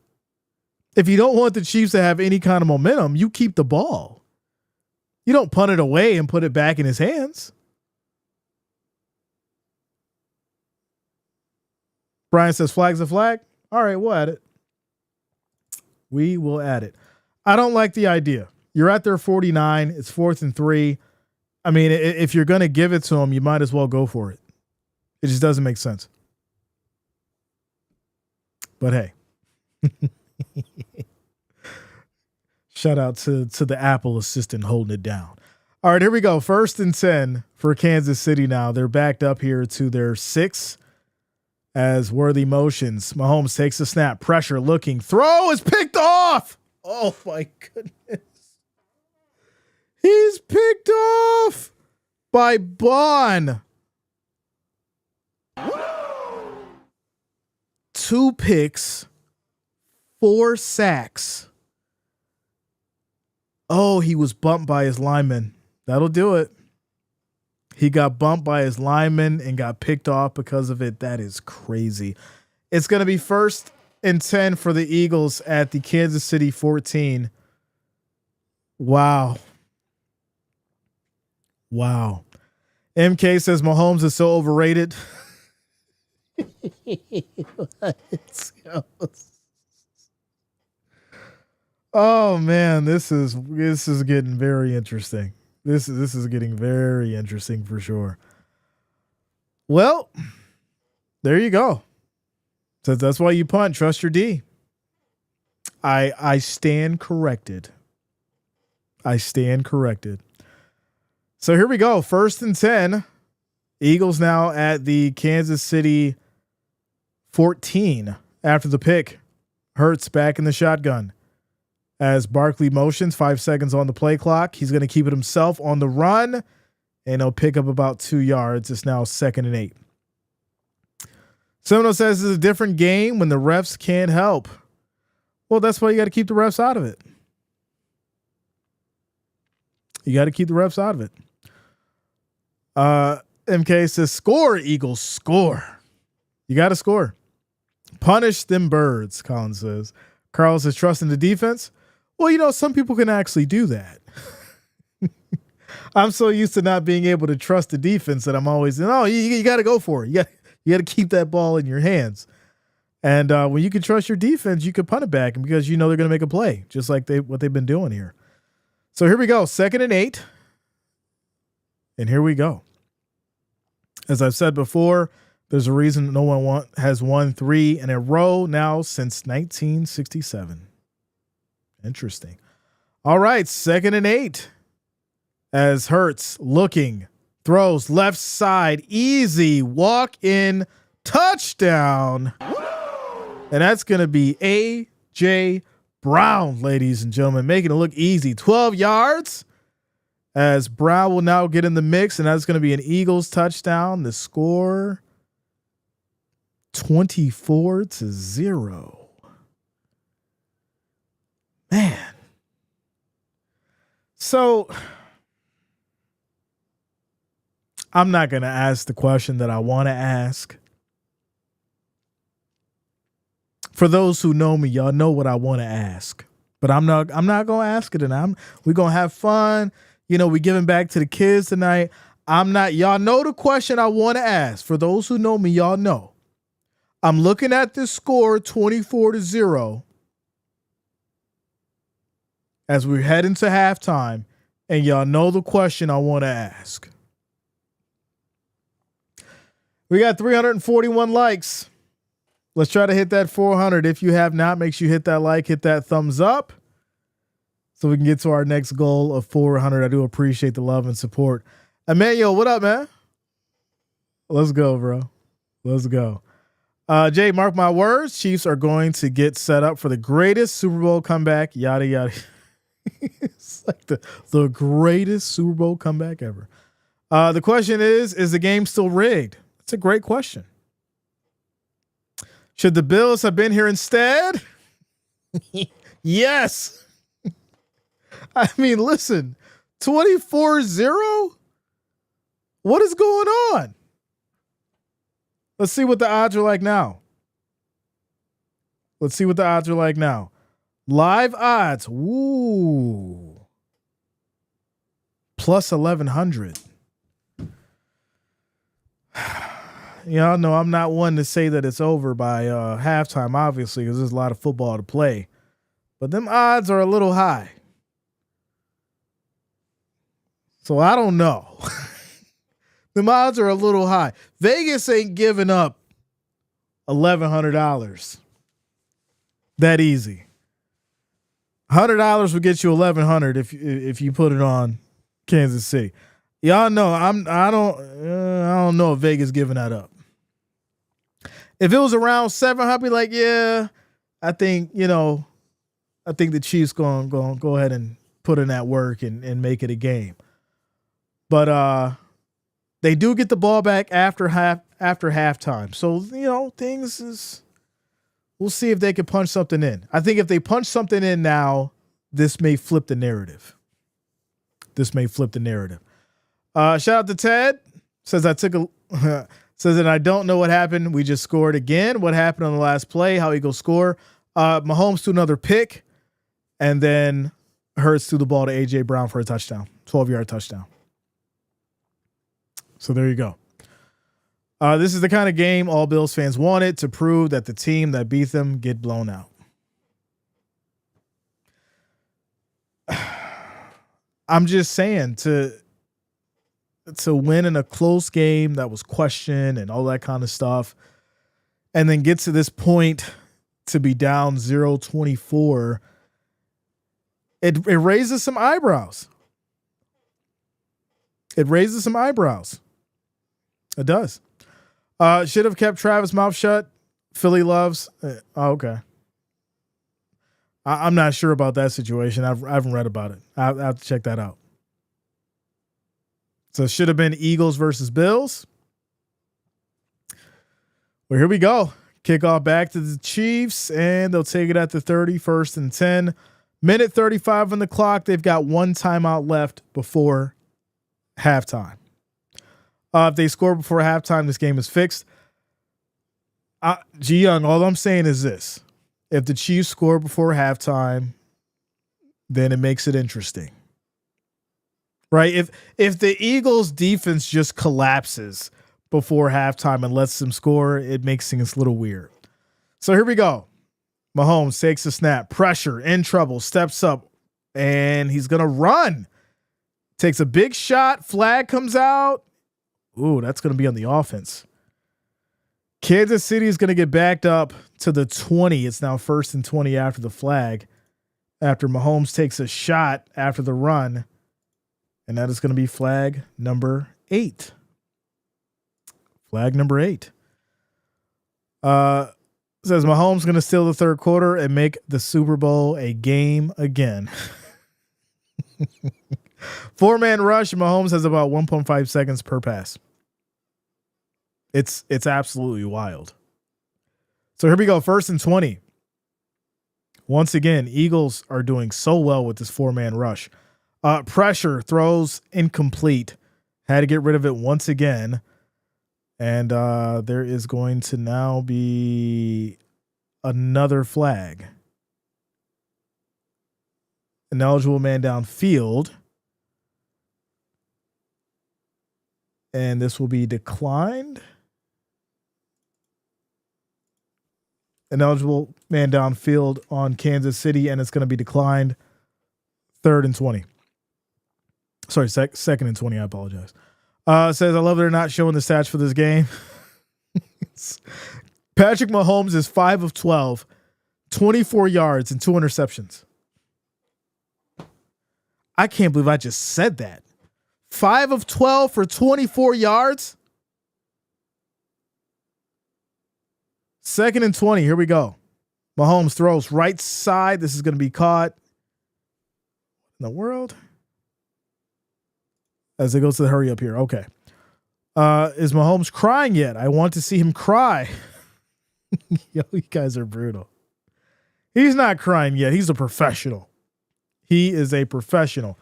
If you don't want the Chiefs to have any kind of momentum, you keep the ball. You don't punt it away and put it back in his hands. Brian says, flag's a flag. All right, we'll add it. We will add it. I don't like the idea. You're at their 49. It's 4th and 3. I mean, if you're going to give it to them, you might as well go for it. It just doesn't make sense. But hey. Shout out to the Apple assistant holding it down. All right, here we go. 1st and 10 for Kansas City now. They're backed up here to their 6 as Worthy motions. Mahomes takes a snap. Pressure looking. Throw is picked off. Oh, my goodness. He's picked off by Bond. 2 picks. 4 sacks. Oh, he was bumped by his lineman. That'll do it. He got bumped by his lineman and got picked off because of it. That is crazy. It's going to be 1st and 10 for the Eagles at the Kansas City 14. Wow. Wow. MK says Mahomes is so overrated. Oh man, this is getting very interesting. This is getting very interesting for sure. Well, there you go. So that's why you punt. Trust your D. I stand corrected. I stand corrected. So here we go. 1st and 10. Eagles now at the Kansas City 14 after the pick. Hurts back in the shotgun. As Barkley motions, 5 seconds on the play clock. He's going to keep it himself on the run, and he'll pick up about 2 yards. It's now 2nd and 8. Seminole says it's a different game when the refs can't help. Well, that's why you got to keep the refs out of it. You got to keep the refs out of it. MK says, score, Eagles, score. You got to score. Punish them birds, Colin says. Carl says, trust in the defense. Well, you know, some people can actually do that. I'm so used to not being able to trust the defense that I'm always, you got to go for it. You got to keep that ball in your hands. And when you can trust your defense, you can punt it back because you know they're going to make a play, just like what they've been doing here. So here we go, 2nd and 8. And here we go. As I've said before, there's a reason no one has won 3 in a row now since 1967. Interesting. All right, 2nd and 8. As Hurts looking, throws left side, easy walk in, touchdown. And that's going to be A.J. Brown, ladies and gentlemen, making it look easy. 12 yards. As Brown will now get in the mix, and that's going to be an Eagles touchdown. The score 24-0. Man. So I'm not going to ask the question that I want to ask. For those who know me, y'all know what I want to ask. But I'm not going to ask it, and we're going to have fun. You know, we're giving back to the kids tonight. I'm not, y'all know the question I want to ask. For those who know me, y'all know. I'm looking at this score 24-0 as we head into halftime, and y'all know the question I want to ask. We got 341 likes. Let's try to hit that 400. If you have not, make sure you hit that like, hit that thumbs up so we can get to our next goal of 400. I do appreciate the love and support. Emmanuel, what up, man? Let's go, bro. Let's go. Jay, mark my words. Chiefs are going to get set up for the greatest Super Bowl comeback. Yada, yada. It's like the greatest Super Bowl comeback ever. The question is the game still rigged? It's a great question. Should the Bills have been here instead? Yes. I mean, listen, 24-0? What is going on? Let's see what the odds are like now. Live odds. Ooh. Plus 1,100. Y'all know I'm not one to say that it's over by halftime, obviously, because there's a lot of football to play. But them odds are a little high. So I don't know. Them odds are a little high. Vegas ain't giving up $1,100 that easy. $100 will get you $1,100 if you put it on Kansas City. Y'all know I don't know if Vegas giving that up. If it was around 7, I'd be like, yeah, I think the Chiefs going to go ahead and put in that work and make it a game. But they do get the ball back after halftime. So, we'll see if they can punch something in. I think if they punch something in now, this may flip the narrative. Shout out to Ted. Says says that I don't know what happened. We just scored again. What happened on the last play? How Eagles score? Mahomes to another pick, and then Hurts threw the ball to AJ Brown for a touchdown, 12-yard touchdown. So there you go. This is the kind of game all Bills fans wanted to prove that the team that beat them get blown out. I'm just saying to win in a close game that was questioned and all that kind of stuff, and then get to this point to be down 0-24, it raises some eyebrows. It does. Should have kept Travis' mouth shut. Philly loves. Okay. I'm not sure about that situation. I haven't read about it. I have to check that out. So should have been Eagles versus Bills. Well, here we go. Kickoff back to the Chiefs, and they'll take it at the 30, 1st and 10. Minute 35 on the clock. They've got one timeout left before halftime. If they score before halftime, this game is fixed. G Young, all I'm saying is this. If the Chiefs score before halftime, then it makes it interesting. Right? If the Eagles defense just collapses before halftime and lets them score, it makes things a little weird. So here we go. Mahomes takes a snap, pressure, in trouble, steps up, and he's going to run. Takes a big shot, flag comes out. Ooh, that's going to be on the offense. Kansas City is going to get backed up to the 20. It's now 1st and 20 after the flag, after Mahomes takes a shot after the run. And that is going to be flag number 8. Flag number 8. Says Mahomes going to steal the third quarter and make the Super Bowl a game again. 4-man rush. Mahomes has about 1.5 seconds per pass. It's absolutely wild. So here we go. 1st and 20. Once again, Eagles are doing so well with this 4-man rush. Pressure, throws incomplete. Had to get rid of it once again. And there is going to now be another flag. An eligible man downfield. And this will be declined. An eligible man downfield on Kansas City, and it's going to be declined. 3rd and 20. Sorry, 2nd and 20. I apologize. Says, I love they're not showing the stats for this game. Patrick Mahomes is 5 of 12, 24 yards, and 2 interceptions. I can't believe I just said that. 5 of 12 for 24 yards. 2nd and 20. Here we go. Mahomes throws right side. This is going to be caught. In the world? As it goes to the hurry up here. Okay. Is Mahomes crying yet? I want to see him cry. Yo, you guys are brutal. He's not crying yet. He's a professional. He is a professional.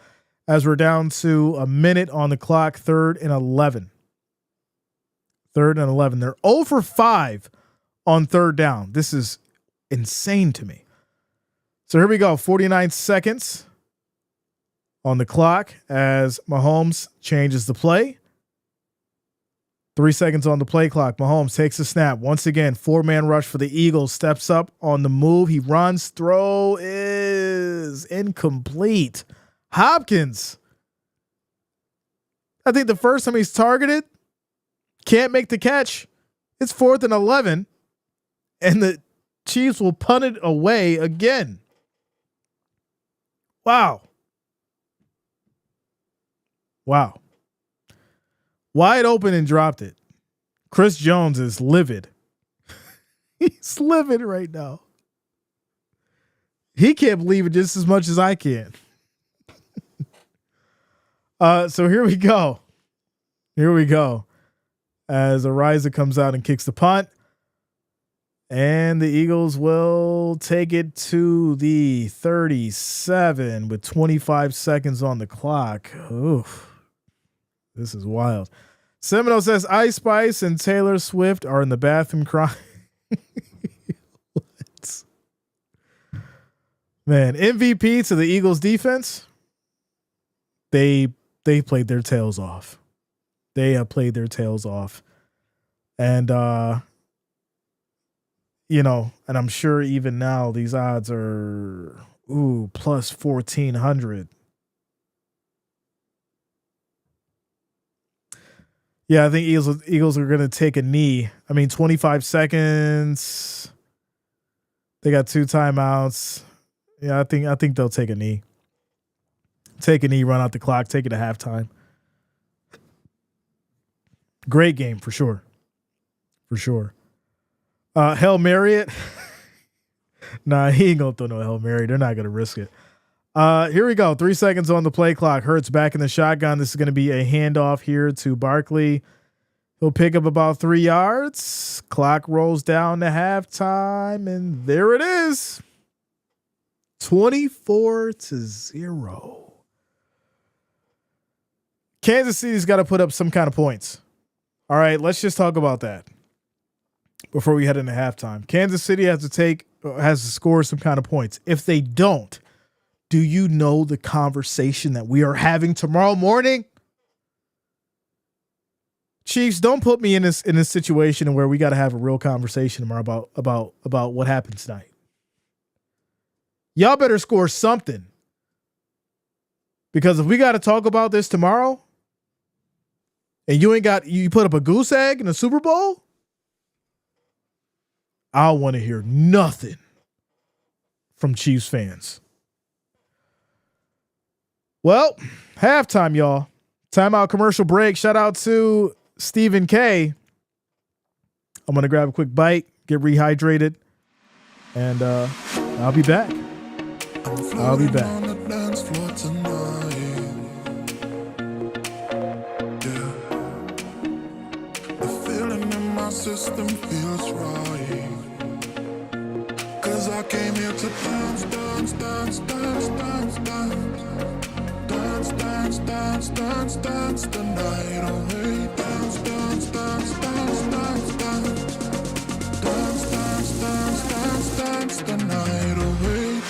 As we're down to a minute on the clock, 3rd and 11. 3rd and 11. They're 0 for 5 on 3rd down. This is insane to me. So here we go. 49 seconds on the clock as Mahomes changes the play. 3 seconds on the play clock. Mahomes takes a snap. Once again, 4-man rush for the Eagles. Steps up on the move. He runs. Throw is incomplete. Hopkins. I think the first time he's targeted, can't make the catch. It's 4th and 11. And the Chiefs will punt it away again. Wow. Wow. Wide open and dropped it. Chris Jones is livid. He's livid right now. He can't believe it just as much as I can. So here we go. Here we go. As Ariza comes out and kicks the punt. And the Eagles will take it to the 37 with 25 seconds on the clock. Oof. This is wild. Seminole says Ice Spice and Taylor Swift are in the bathroom crying. What? Man, MVP to the Eagles defense. They played their tails off. They have played their tails off. And and I'm sure even now these odds are plus 1,400. Yeah, I think Eagles are going to take a knee. I mean, 25 seconds. They got 2 timeouts. Yeah, I think they'll take a knee. Take a knee, run out the clock, take it to halftime. Great game for sure. For sure. Hail Mary it. Nah, he ain't going to throw no Hail Mary. They're not going to risk it. Here we go. 3 seconds on the play clock. Hurts back in the shotgun. This is going to be a handoff here to Barkley. He'll pick up about 3 yards. Clock rolls down to halftime, and there it is. 24-0. Kansas City's got to put up some kind of points. All right, let's just talk about that before we head into halftime. Kansas City has to score some kind of points. If they don't, do you know the conversation that we are having tomorrow morning? Chiefs, don't put me in this situation where we got to have a real conversation tomorrow about what happened tonight. Y'all better score something. Because if we got to talk about this tomorrow and you put up a goose egg in the Super Bowl, I want to hear nothing from Chiefs fans. Well, halftime, y'all. Timeout, commercial break. Shout out to Stephen K. I'm going to grab a quick bite, get rehydrated, and I'll be back. I'll be back. System feels right, 'cause I came here to dance, dance, dance, dance, dance, dance, dance, dance, dance, dance, dance the night away, dance, dance, dance, dance, dance, dance, dance, dance, dance, dance, dance the night away.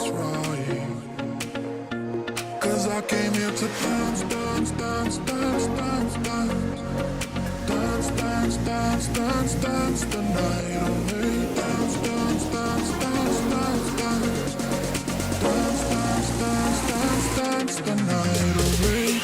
that's right. Cause I came here to dance, dance, dance, dance, dance, dance. Dance, dance, dance, dance, dance the night away. Dance, dance, dance, dance, dance, dance. Dance, dance, dance, dance, dance the night away.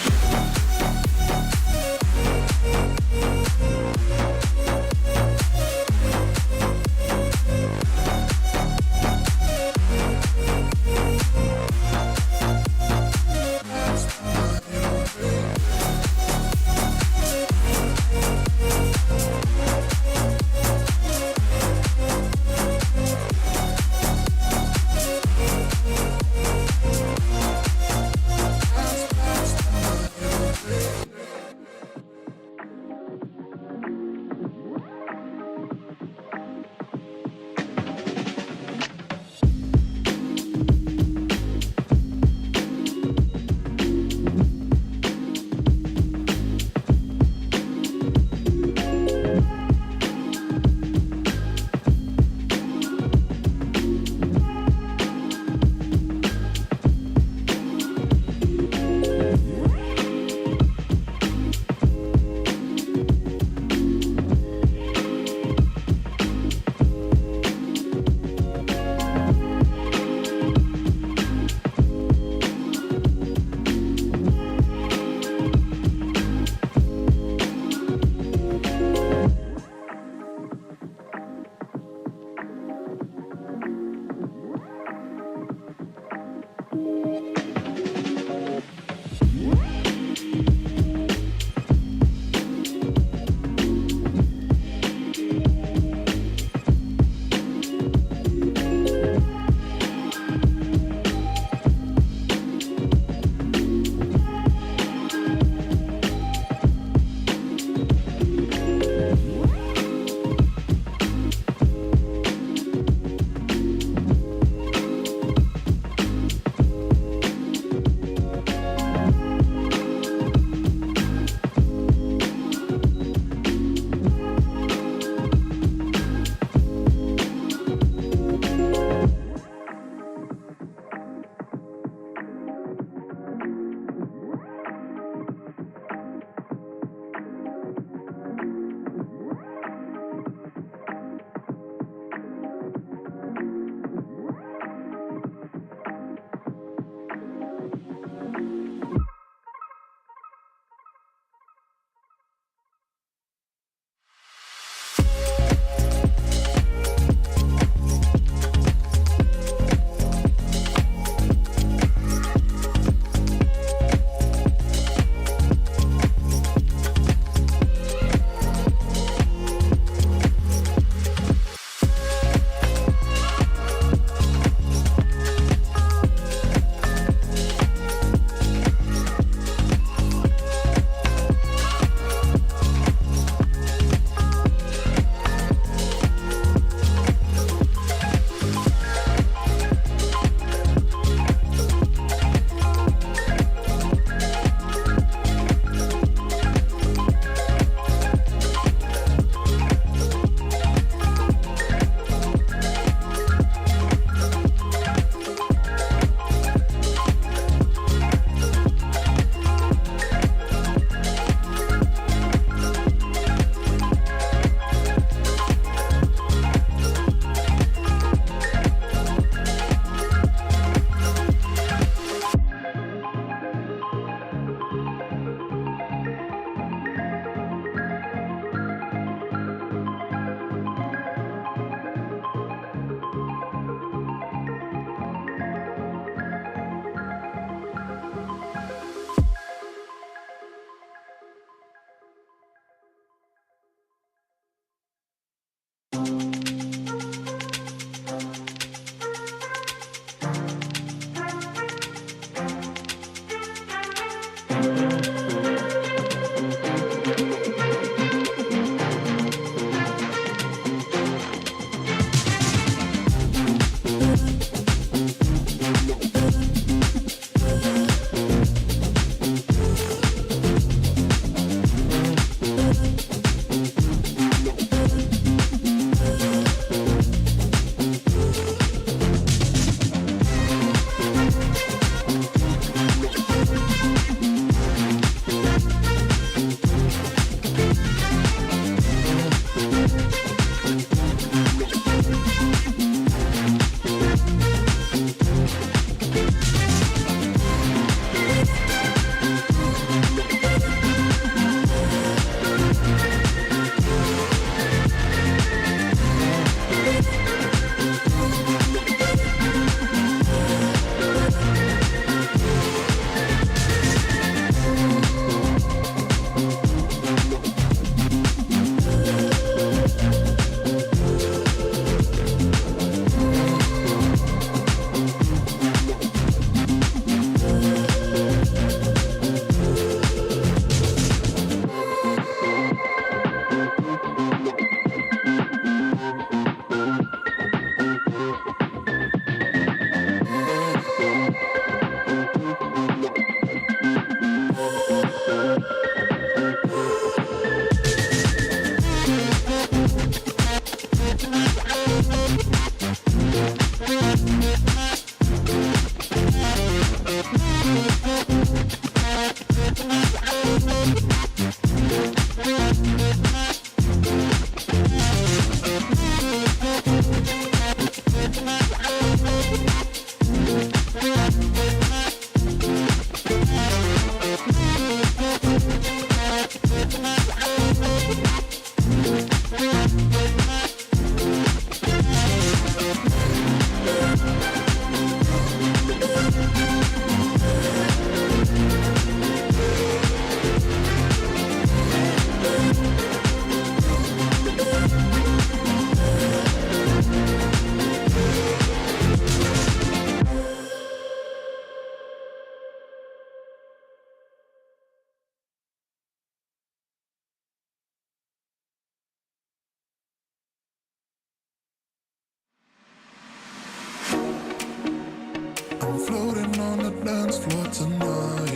floor tonight.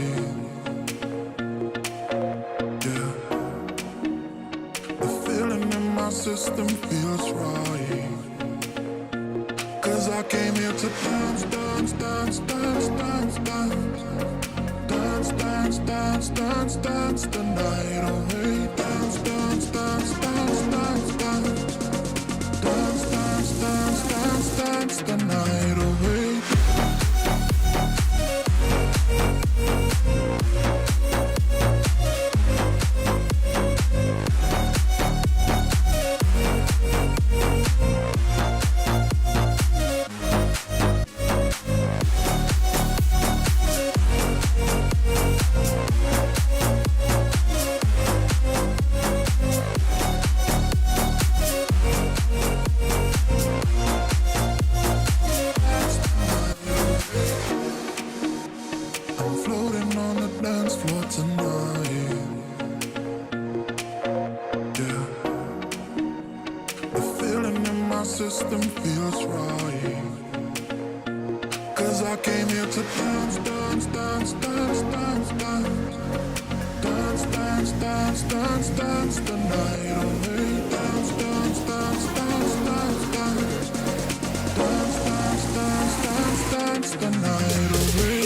Yeah, the feeling in my system feels right. 'Cause I came here to dance, dance, dance, dance, dance, dance. Dance, dance, dance, dance, dance the night away. Dance, dance, dance, dance, dance, dance. Dance, dance, dance, dance, dance the night away. I'm floating on the dance floor tonight. Yeah, the feeling in my system feels right. 'Cause I came here to dance, dance, dance, dance, dance, dance. Dance, dance, dance, dance, dance the night away. Dance, dance, dance, dance, dance, dance. Dance, dance, dance, dance, dance the night away.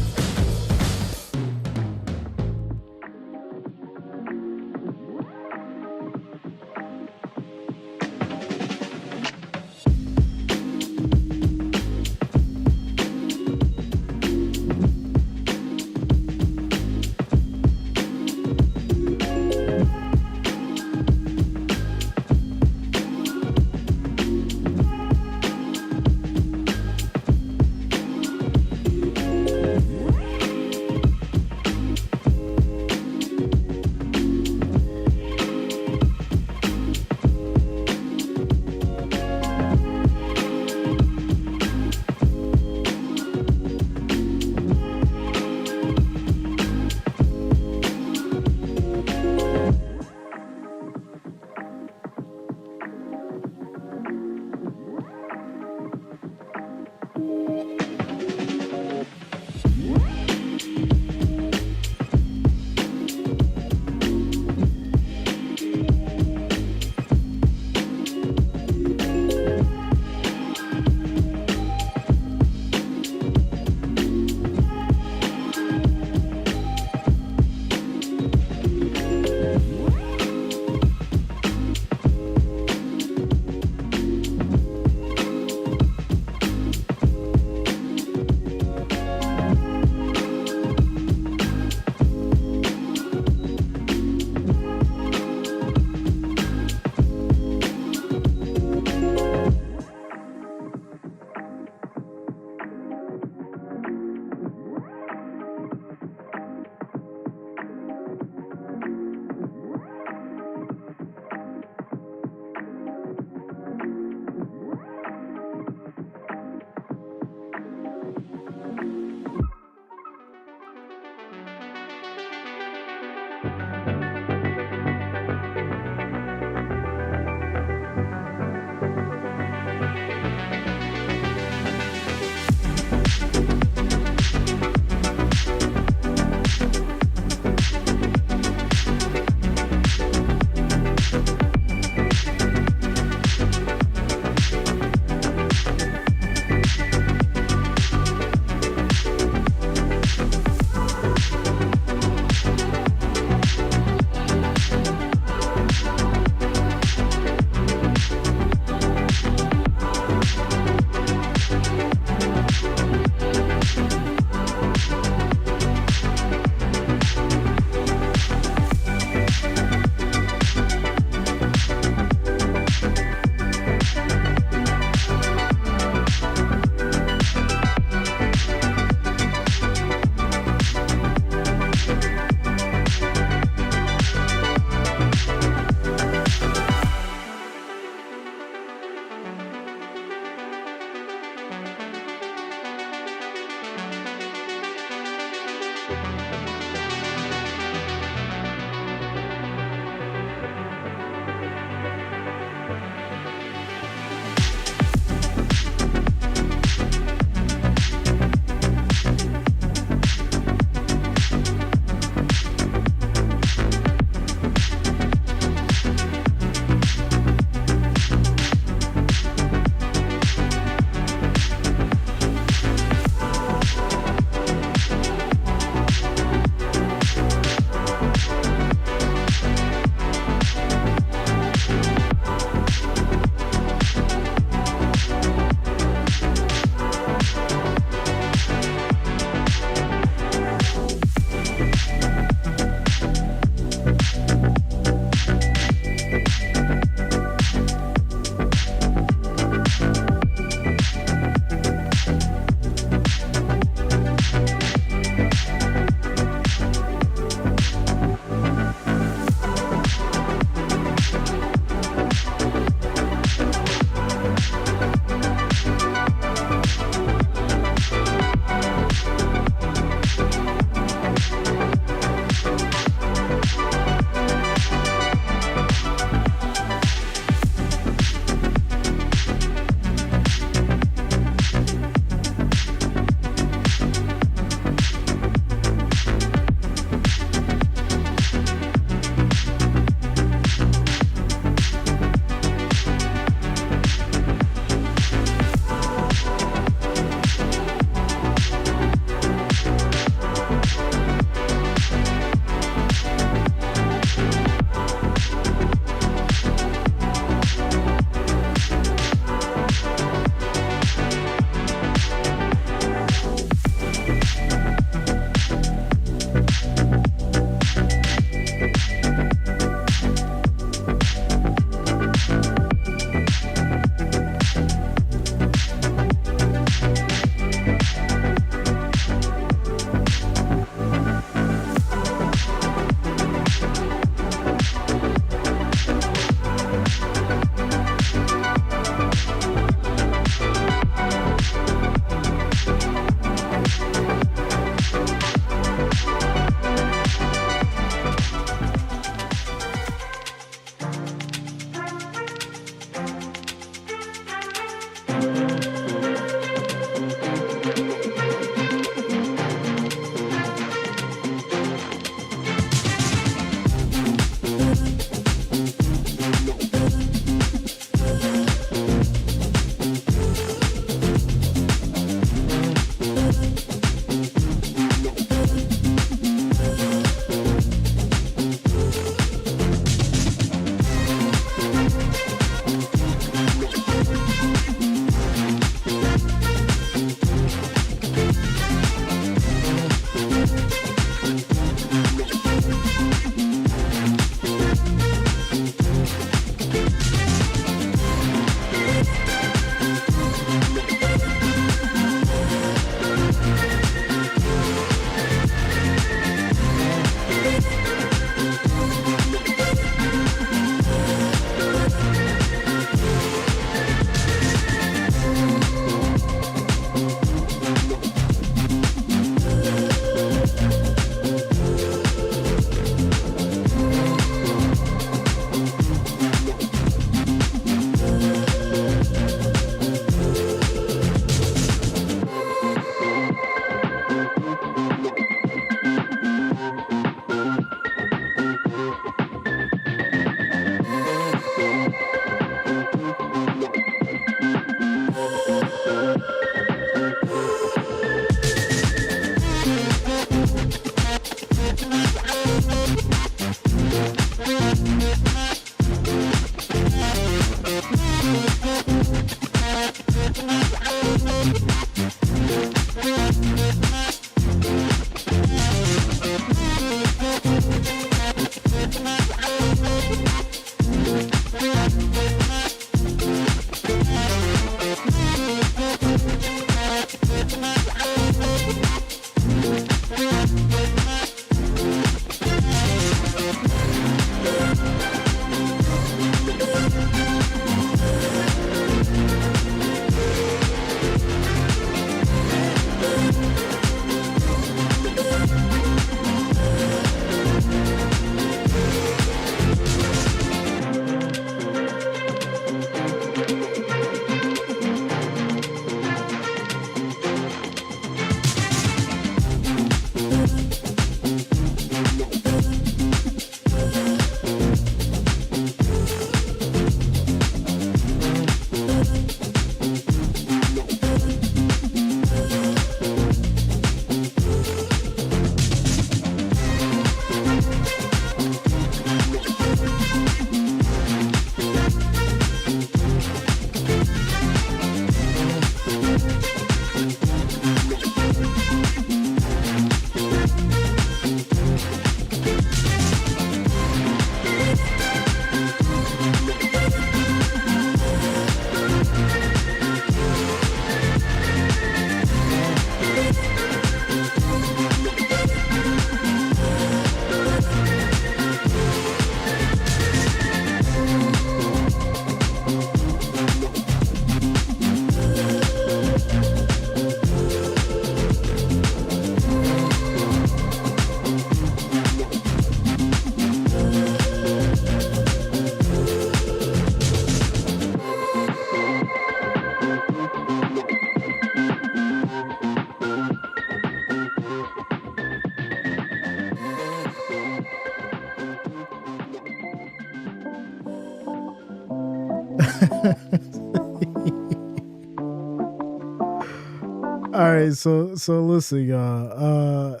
All right, so listen, y'all.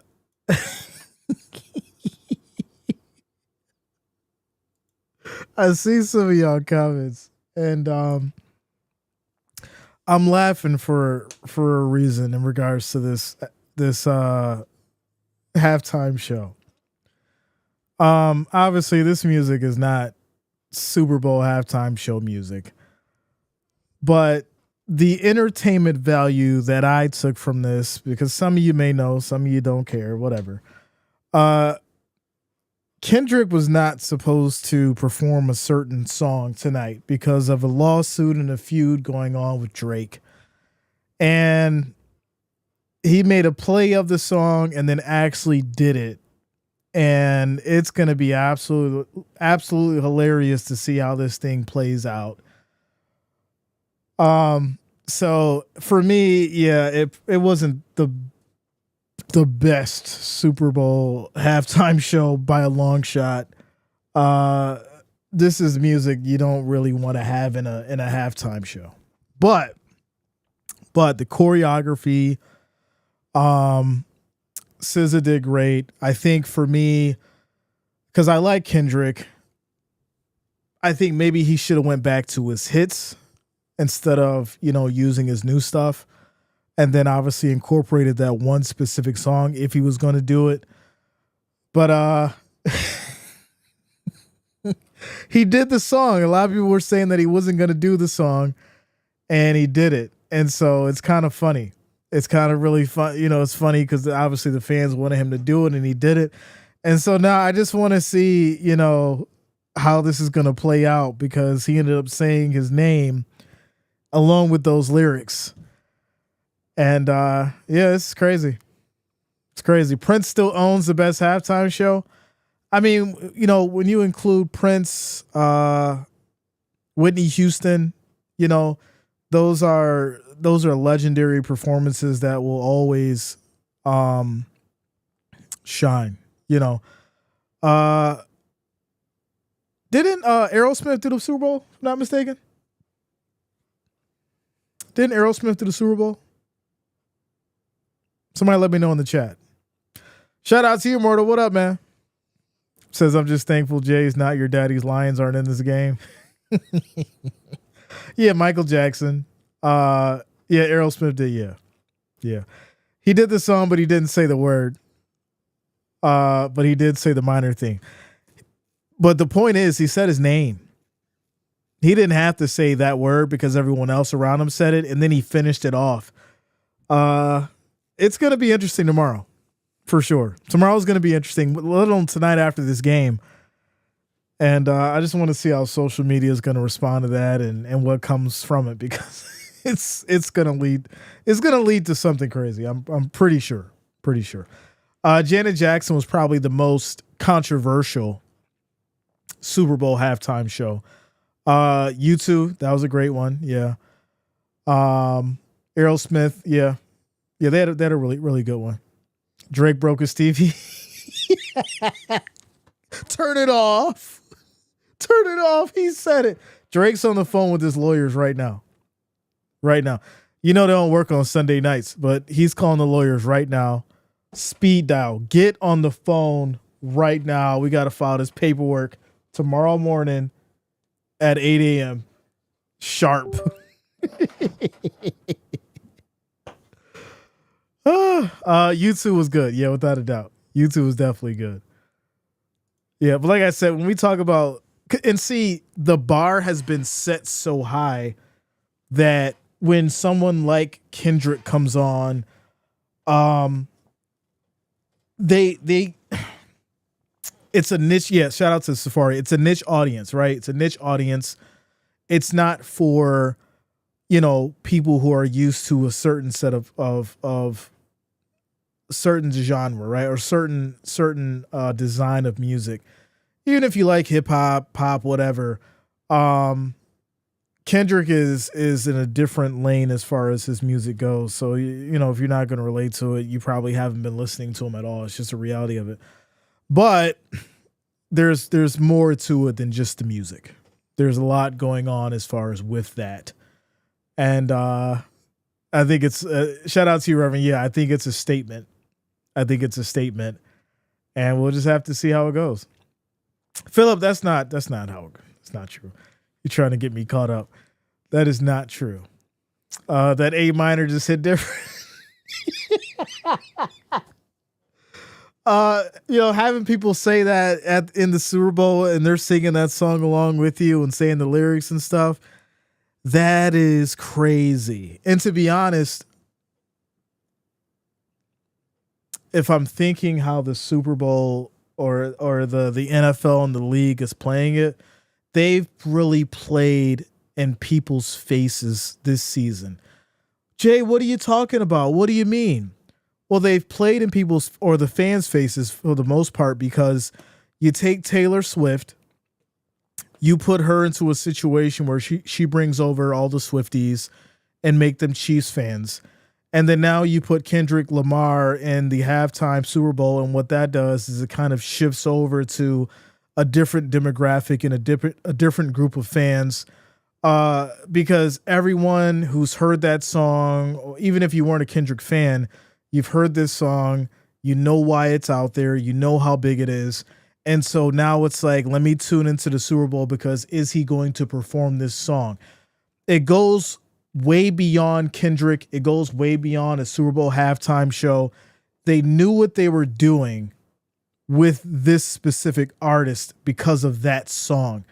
I see some of y'all comments, and I'm laughing for a reason in regards to this halftime show. Obviously, this music is not Super Bowl halftime show music, but the entertainment value that I took from this, because some of you may know, some of you don't care, whatever. Kendrick was not supposed to perform a certain song tonight because of a lawsuit and a feud going on with Drake. And he made a play of the song and then actually did it. And it's going to be absolutely hilarious to see how this thing plays out. So for me, yeah, it wasn't the best Super Bowl halftime show by a long shot. This is music you don't really want to have in a halftime show. But the choreography, SZA did great. I think for me, because I like Kendrick, I think maybe he should have went back to his hits instead of, using his new stuff. And then obviously incorporated that one specific song if he was going to do it. But he did the song. A lot of people were saying that he wasn't going to do the song, and he did it. And so it's kind of funny. It's kind of really fun. It's funny because obviously the fans wanted him to do it, and he did it. And so now I just want to see, how this is going to play out, because he ended up saying his name along with those lyrics. And yeah, it's crazy. It's crazy. Prince still owns the best halftime show. I mean, when you include Prince, Whitney Houston, those are legendary performances that will always shine. Didn't Aerosmith do the Super Bowl, if I'm not mistaken? Didn't Aerosmith do the Super Bowl? Somebody let me know in the chat. Shout out to you, Mortal. What up, man? Says, I'm just thankful Jay's not your daddy's Lions aren't in this game. Yeah, Michael Jackson. Yeah, Aerosmith did, yeah. He did the song, but he didn't say the word. But he did say the minor thing. But the point is, he said his name. He didn't have to say that word because everyone else around him said it, and then he finished it off. It's going to be interesting tomorrow, for sure. Tomorrow's going to be interesting, let alone tonight after this game. And I just want to see how social media is going to respond to that and what comes from it, because it's going to lead to something crazy. I'm pretty sure. Janet Jackson was probably the most controversial Super Bowl halftime show. U2, that was a great one. Yeah. Aerosmith, yeah. Yeah, they had a really, really good one. Drake broke his TV. Turn it off. He said it. Drake's on the phone with his lawyers right now. They don't work on Sunday nights, but he's calling the lawyers right now. Speed dial. Get on the phone right now. We got to file this paperwork tomorrow morning at 8 a.m. sharp. U2 was good. Yeah, without a doubt. U2 was definitely good. Yeah, but like I said, when we talk about, and see, the bar has been set so high that when someone like Kendrick comes on, it's a niche. Yeah, shout out to Safari. It's a niche audience, right? It's a niche audience. It's not for, people who are used to a certain set of certain genre, right? Or certain design of music. Even if you like hip hop, pop, whatever, Kendrick is in a different lane as far as his music goes. So, if you're not going to relate to it, you probably haven't been listening to him at all. It's just a reality of it. But there's more to it than just the music. There's a lot going on as far as with that. And I think it's shout out to you, Reverend. Yeah, I think it's a statement. And we'll just have to see how it goes. Philip, that's not how it's not true. You're trying to get me caught up. That is not true. That A minor just hit different. Having people say that in the Super Bowl and they're singing that song along with you and saying the lyrics and stuff, that is crazy. And to be honest, if I'm thinking how the Super Bowl or the NFL and the league is playing it, they've really played in people's faces this season. Jay, what are you talking about? What do you mean? Well, they've played in people's or the fans' faces for the most part because you take Taylor Swift, you put her into a situation where she brings over all the Swifties and make them Chiefs fans. And then now you put Kendrick Lamar in the halftime Super Bowl, and what that does is it kind of shifts over to a different demographic and a different group of fans. Because everyone who's heard that song, even if you weren't a Kendrick fan, you've heard this song, you know why it's out there, you know how big it is. And so now it's like, let me tune into the Super Bowl because is he going to perform this song? It goes way beyond Kendrick. It goes way beyond a Super Bowl halftime show. They knew what they were doing with this specific artist because of that song.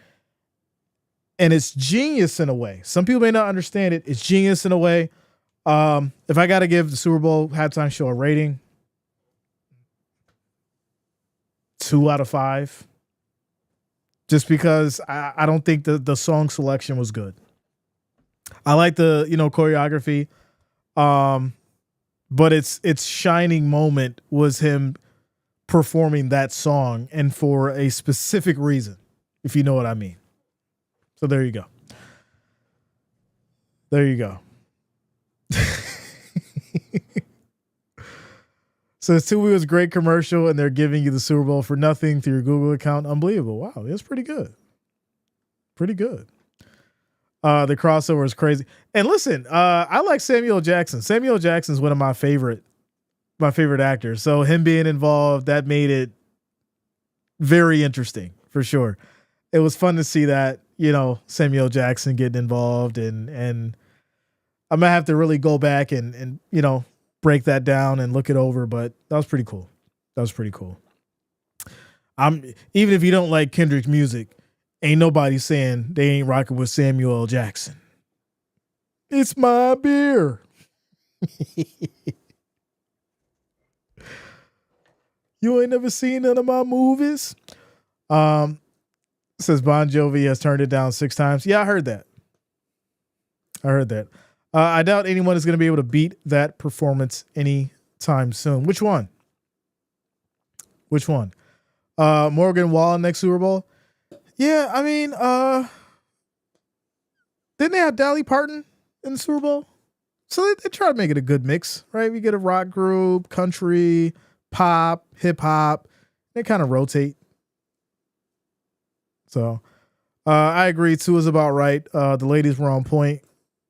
And it's genius in a way. Some people may not understand it. It's genius in a way. If I got to give the Super Bowl halftime show a rating, 2 out of 5, just because I don't think the song selection was good. I like the choreography, but its shining moment was him performing that song, and for a specific reason, if you know what I mean. So there you go. So it's 2 was a great commercial, and they're giving you the Super Bowl for nothing through your Google account. Unbelievable. Wow, that's pretty good. The crossover is crazy. And listen, I like Samuel Jackson. Samuel Jackson's one of my favorite actors. So him being involved, that made it very interesting for sure. It was fun to see that, Samuel Jackson getting involved, and I'm gonna have to really go back and break that down and look it over, but that was pretty cool. Even if you don't like Kendrick's music, ain't nobody saying they ain't rocking with Samuel Jackson. It's my beer. You ain't never seen none of my movies? Says Bon Jovi has turned it down 6 times. Yeah, I heard that. I doubt anyone is going to be able to beat that performance anytime soon. Which one? Morgan Wallen next Super Bowl? Yeah, I mean, didn't they have Dolly Parton in the Super Bowl? So they try to make it a good mix, right? We get a rock group, country, pop, hip hop. They kind of rotate. So I agree. 2 is about right. The ladies were on point,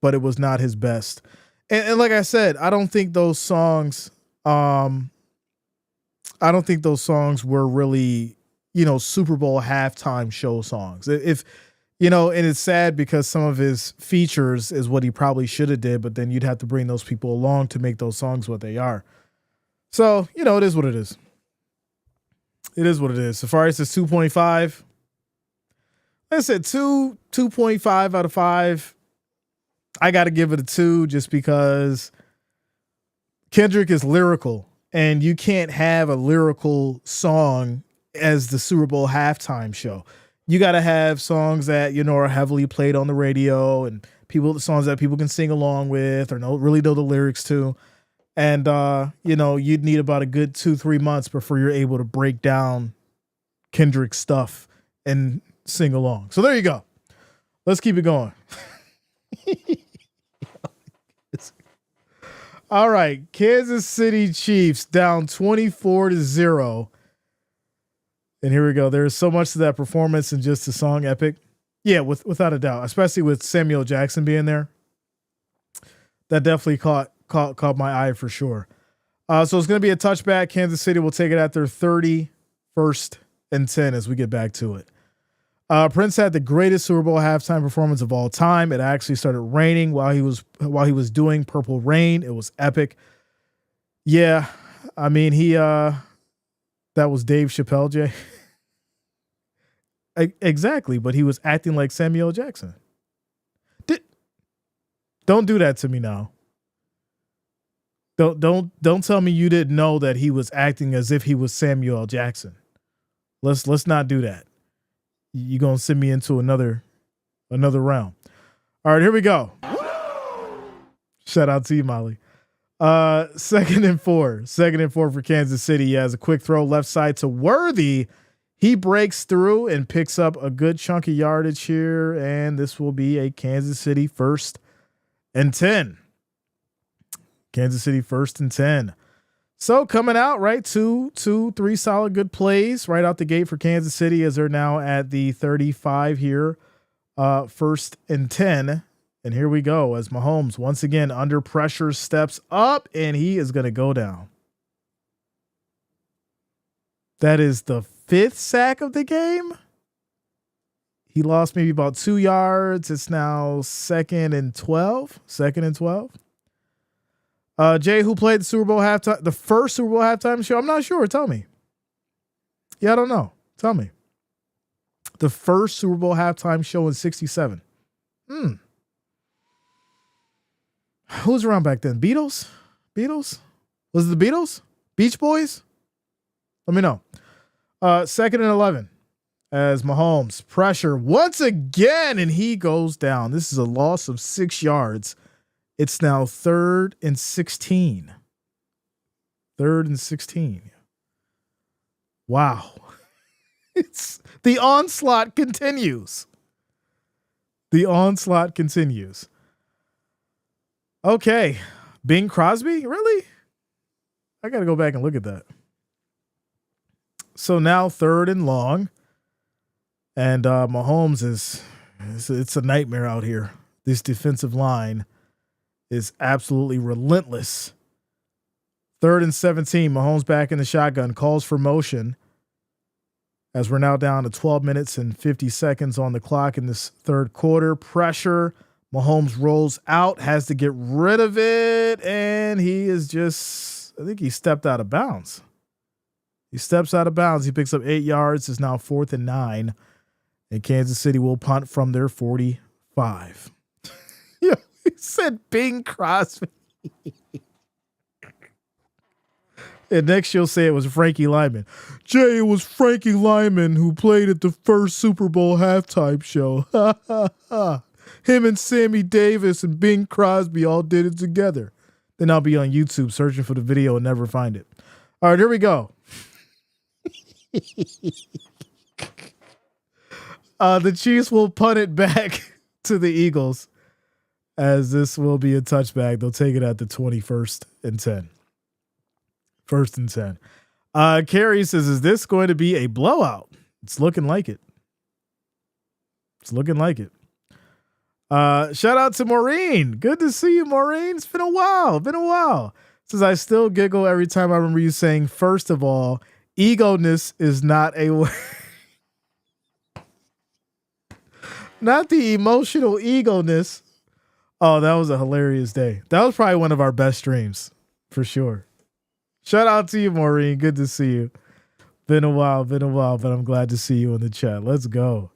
but it was not his best. And like I said, I don't think those songs were really, Super Bowl halftime show songs. If, and it's sad because some of his features is what he probably should have did, but then you'd have to bring those people along to make those songs what they are. So, it is what it is. Safari says 2.5. Like I said, 2.5 out of 5. I got to give it a 2 just because Kendrick is lyrical, and you can't have a lyrical song as the Super Bowl halftime show. You got to have songs that, are heavily played on the radio, and songs that people can sing along with or really know the lyrics to. And, you'd need about a good 2-3 months before you're able to break down Kendrick's stuff and sing along. So there you go. Let's keep it going. All right. Kansas City Chiefs down 24-0. And here we go. There's so much to that performance and just the song epic. Yeah, without a doubt, especially with Samuel Jackson being there, that definitely caught my eye for sure. So it's going to be a touchback. Kansas City will take it at their 31st and 10 as we get back to it. Prince had the greatest Super Bowl halftime performance of all time. It actually started raining while he was doing Purple Rain. It was epic. Yeah, I mean that was Dave Chappelle, Jay. Exactly, but he was acting like Samuel Jackson. Don't do that to me now. Don't tell me you didn't know that he was acting as if he was Samuel Jackson. Let's not do that. You're gonna send me into another round. All right, here we go. Shout out to you, Molly. Second and four for Kansas City. He has a quick throw left side to Worthy. He breaks through and picks up a good chunk of yardage here, and this will be a Kansas City 1st and 10. Kansas City 1st and 10. So coming out, right, two, three solid good plays right out the gate for Kansas City as they're now at the 35 here, 1st and 10. And here we go as Mahomes once again under pressure steps up, and he is going to go down. That is the 5th sack of the game. He lost maybe about 2 yards. It's now 2nd and 12. 2nd and 12. Jay, who played the first Super Bowl halftime show? I'm not sure. Tell me. Yeah, I don't know. Tell me. The first Super Bowl halftime show in 67. Who was around back then? Beatles? Was it the Beatles? Beach Boys? Let me know. 2nd and 11 as Mahomes pressure once again, and he goes down. This is a loss of 6 yards. It's now 3rd and 16. 3rd and 16. Wow. It's the onslaught continues. Okay. Bing Crosby? Really? I got to go back and look at that. So now 3rd and long. And Mahomes it's a nightmare out here. This defensive line is absolutely relentless. 3rd and 17. Mahomes back in the shotgun, calls for motion as we're now down to 12 minutes and 50 seconds on the clock in this third quarter. Pressure. Mahomes rolls out, has to get rid of it, and I think he stepped out of bounds. He steps out of bounds. He picks up 8 yards. It's now 4th and 9. And Kansas City will punt from their 45. Yeah, he said Bing Crosby. And next you'll say it was Frankie Lyman. Jay, it was Frankie Lyman who played at the first Super Bowl halftime show. Him and Sammy Davis and Bing Crosby all did it together. Then I'll be on YouTube searching for the video and never find it. All right, here we go. The Chiefs will punt it back to the Eagles as this will be a touchback. They'll take it at the 21st and 10. 1st and 10. Carrie says, is this going to be a blowout? It's looking like it. Shout out to Maureen. Good to see you, Maureen. It's been a while. Says, I still giggle every time I remember you saying, first of all, ego-ness is not a word. Not the emotional ego-ness. Oh, that was a hilarious day. That was probably one of our best streams, for sure. Shout out to you, Maureen. Good to see you. Been a while, but I'm glad to see you in the chat. Let's go.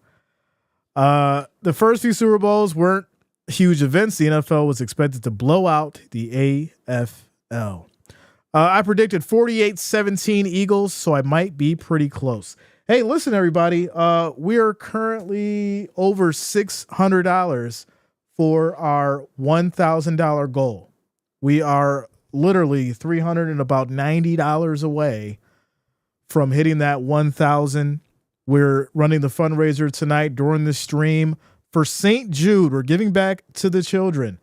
The first few Super Bowls weren't huge events. The NFL was expected to blow out the AFL. I predicted 48-17 Eagles, so I might be pretty close. Hey, listen, everybody. We are currently over $600 for our $1,000 goal. We are literally $390 away from hitting that 1,000. We're running the fundraiser tonight during the stream for St. Jude. We're giving back to the children.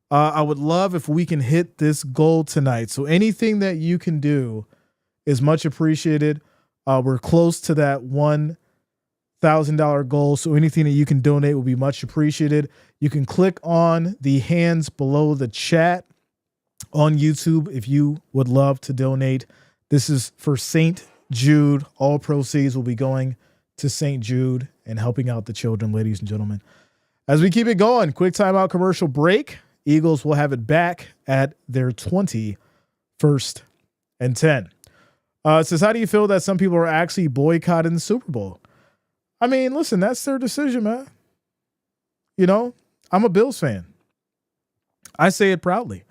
I would love if we can hit this goal tonight. So anything that you can do is much appreciated. We're close to that 1,000 $1,000 goal. So anything that you can donate will be much appreciated. You can click on the hands below the chat on YouTube if you would love to donate. This is for St. Jude. All proceeds will be going to St. Jude and helping out the children, ladies and gentlemen. As we keep it going, quick timeout commercial break. Eagles will have it back at their 21st and 10. It says, how do you feel that some people are actually boycotting the Super Bowl? I mean, listen, that's their decision, man. You know, I'm a Bills fan. I say it proudly.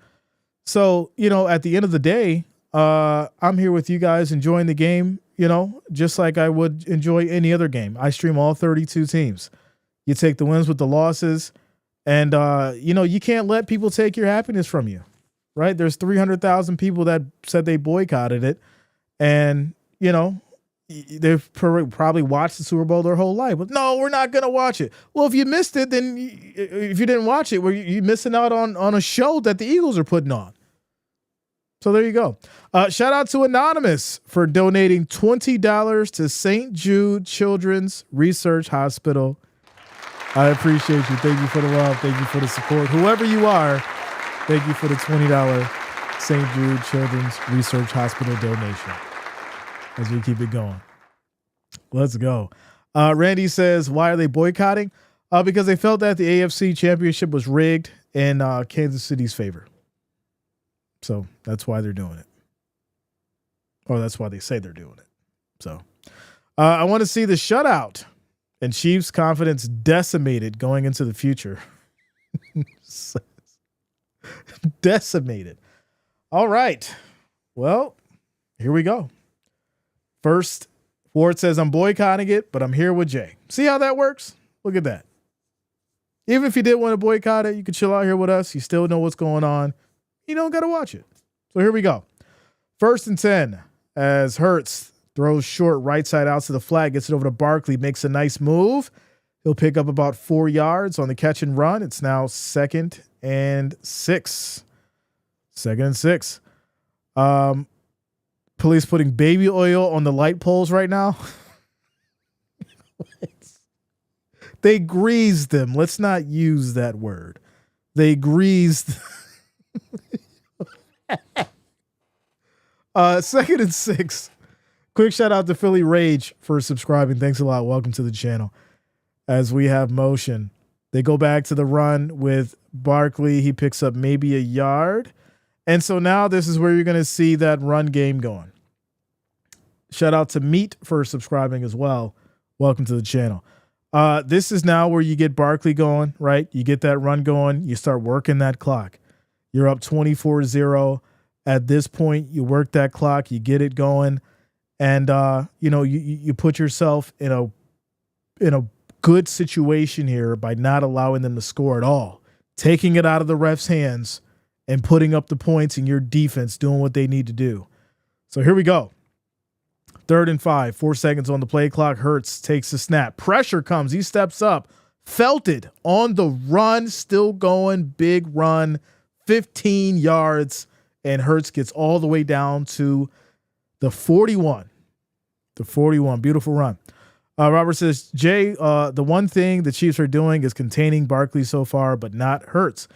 So, you know, at the end of the day, I'm here with you guys enjoying the game, you know, just like I would enjoy any other game. I stream all 32 teams. You take the wins with the losses, and, you know, you can't let people take your happiness from you, right? There's 300,000 people that said they boycotted it, and, you know, they've probably watched the Super Bowl their whole life. But no, we're not going to watch it. Well, if you missed it, then if you didn't watch it, well, you're missing out on a show that the Eagles are putting on. So there you go. Shout out to Anonymous for donating $20 to St. Jude Children's Research Hospital. I appreciate you. Thank you for the love. Thank you for the support. Whoever you are, thank you for the $20 St. Jude Children's Research Hospital donation. As we keep it going. Let's go. Randy says, why are they boycotting? Because they felt that the AFC Championship was rigged in Kansas City's favor. So that's why they're doing it. Or that's why they say they're doing it. So I want to see the shutout and Chiefs' confidence decimated going into the future. Decimated. All right. Well, here we go. First, Ward says, I'm boycotting it, but I'm here with Jay. See how that works? Look at that. Even if you did want to boycott it, you can chill out here with us. You still know what's going on. You don't got to watch it. So here we go. 1st and 10 as Hurts throws short right side out to the flat, gets it over to Barkley, makes a nice move. He'll pick up about 4 yards on the catch and run. It's now 2nd and 6. 2nd and 6. Police putting baby oil on the light poles right now. They greased them. Let's not use that word. They greased. 2nd and 6. Quick shout out to Philly Rage for subscribing. Thanks a lot. Welcome to the channel. As we have motion, they go back to the run with Barkley. He picks up maybe a yard. And so now this is where you're going to see that run game going. Shout out to Meat for subscribing as well. Welcome to the channel. This is now where you get Barkley going, right? You get that run going. You start working that clock. You're up 24-0. At this point, you work that clock. You get it going. And, you know, you put yourself in a good situation here by not allowing them to score at all. Taking it out of the ref's hands and putting up the points in your defense, doing what they need to do. So here we go. 3rd and 5, 4 seconds on the play clock. Hurts takes the snap. Pressure comes. He steps up. Felted on the run. Still going. Big run. 15 yards. And Hurts gets all the way down to the 41. The 41. Beautiful run. Robert says, Jay, the one thing the Chiefs are doing is containing Barkley so far, but not Hurts.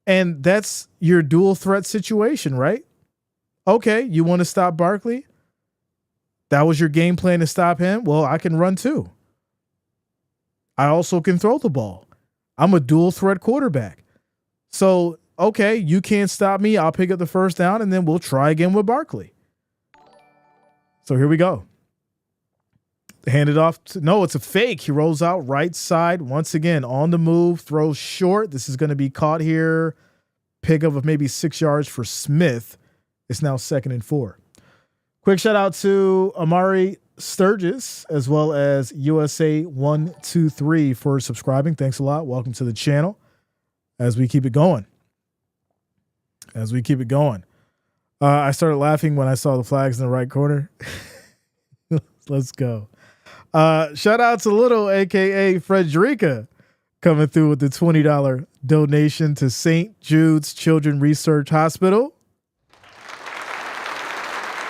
And that's your dual threat situation, right? Okay, you want to stop Barkley? That was your game plan to stop him? Well, I can run too. I also can throw the ball. I'm a dual threat quarterback. So, okay, you can't stop me. I'll pick up the first down, and then we'll try again with Barkley. So here we go. Hand it off. No, it's a fake. He rolls out right side once again on the move, throws short. This is going to be caught here. Pickup of maybe 6 yards for Smith. It's now 2nd and 4. Quick shout out to Amari Sturgis as well as USA123 for subscribing. Thanks a lot. Welcome to the channel. As we keep it going. I started laughing when I saw the flags in the right corner. Let's go. Shout out to Little, a.k.a. Frederica, coming through with the $20 donation to St. Jude's Children's Research Hospital.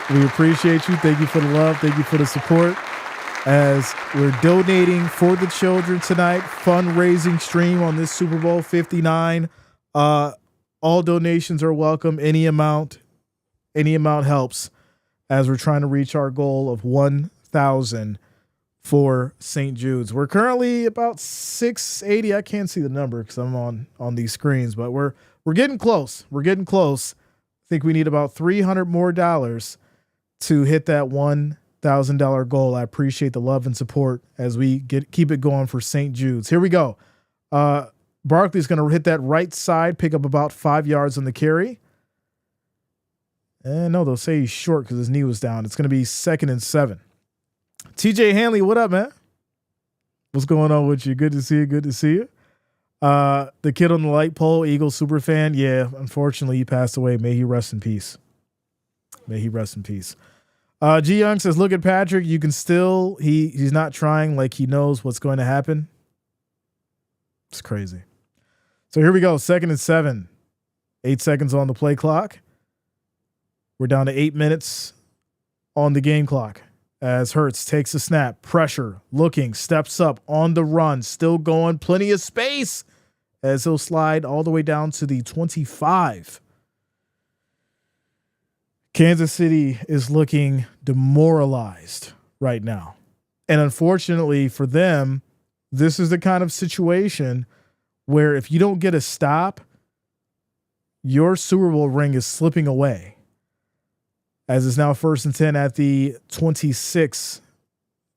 We appreciate you. Thank you for the love. Thank you for the support. as we're donating for the children tonight. Fundraising stream on this Super Bowl 59. All donations are welcome. Any amount helps as we're trying to reach our goal of 1,000 for St. Jude's. We're currently about 680. I can't see the number because I'm on these screens, but we're getting close. We're getting close. I think we need about $300 more to hit that $1,000 goal. I appreciate the love and support as we keep it going for St. Jude's. Here we go. Barkley's going to hit that right side, pick up about 5 yards on the carry. And no, they'll say he's short because his knee was down. It's going to be 2nd and 7. TJ Hanley, what up, man? What's going on with you? Good to see you. Good to see you. The kid on the light pole, Eagles super fan. Yeah, unfortunately, he passed away. May he rest in peace. May he rest in peace. G Young says, look at Patrick. You can still, he's not trying like he knows what's going to happen. It's crazy. So here we go. 2nd and 7. 8 seconds on the play clock. We're down to 8 minutes on the game clock as Hurts takes a snap, pressure, looking, steps up on the run, still going, plenty of space as he'll slide all the way down to the 25. Kansas City is looking demoralized right now. And unfortunately for them, this is the kind of situation where if you don't get a stop, your Super Bowl ring is slipping away. As it's now 1st and 10 at the 26.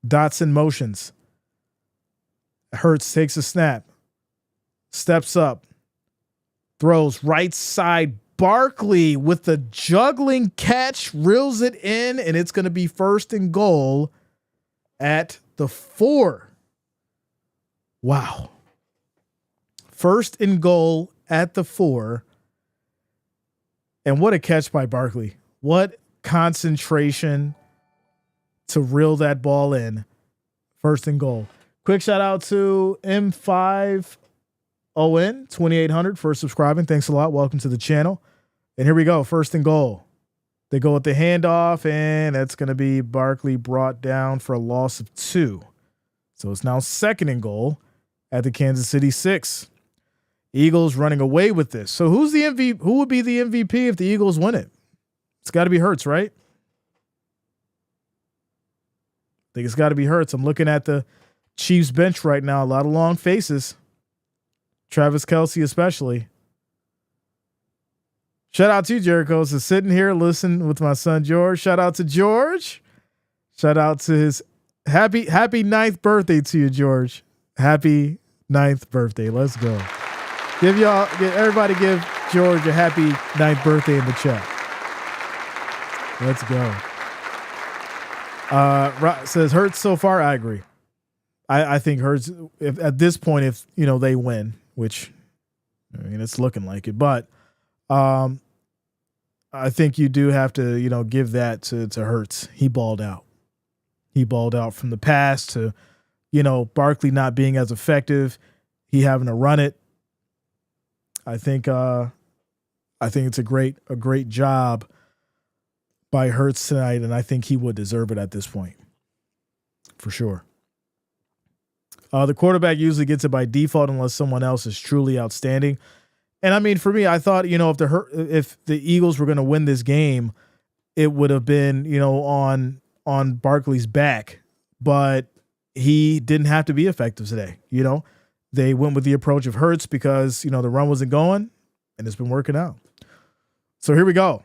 Dotson motions. Hurts takes a snap. Steps up. Throws right side. Barkley with the juggling catch. Reels it in, and it's going to be 1st and goal at the 4. Wow. 1st and goal at the 4. And what a catch by Barkley. What concentration to reel that ball in. 1st and goal. Quick shout out to M5ON 2800 for subscribing. Thanks a lot. Welcome to the channel. And here we go. 1st and goal. They go with the handoff, and that's going to be Barkley brought down for a loss of 2. So it's now 2nd and goal at the Kansas City 6. Eagles running away with this. So who's the MVP? Who would be the MVP if the Eagles win it? It's got to be Hurts, right? I think it's got to be Hurts. I'm looking at the Chiefs bench right now. A lot of long faces. Travis Kelce especially. Shout out to you, Jericho. So sitting here, listening with my son George. Shout out to George. Shout out to his happy 9th birthday to you, George. Happy 9th birthday. Let's go. Everybody give George a happy 9th birthday in the chat. Let's go. Says Hurts so far. I agree. I think Hurts at this point, if they win, which it's looking like it, but I think you do have to give that to Hurts. He balled out. He balled out from the past to Barkley not being as effective. He having to run it. I think it's a great job by Hurts tonight, and I think he would deserve it at this point, for sure. The quarterback usually gets it by default unless someone else is truly outstanding. And I mean, for me, I thought if the Eagles were going to win this game, it would have been on Barkley's back, but he didn't have to be effective today. They went with the approach of Hurts because the run wasn't going, and it's been working out. So here we go.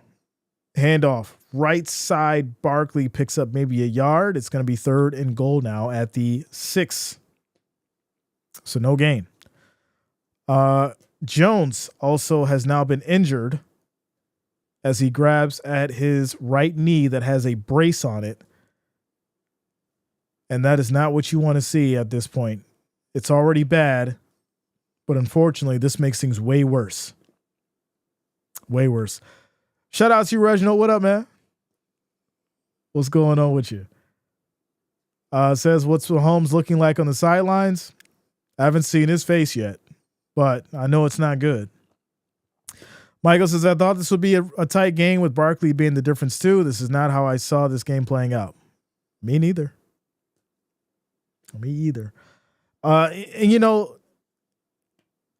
Handoff. Right side, Barkley picks up maybe a yard. It's going to be 3rd and goal now at the 6. So no gain. Jones also has now been injured as he grabs at his right knee that has a brace on it. And that is not what you want to see at this point. It's already bad, but unfortunately, this makes things way worse. Way worse. Shout out to you, Reginald. What up, man? What's going on with you? Says, what's Mahomes looking like on the sidelines? I haven't seen his face yet, but I know it's not good. Michael says, I thought this would be a tight game with Barkley being the difference too. This is not how I saw this game playing out. Me neither. Me either. And you know,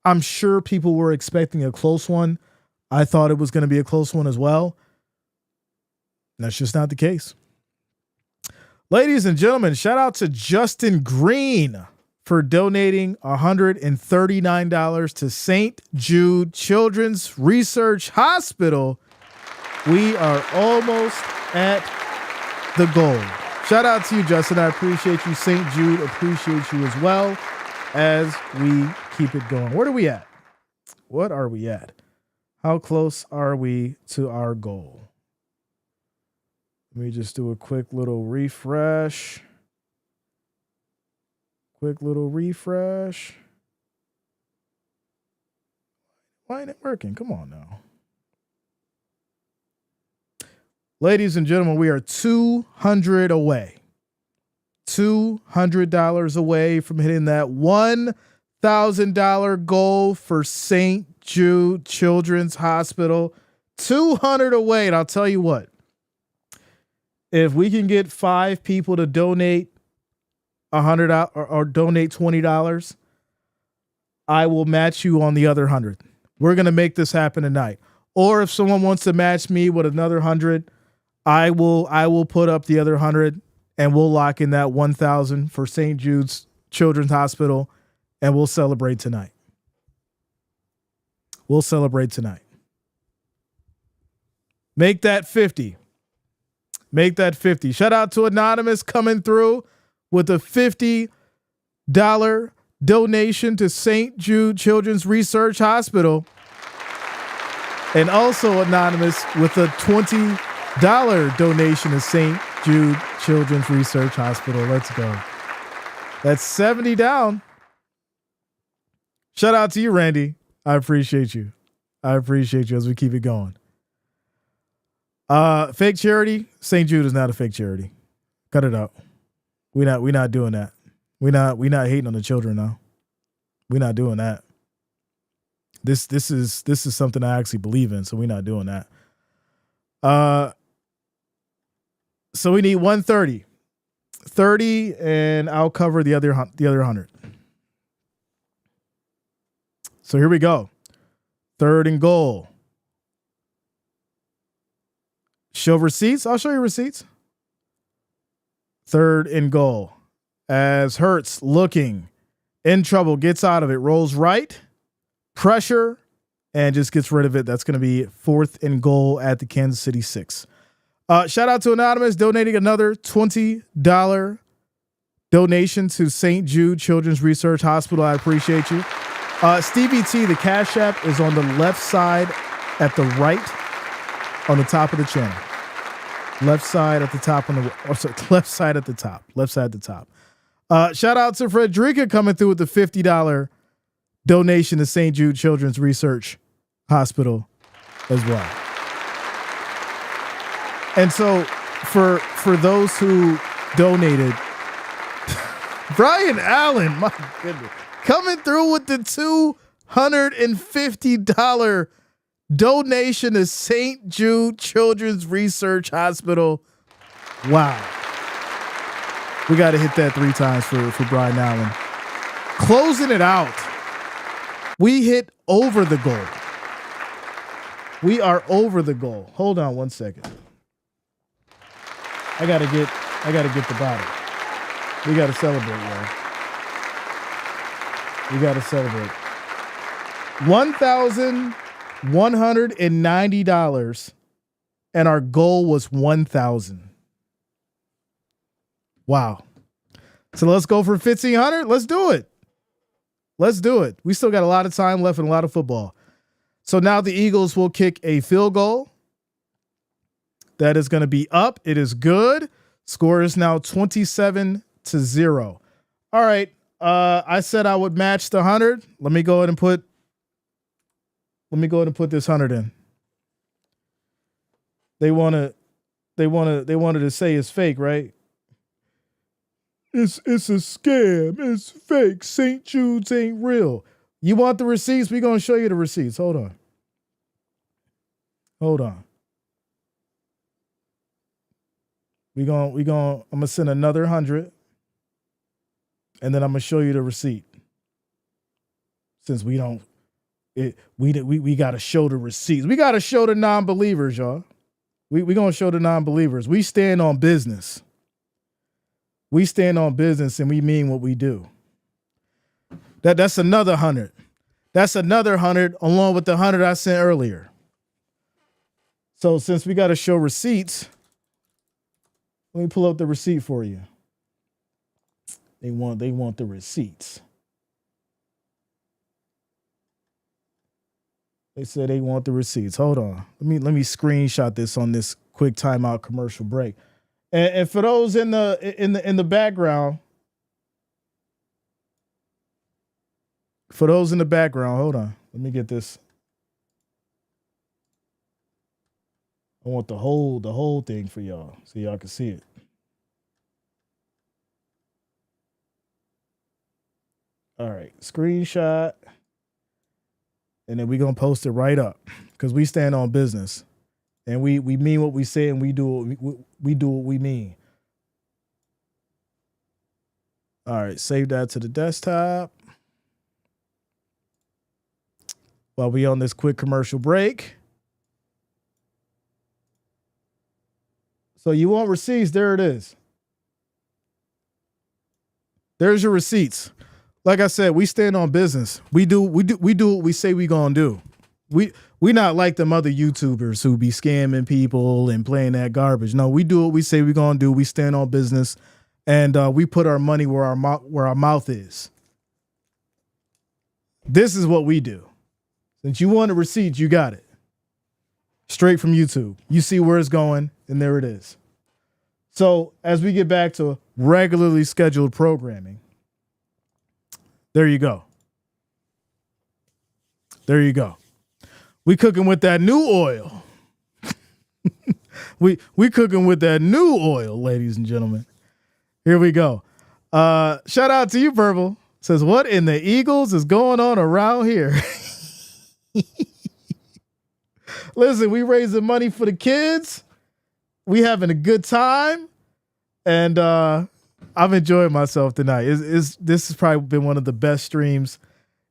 I'm sure people were expecting a close one. I thought it was going to be a close one as well. That's just not the case. Ladies and gentlemen, shout out to Justin Green for donating $139 to St. Jude Children's Research Hospital. We are almost at the goal. Shout out to you, Justin. I appreciate you. St. Jude appreciates you as well as we keep it going. Where are we at? What are we at? How close are we to our goal? Let me just do a quick little refresh. Why ain't it working? Come on now. Ladies and gentlemen, we are $200 away. $200 away from hitting that $1,000 goal for St. Jude Children's Hospital. 200 away. And I'll tell you what, if we can get 5 people to donate $100 or donate $20, I will match you on the other 100. We're going to make this happen tonight. Or if someone wants to match me with another 100, I will put up the other 100 and we'll lock in that 1,000 for St. Jude's Children's Hospital and we'll celebrate tonight. Make that 50. Shout out to Anonymous coming through with a $50 donation to St. Jude Children's Research Hospital. And also Anonymous with a $20 donation to St. Jude Children's Research Hospital. Let's go. That's 70 down. Shout out to you, Randy. I appreciate you as we keep it going. Fake charity. St. Jude is not a fake charity. Cut it out. We're not doing that. We're not hating on the children now. We're not doing that. This is something I actually believe in, so we're not doing that. So we need 130. 30 and I'll cover the other 100. So here we go. 3rd and goal. Show receipts. I'll show you receipts. 3rd and goal. As Hurts looking in trouble, gets out of it, rolls right, pressure, and just gets rid of it. That's going to be 4th and goal at the Kansas City 6. Shout out to Anonymous donating another $20 donation to St. Jude Children's Research Hospital. I appreciate you. Stevie T, the Cash App is on the left side at the right on the top of the channel. Left side at the top left side at the top. Shout out to Frederica coming through with the $50 donation to St. Jude Children's Research Hospital as well. And so for those who donated, Brian Allen, my goodness, coming through with the $250 donation to St. Jude Children's Research Hospital. Wow. We got to hit that 3 times for Brian Allen. Closing it out. We hit over the goal. We are over the goal. Hold on one second. I gotta get the bottle. We gotta celebrate, y'all. We gotta celebrate. $1,190, and our goal was 1,000. Wow. So let's go for 1,500. Let's do it. We still got a lot of time left and a lot of football. So now the Eagles will kick a field goal. That is going to be up. It is good. Score is now 27-0. All right. I said I would match the 100. Let me go ahead and put this 100 in. They wanted to say it's fake, right? It's a scam. It's fake. St. Jude's ain't real. You want the receipts? We're going to show you the receipts. Hold on. I'm going to send another 100. And then I'm going to show you the receipt. Since we don't, we got to show the receipts. We got to show the non-believers, y'all. We going to show the non-believers. We stand on business. We stand on business and we mean what we do. That's another 100. That's another 100 along with the 100 I sent earlier. So since we got to show receipts, let me pull up the receipt for you. They want the receipts. They said they want the receipts. Hold on. Let me screenshot this on this quick timeout commercial break. And for those in the background, hold on. Let me get this. I want the whole thing for y'all so y'all can see it. All right, screenshot. And then we're going to post it right up because we stand on business and we mean what we say and we do what we mean. All right, save that to the desktop. While we on this quick commercial break. So you want receipts? There it is. There's your receipts. Like I said, we stand on business. We do what we say we gonna do. We not like them other YouTubers who be scamming people and playing that garbage. No, we do what we say we gonna do. We stand on business, and we put our money where our mouth is. This is what we do. Since you want a receipt, you got it. Straight from YouTube. You see where it's going, and there it is. So as we get back to regularly scheduled programming. There you go. There you go. We cooking with that new oil. we cooking with that new oil, ladies and gentlemen. Here we go. Shout out to you, Purple. Says, what in the Eagles is going on around here? Listen, we raising money for the kids. We having a good time. And I've enjoyed myself tonight. This has probably been one of the best streams.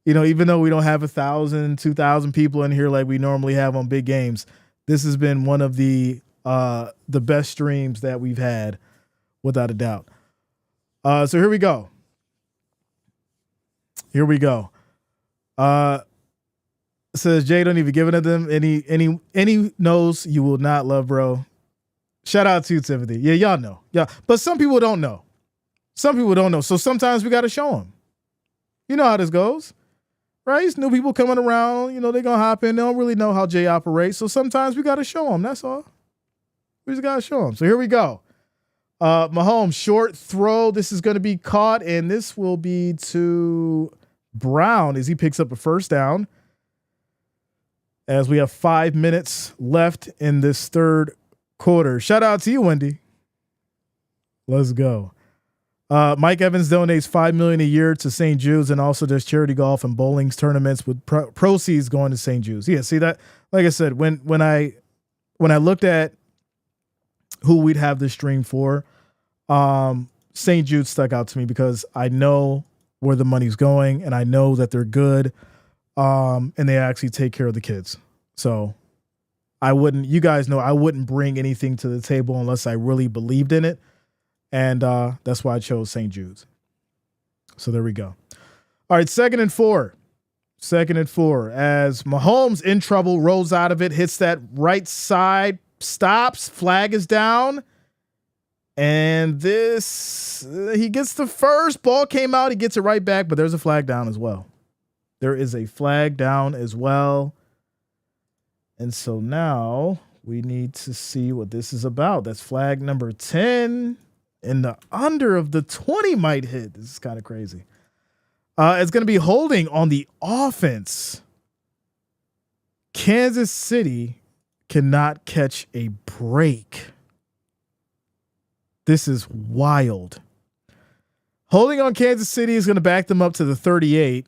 You know, even though we don't have 1,000, 2,000 people in here like we normally have on big games, this has been one of the best streams that we've had, without a doubt. So here we go. Says Jay, don't even give it to them. Any knows you will not love, bro. Shout out to you, Timothy. Yeah, y'all know. Yeah, but some people don't know. So sometimes we got to show them. You know how this goes, right? It's new people coming around. You know, they're going to hop in. They don't really know how Jay operates. So sometimes we got to show them. That's all. We just got to show them. So here we go. Mahomes, short throw. This is going to be caught, and this will be to Brown as he picks up a first down. As we have 5 minutes left in this third quarter. Shout out to you, Wendy. Let's go. Mike Evans donates $5 million a year to St. Jude's and also does charity golf and bowling tournaments with proceeds going to St. Jude's. Yeah, see that? Like I said, when I looked at who we'd have this stream for, St. Jude's stuck out to me because I know where the money's going and I know that they're good, and they actually take care of the kids. So you guys know I wouldn't bring anything to the table unless I really believed in it. And that's why I chose St. Jude's. So there we go. All right, 2nd and 4. 2nd and 4. As Mahomes in trouble, rolls out of it, hits that right side, stops, flag is down. And he gets the first. Ball came out, he gets it right back, but there's a flag down as well. There is a flag down as well. And so now we need to see what this is about. That's flag number 10. And the under of the 20 might hit. This is kind of crazy. It's going to be holding on the offense. Kansas City cannot catch a break. This is wild. Holding on Kansas City is going to back them up to the 38.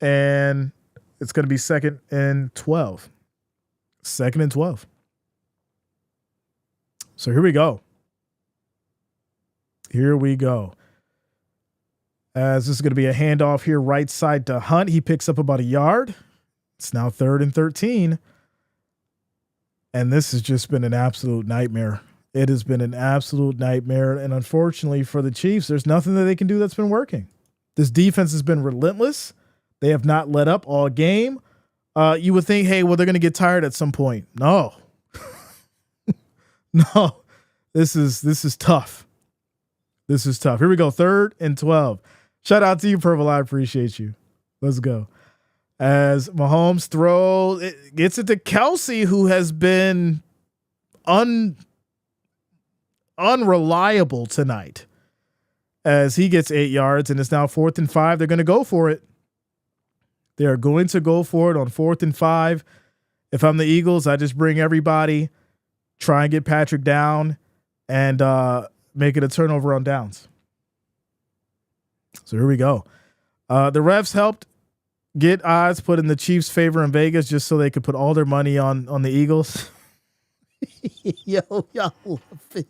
And it's going to be 2nd and 12. 2nd and 12. So here we go. As this is going to be a handoff here, right side to Hunt. He picks up about a yard. It's now 3rd and 13. And this has just been an absolute nightmare. It has been an absolute nightmare. And unfortunately for the Chiefs, there's nothing that they can do that's been working. This defense has been relentless. They have not let up all game. You would think, hey, well, they're going to get tired at some point. No. No. This is tough. This is tough. Here we go. 3rd and 12. Shout out to you, Purple. I appreciate you. Let's go. As Mahomes gets it to Kelsey, who has been unreliable tonight. As he gets 8 yards, and it's now 4th and 5. They're going to go for it. They are going to go for it on 4th and 5. If I'm the Eagles, I just bring everybody, try and get Patrick down, and make it a turnover on downs. So here we go. The refs helped get odds put in the Chiefs' favor in Vegas just so they could put all their money on the Eagles. Y'all love it.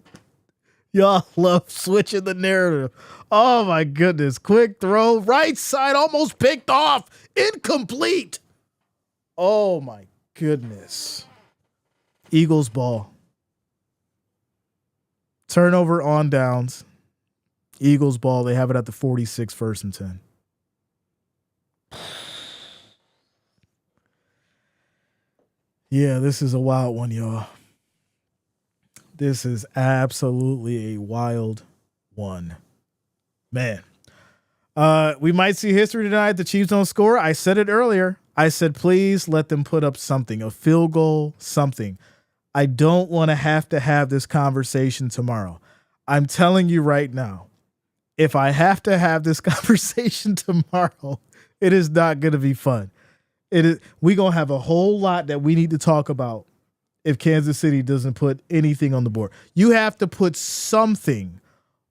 Y'all love switching the narrative. Oh, my goodness. Quick throw. Right side almost picked off. Incomplete. Oh, my goodness. Eagles ball. Turnover on downs. Eagles ball. They have it at the 46, 1st and 10. Yeah, this is a wild one, y'all. This is absolutely a wild one. Man. We might see history tonight. The Chiefs don't score. I said it earlier. I said, please let them put up something, a field goal, something. I don't want to have this conversation tomorrow. I'm telling you right now, if I have to have this conversation tomorrow, it is not going to be fun. We're going to have a whole lot that we need to talk about if Kansas City doesn't put anything on the board. You have to put something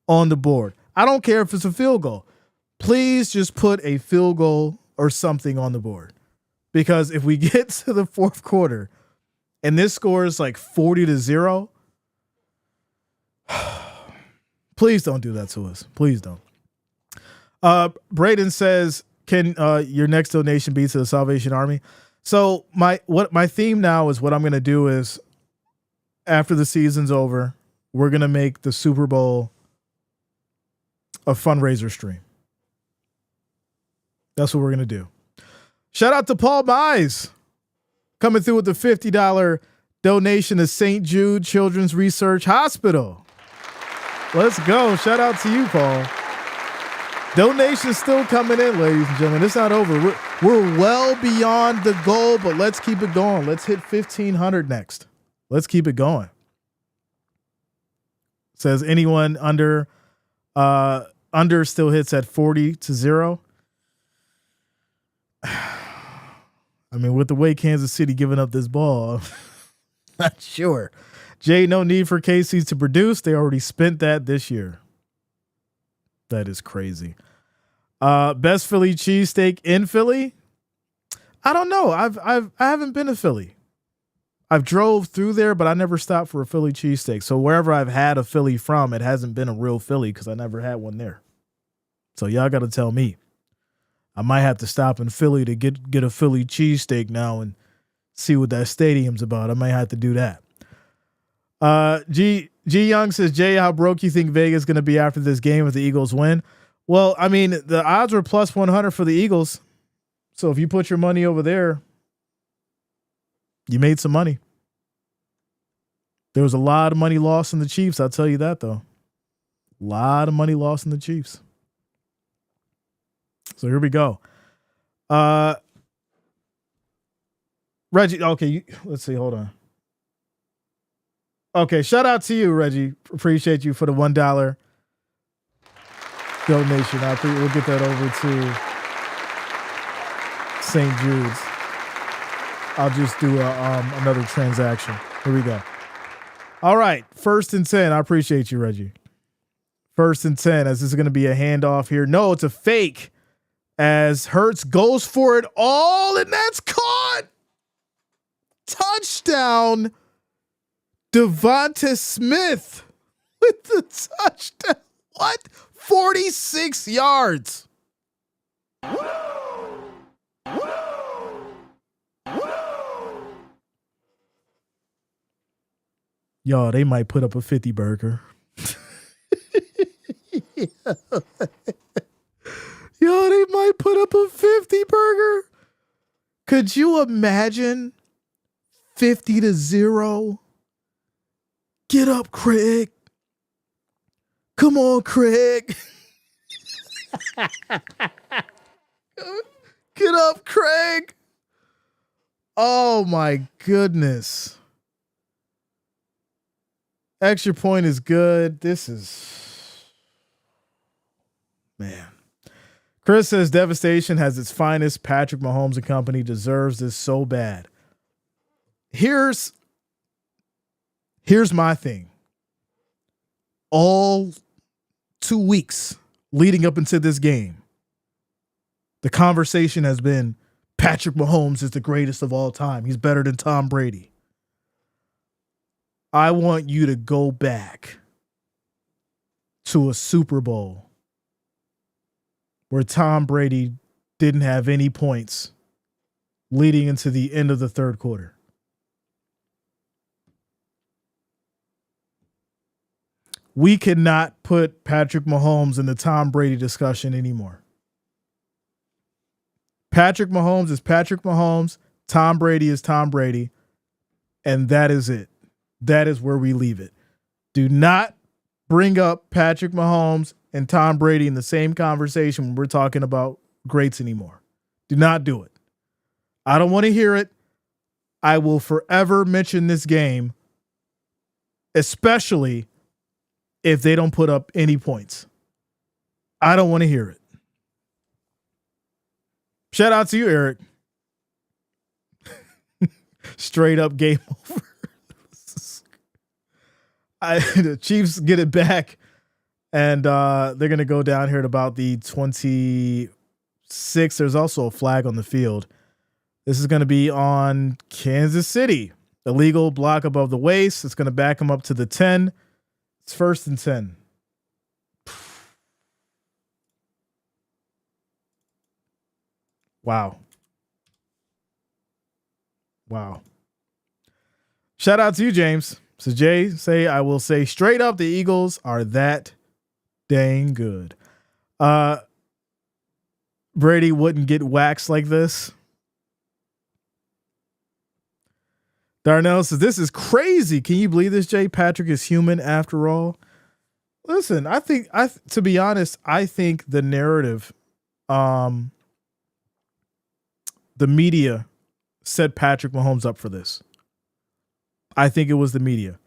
on the board. I don't care if it's a field goal. Please just put a field goal or something on the board. Because if we get to the 4th quarter and this score is like 40-0, please don't do that to us. Please don't. Braden says, can your next donation be to the Salvation Army? So my theme now is what I'm going to do is after the season's over, we're going to make the Super Bowl a fundraiser stream. That's what we're going to do. Shout out to Paul Mize coming through with the $50 donation to St. Jude Children's Research Hospital. Let's go. Shout out to you, Paul. Donations still coming in, ladies and gentlemen. It's not over. We're well beyond the goal, but let's keep it going. Let's hit 1,500 next. Let's keep it going. Says anyone under still hits at 40-0. I mean, with the way Kansas City giving up this ball, not sure. Jay, no need for KC to produce. They already spent that this year. That is crazy. Best Philly cheesesteak in Philly? I don't know. I haven't been to Philly. I've drove through there, but I never stopped for a Philly cheesesteak. So wherever I've had a Philly from, it hasn't been a real Philly because I never had one there. So y'all got to tell me. I might have to stop in Philly to get a Philly cheesesteak now and see what that stadium's about. I might have to do that. G Young says, Jay, how broke you think Vegas is going to be after this game if the Eagles win? Well, I mean, the odds were plus 100 for the Eagles. So if you put your money over there, you made some money. There was a lot of money lost in the Chiefs. I'll tell you that, though. A lot of money lost in the Chiefs. So here we go. Reggie, okay, let's see. Hold on. Okay, shout out to you, Reggie. Appreciate you for the $1 donation. We'll get that over to St. Jude's. I'll just do another transaction. Here we go. All right, 1st and 10. I appreciate you, Reggie. 1st and 10, as this is going to be a handoff here. No, it's a fake. As Hurts goes for it all, and that's caught. Touchdown. Devonta Smith with the touchdown. What? 46 yards. Y'all, they might put up a 50 burger. Yo, they might put up a 50 burger. Could you imagine 50-0? Get up, Craig. Come on, Craig. Get up, Craig. Oh, my goodness. Extra point is good. This is... Man. Chris says devastation has its finest. Patrick Mahomes and company deserves this so bad. Here's my thing. All 2 weeks leading up into this game, the conversation has been Patrick Mahomes is the greatest of all time. He's better than Tom Brady. I want you to go back to a Super Bowl where Tom Brady didn't have any points leading into the end of the third quarter. We cannot put Patrick Mahomes in the Tom Brady discussion anymore. Patrick Mahomes is Patrick Mahomes. Tom Brady is Tom Brady. And that is it. That is where we leave it. Do not bring up Patrick Mahomes and Tom Brady in the same conversation when we're talking about greats anymore. Do not do it. I don't want to hear it. I will forever mention this game, especially if they don't put up any points. I don't want to hear it. Shout out to you, Eric. Straight up game over. The Chiefs get it back, and they're going to go down here at about the 26. There's also a flag on the field. This is going to be on Kansas City. Illegal block above the waist. It's going to back them up to the 10. It's 1st and 10. Wow. Shout out to you, James. So Jay, I will say straight up, the Eagles are that dang good. Brady wouldn't get waxed like this. Darnell says, this is crazy. Can you believe this, Jay? Patrick is human after all. Listen, to be honest, I think the narrative, the media set Patrick Mahomes up for this. I think it was the media.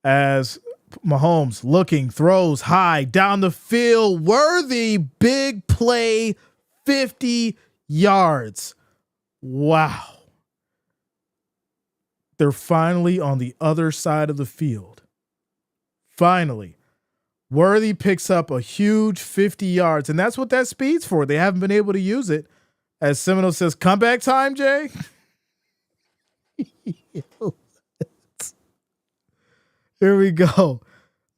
As Mahomes looking, throws high down the field, worthy big play, 50 yards. Wow. They're finally on the other side of the field. Finally. Worthy picks up a huge 50 yards, and that's what that speed's for. They haven't been able to use it. As Seminole says, comeback time, Jay. Here we go.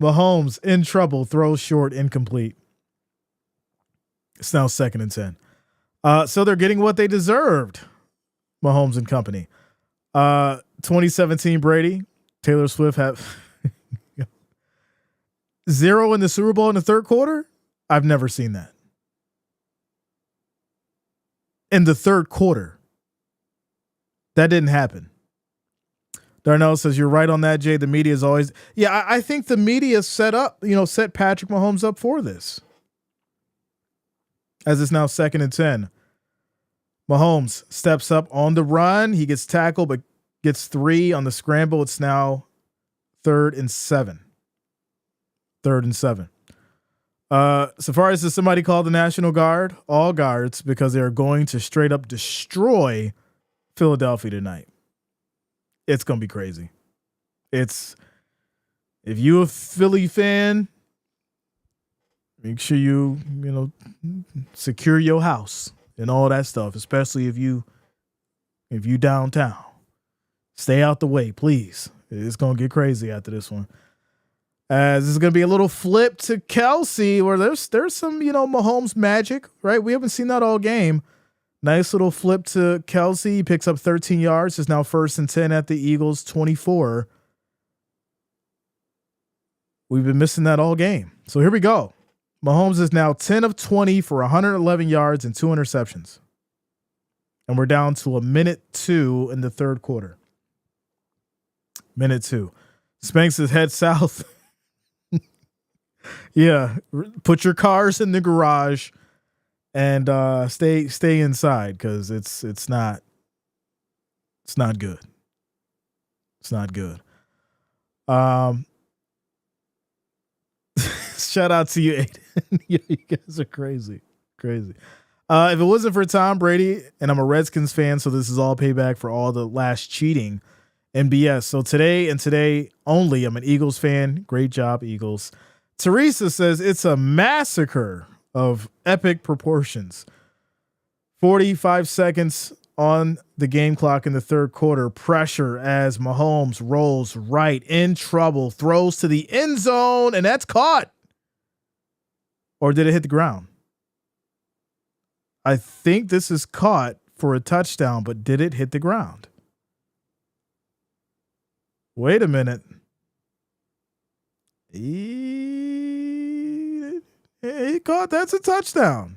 Mahomes in trouble, throws short, incomplete. It's now 2nd and 10. So they're getting what they deserved, Mahomes and company. 2017 Brady, Taylor Swift have 0 in the Super Bowl in the third quarter. I've never seen that. In the third quarter. That didn't happen. Darnell says, you're right on that, Jay. The media is always... Yeah, I think the media set Patrick Mahomes up for this. As it's now 2nd and 10. Mahomes steps up on the run. He gets tackled, but gets 3 on the scramble. It's now 3rd and 7. 3rd and 7. So far as somebody called the National Guard, all guards, because they're going to straight up destroy Philadelphia tonight. It's going to be crazy. If you're a Philly fan, make sure you secure your house and all that stuff, especially if you downtown. Stay out the way, please. It's going to get crazy after this one. As this is going to be a little flip to Kelsey, where there's some, Mahomes magic, right? We haven't seen that all game. Nice little flip to Kelsey. He picks up 13 yards. Is now 1st and 10 at the Eagles 24. We've been missing that all game. So here we go. Mahomes is now 10 of 20 for 111 yards and 2 interceptions. And we're down to a minute 2 in the third quarter. Minute 2. Spanks his head south. Yeah. Put your cars in the garage and stay inside, because it's not good. It's not good. Shout out to you, Aiden. You guys are crazy. If it wasn't for Tom Brady, and I'm a Redskins fan, so this is all payback for all the last cheating and BS. So today only, I'm an Eagles fan. Great job, Eagles. Teresa says it's a massacre of epic proportions. 45 seconds on the game clock in the third quarter. Pressure as Mahomes rolls right, in trouble, throws to the end zone, and that's caught. Or did it hit the ground? I think this is caught for a touchdown, but did it hit the ground? Wait a minute. He caught. That's a touchdown.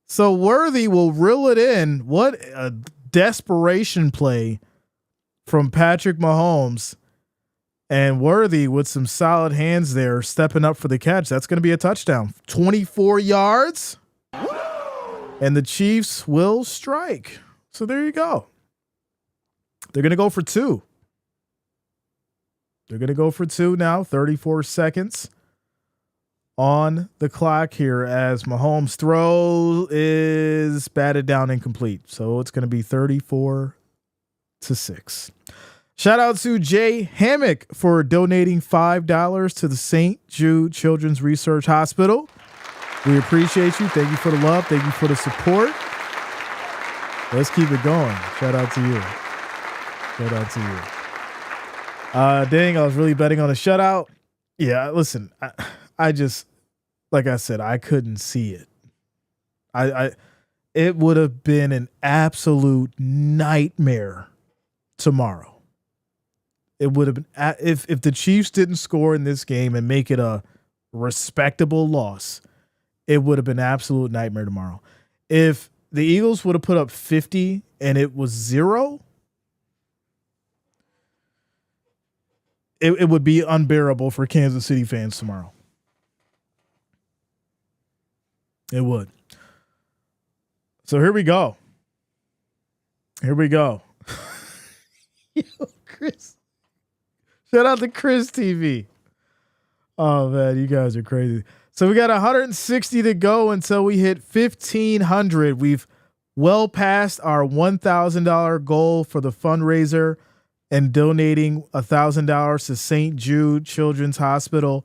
So Worthy will reel it in. What a desperation play from Patrick Mahomes. And Worthy with some solid hands there, stepping up for the catch. That's going to be a touchdown. 24 yards. And the Chiefs will strike. So there you go. They're going to go for 2. They're going to go for 2 now. 34 seconds on the clock here as Mahomes' throw is batted down incomplete. So it's going to be 34-6. Shout out to Jay Hammock for donating $5 to the St. Jude Children's Research Hospital. We appreciate you. Thank you for the love. Thank you for the support. Let's keep it going. Shout out to you. Dang, I was really betting on a shutout. Yeah, listen, I just, like I said, I couldn't see it. It would have been an absolute nightmare tomorrow. It would have been, if the Chiefs didn't score in this game and make it a respectable loss, it would have been an absolute nightmare tomorrow. If the Eagles would have put up 50 and it was 0, it would be unbearable for Kansas City fans tomorrow. It would. So here we go. Yo, Chris. Shout out to Chris TV. Oh, man, you guys are crazy. So we got 160 to go until we hit 1,500. We've well passed our $1,000 goal for the fundraiser and donating $1,000 to St. Jude Children's Hospital.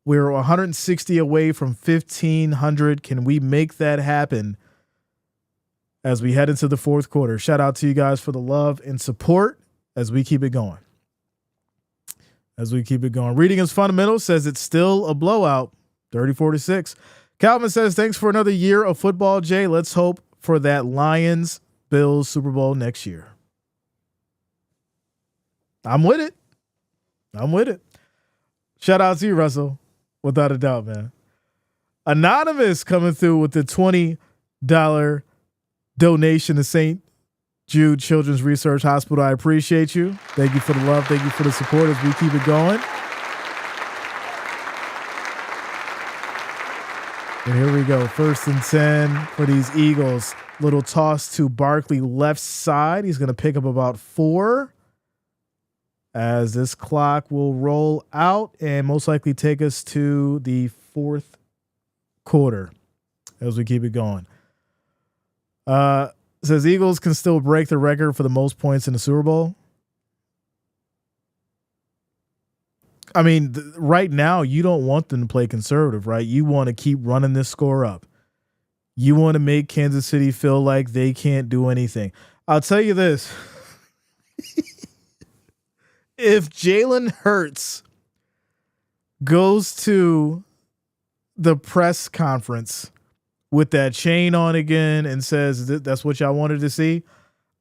We're 160 away from 1,500. Can we make that happen as we head into the fourth quarter? Shout out to you guys for the love and support as we keep it going. Reading is fundamental says it's still a blowout, 34-6. Calvin says, thanks for another year of football, Jay. Let's hope for that Lions-Bills Super Bowl next year. I'm with it. Shout out to you, Russell. Without a doubt, man. Anonymous coming through with the $20 donation to St. Jude Children's Research Hospital. I appreciate you. Thank you for the love. Thank you for the support as we keep it going. And here we go. 1st and 10 for these Eagles. Little toss to Barkley left side. He's going to pick up about 4 as this clock will roll out and most likely take us to the fourth quarter as we keep it going. Says Eagles can still break the record for the most points in the Super Bowl. I mean, right now, you don't want them to play conservative, right? You want to keep running this score up. You want to make Kansas City feel like they can't do anything. I'll tell you this. If Jalen Hurts goes to the press conference with that chain on again and says that's what y'all wanted to see,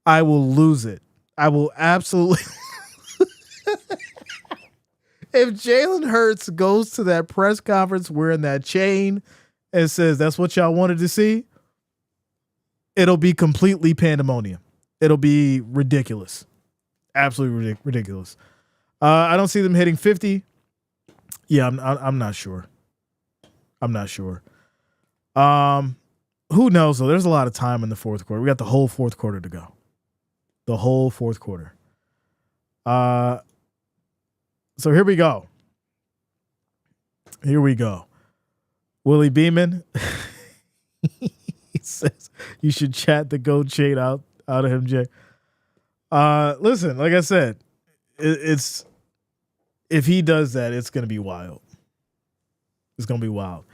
I will lose it. I will absolutely. If Jalen Hurts goes to that press conference wearing that chain and says that's what y'all wanted to see, it'll be completely pandemonium. It'll be ridiculous. Absolutely ridiculous. I don't see them hitting 50. Yeah, I'm not sure. I'm not sure. Who knows though? There's a lot of time in the fourth quarter. We got the whole fourth quarter to go. The whole fourth quarter. So here we go. Here we go. Willie Beeman. He says you should chat the goat chain out of him, Jay. Listen, like I said, it's if he does that, it's gonna be wild. It's gonna be wild.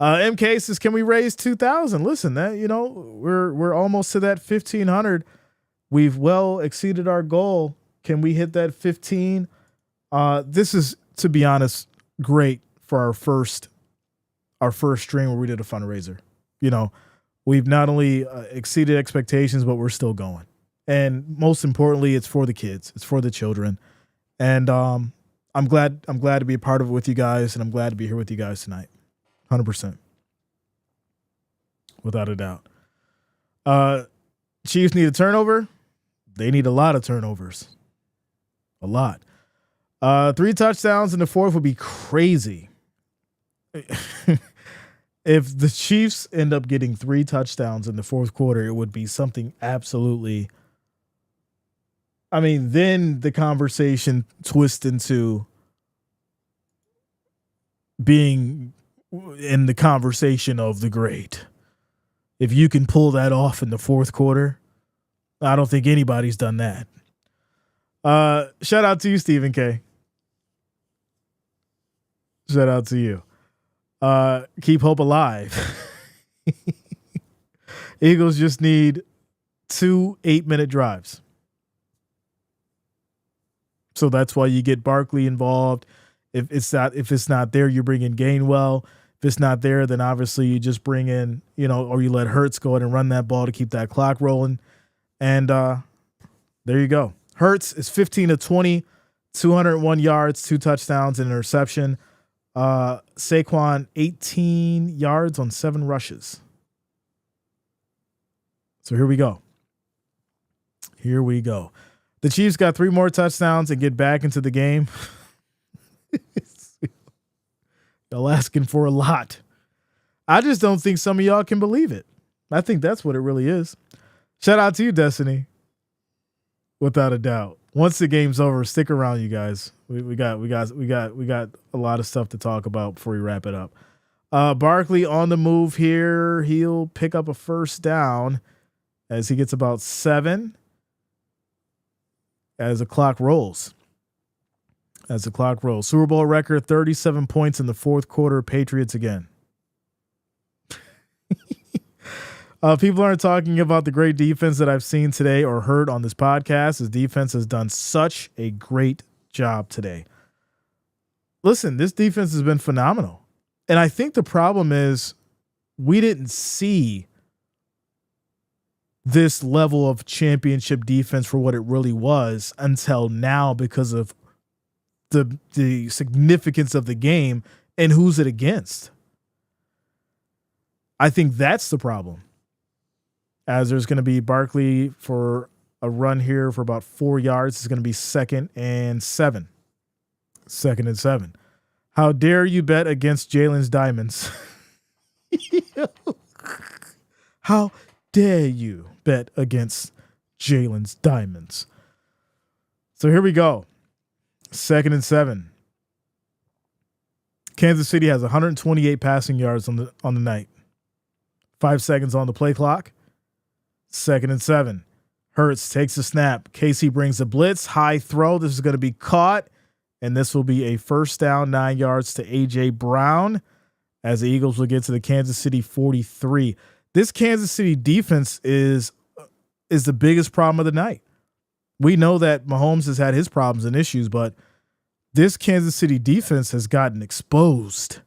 MK says, can we raise 2,000? Listen, that we're almost to that 1,500. We've well exceeded our goal. Can we hit that 15? This is, to be honest, great for our first stream where we did a fundraiser. We've not only exceeded expectations, but we're still going. And most importantly, it's for the kids. It's for the children. And I'm glad to be a part of it with you guys, and I'm glad to be here with you guys tonight. 100%. Without a doubt. Chiefs need a turnover. They need a lot of turnovers. A lot. 3 touchdowns in the fourth would be crazy. If the Chiefs end up getting 3 touchdowns in the fourth quarter, it would be something absolutely. I mean, then the conversation twists into being in the conversation of the great. If you can pull that off in the fourth quarter, I don't think anybody's done that. Shout out to you, Stephen K. Shout out to you. Keep hope alive. Eagles just need 2 8-minute drives. So that's why you get Barkley involved. If it's not there, you bring in Gainwell. If it's not there, then obviously you just bring in, or you let Hurts go ahead and run that ball to keep that clock rolling. And there you go. Hurts is 15 of 20, 201 yards, 2 touchdowns, and an interception. Saquon 18 yards on 7 rushes. So here we go. Here we go. The Chiefs got 3 more touchdowns and get back into the game. Y'all asking for a lot. I just don't think some of y'all can believe it. I think that's what it really is. Shout out to you, Destiny. Without a doubt. Once the game's over, stick around, you guys. We got a lot of stuff to talk about before we wrap it up. Barkley on the move here. He'll pick up a first down as he gets about 7 as the clock rolls. Super Bowl record, 37 points in the fourth quarter. Patriots again. People aren't talking about the great defense that I've seen today or heard on this podcast. His defense has done such a great job today. Listen, this defense has been phenomenal. And I think the problem is we didn't see this level of championship defense for what it really was until now because of the significance of the game and who's it against. I think that's the problem. As there's going to be Barkley for a run here for about 4 yards. It's going to be 2nd and 7. 2nd and 7. How dare you bet against Jalen's diamonds? How dare you bet against Jalen's diamonds? So here we go. 2nd and 7. Kansas City has 128 passing yards on the night. 5 seconds on the play clock. 2nd and 7. Hurts takes the snap. Casey brings a blitz. High throw. This is going to be caught. And this will be a first down, 9 yards to A.J. Brown as the Eagles will get to the Kansas City 43. This Kansas City defense is the biggest problem of the night. We know that Mahomes has had his problems and issues, but this Kansas City defense has gotten exposed.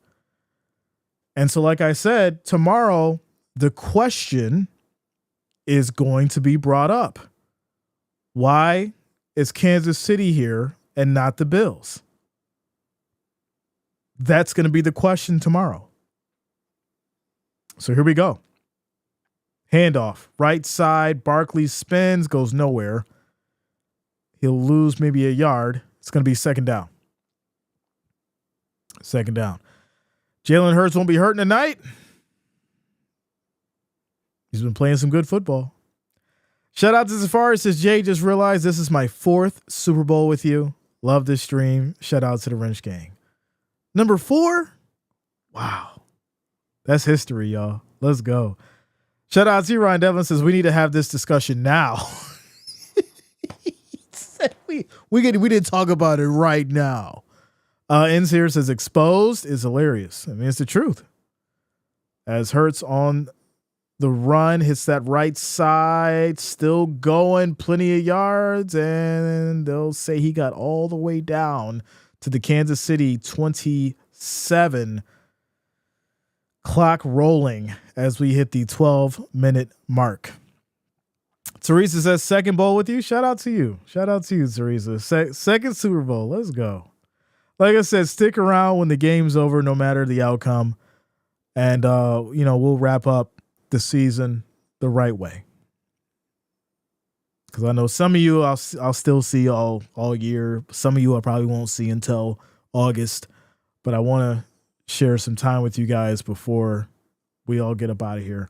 And so, like I said, tomorrow, the question is going to be brought up. Why is Kansas City here and not the Bills? That's going to be the question tomorrow. So here we go. Handoff, right side. Barkley spins, goes nowhere. He'll lose maybe a yard. It's going to be second down. Second down. Jalen Hurts won't be hurting tonight. He's been playing some good football. Shout out to Safari. Says, Jay, just realized this is my 4th Super Bowl with you. Love this stream. Shout out to the Wrench Gang. Number 4? Wow. That's history, y'all. Let's go. Shout out to Ryan Devlin. Says, we need to have this discussion now. we didn't talk about it right now. Ends here says, exposed is hilarious. I mean, it's the truth. As Hurts on the run, hits that right side, still going, plenty of yards, and they'll say he got all the way down to the Kansas City 27. Clock rolling as we hit the 12-minute mark. Teresa says, second bowl with you. Shout out to you. Shout out to you, Teresa. Second Super Bowl. Let's go. Like I said, stick around when the game's over, no matter the outcome. And, we'll wrap up the season the right way. Because I know some of you I'll still see all year. Some of you I probably won't see until August. But I want to share some time with you guys before we all get up out of here.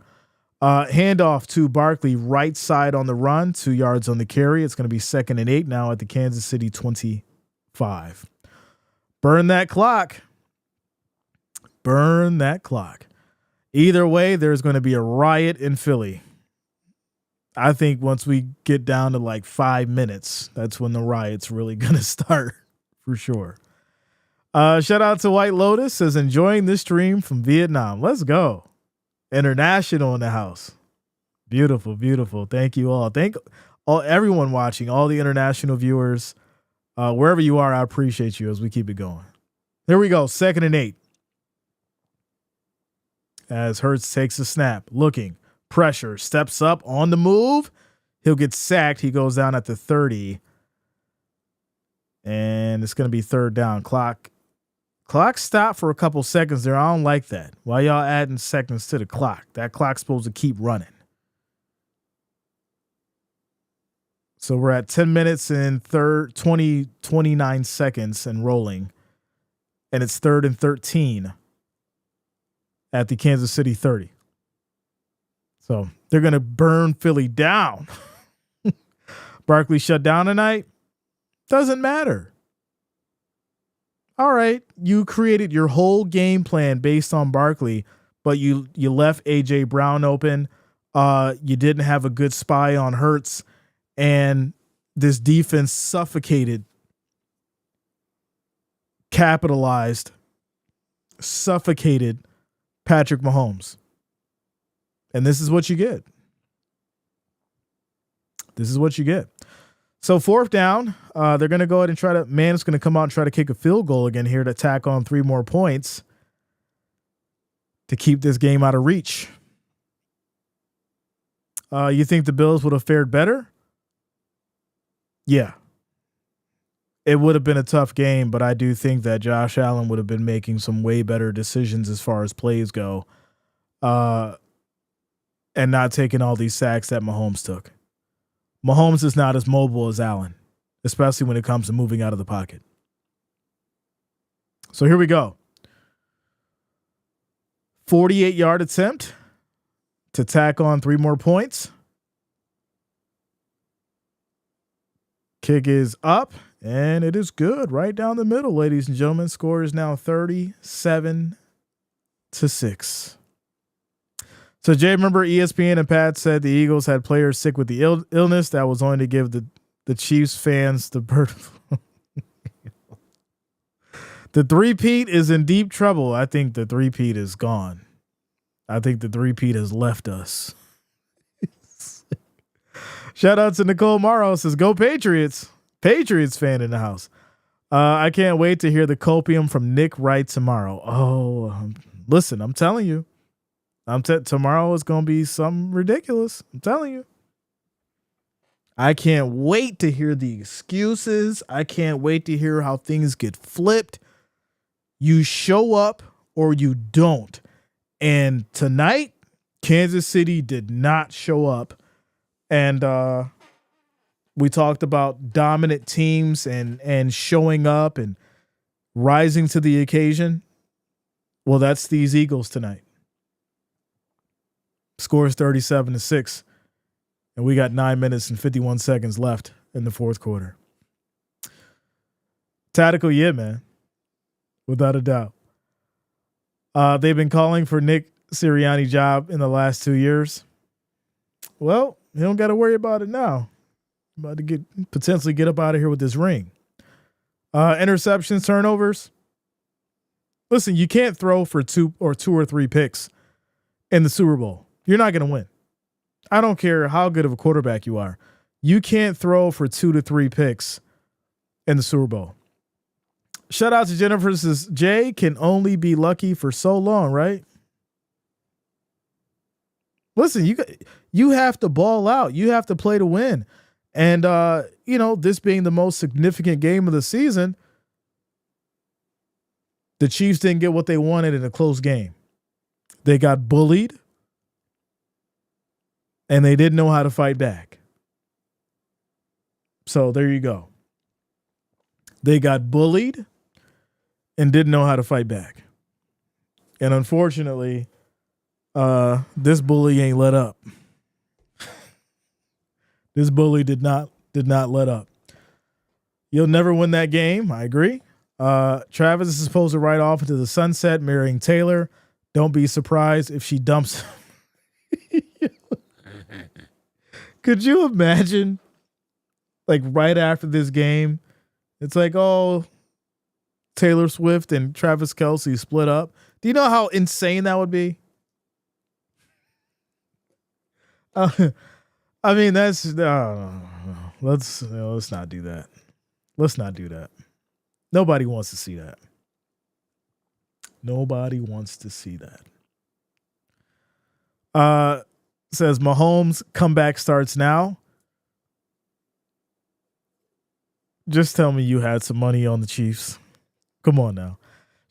Handoff to Barkley, right side on the run, 2 yards on the carry. It's going to be 2nd and 8 now at the Kansas City 25. Burn that clock. Burn that clock. Either way, there's going to be a riot in Philly. I think once we get down to like 5 minutes, that's when the riot's really going to start for sure. Shout out to White Lotus. Says, enjoying this stream from Vietnam. Let's go. International in the house. Beautiful, beautiful. Thank you all. Thank everyone watching, all the international viewers. Wherever you are, I appreciate you as we keep it going. Here we go. 2nd and 8. As Hurts takes a snap, looking, pressure, steps up on the move. He'll get sacked. He goes down at the 30. And it's going to be 3rd down. Clock stopped for a couple seconds there. I don't like that. Why y'all adding seconds to the clock? That clock's supposed to keep running. So we're at 10 minutes and 29 seconds and rolling. And it's 3rd and 13 at the Kansas City 30. So they're going to burn Philly down. Barkley shut down tonight. Doesn't matter. All right, you created your whole game plan based on Barkley, but you left A.J. Brown open. You didn't have a good spy on Hurts, and this defense suffocated, capitalized, suffocated Patrick Mahomes. And this is what you get. This is what you get. So 4th down, they're going to go ahead and Man's going to come out and try to kick a field goal again here to tack on 3 more points to keep this game out of reach. You think the Bills would have fared better? Yeah. It would have been a tough game, but I do think that Josh Allen would have been making some way better decisions as far as plays go, and not taking all these sacks that Mahomes took. Mahomes is not as mobile as Allen, especially when it comes to moving out of the pocket. So here we go. 48-yard attempt to tack on 3 more points. Kick is up, and it is good. Right down the middle, ladies and gentlemen. Score is now 37-6. So, Jay, remember ESPN and Pat said the Eagles had players sick with the illness that was only to give the Chiefs fans the bird. The three-peat is in deep trouble. I think the three-peat is gone. I think the three-peat has left us. Shout out to Nicole Morrow. Says, go Patriots. Patriots fan in the house. I can't wait to hear the copium from Nick Wright tomorrow. Oh, listen, I'm telling you. Tomorrow is going to be something ridiculous. I'm telling you. I can't wait to hear the excuses. I can't wait to hear how things get flipped. You show up or you don't. And tonight, Kansas City did not show up. And we talked about dominant teams and showing up and rising to the occasion. Well, that's these Eagles tonight. Scores 37-6. And we got 9 minutes and 51 seconds left in the fourth quarter. Tactical, yeah, man. Without a doubt. They've been calling for Nick Sirianni job in the last 2 years. Well, you don't got to worry about it now. About to potentially get up out of here with this ring. Interceptions, turnovers. Listen, you can't throw for two or three picks in the Super Bowl. You're not going to win. I don't care how good of a quarterback you are. You can't throw for 2 to 3 picks in the Super Bowl. Shout out to Jennifer says, Jay can only be lucky for so long, right? Listen, you have to ball out. You have to play to win. And, this being the most significant game of the season, the Chiefs didn't get what they wanted in a close game. They got bullied. And they didn't know how to fight back. So there you go. They got bullied and didn't know how to fight back. And unfortunately, this bully ain't let up. This bully did not let up. You'll never win that game. I agree. Travis is supposed to ride off into the sunset, marrying Taylor. Don't be surprised if she dumps him. Could you imagine, like, right after this game, it's like, oh, Taylor Swift and Travis Kelce split up. Do you know how insane that would be? I mean, let's not do that. Let's not do that. Nobody wants to see that. Nobody wants to see that. Says Mahomes comeback starts now. Just tell me you had some money on the Chiefs. Come on now.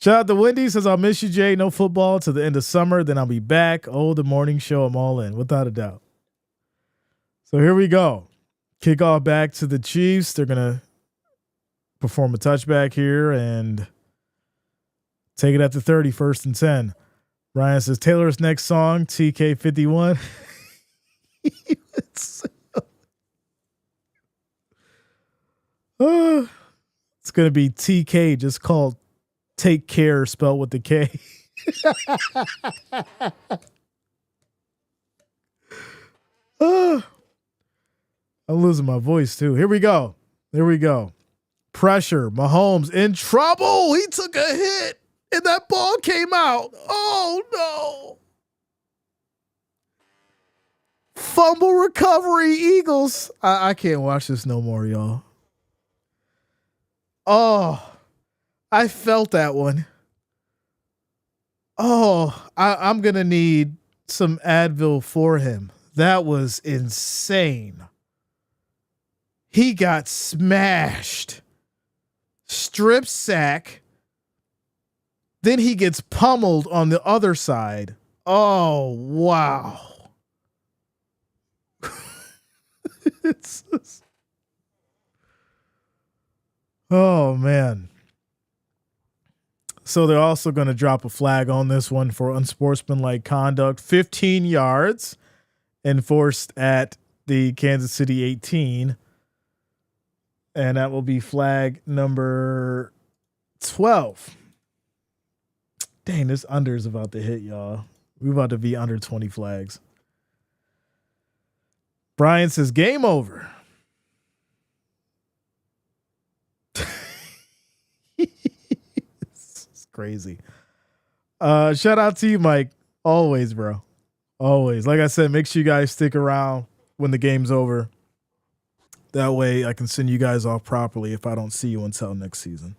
Shout out to Wendy, says I'll miss you, Jay. No football to the end of summer. Then I'll be back. Oh, the morning show. I'm all in, without a doubt. So here we go. Kickoff back to the Chiefs. They're going to perform a touchback here and take it at the 30, 1st and 10. Ryan says Taylor's next song, TK51. It's going to be TK, just called Take Care, spelled with the K. I'm losing my voice too. Here we go. Pressure. Mahomes in trouble. He took a hit and that ball came out. Oh no. Fumble recovery, Eagles. I can't watch this no more, y'all. Oh, I felt that one. Oh, I'm going to need some Advil for him. That was insane. He got smashed. Strip sack. Then he gets pummeled on the other side. Oh, wow. Oh, man. So they're also going to drop a flag on this one for unsportsmanlike conduct. 15 yards enforced at the Kansas City 18. And that will be flag number 12. Dang, this under is about to hit, y'all. We're about to be under 20 flags. Brian says, game over. It's crazy. Shout out to you, Mike. Always, bro. Always. Like I said, make sure you guys stick around when the game's over. That way I can send you guys off properly if I don't see you until next season.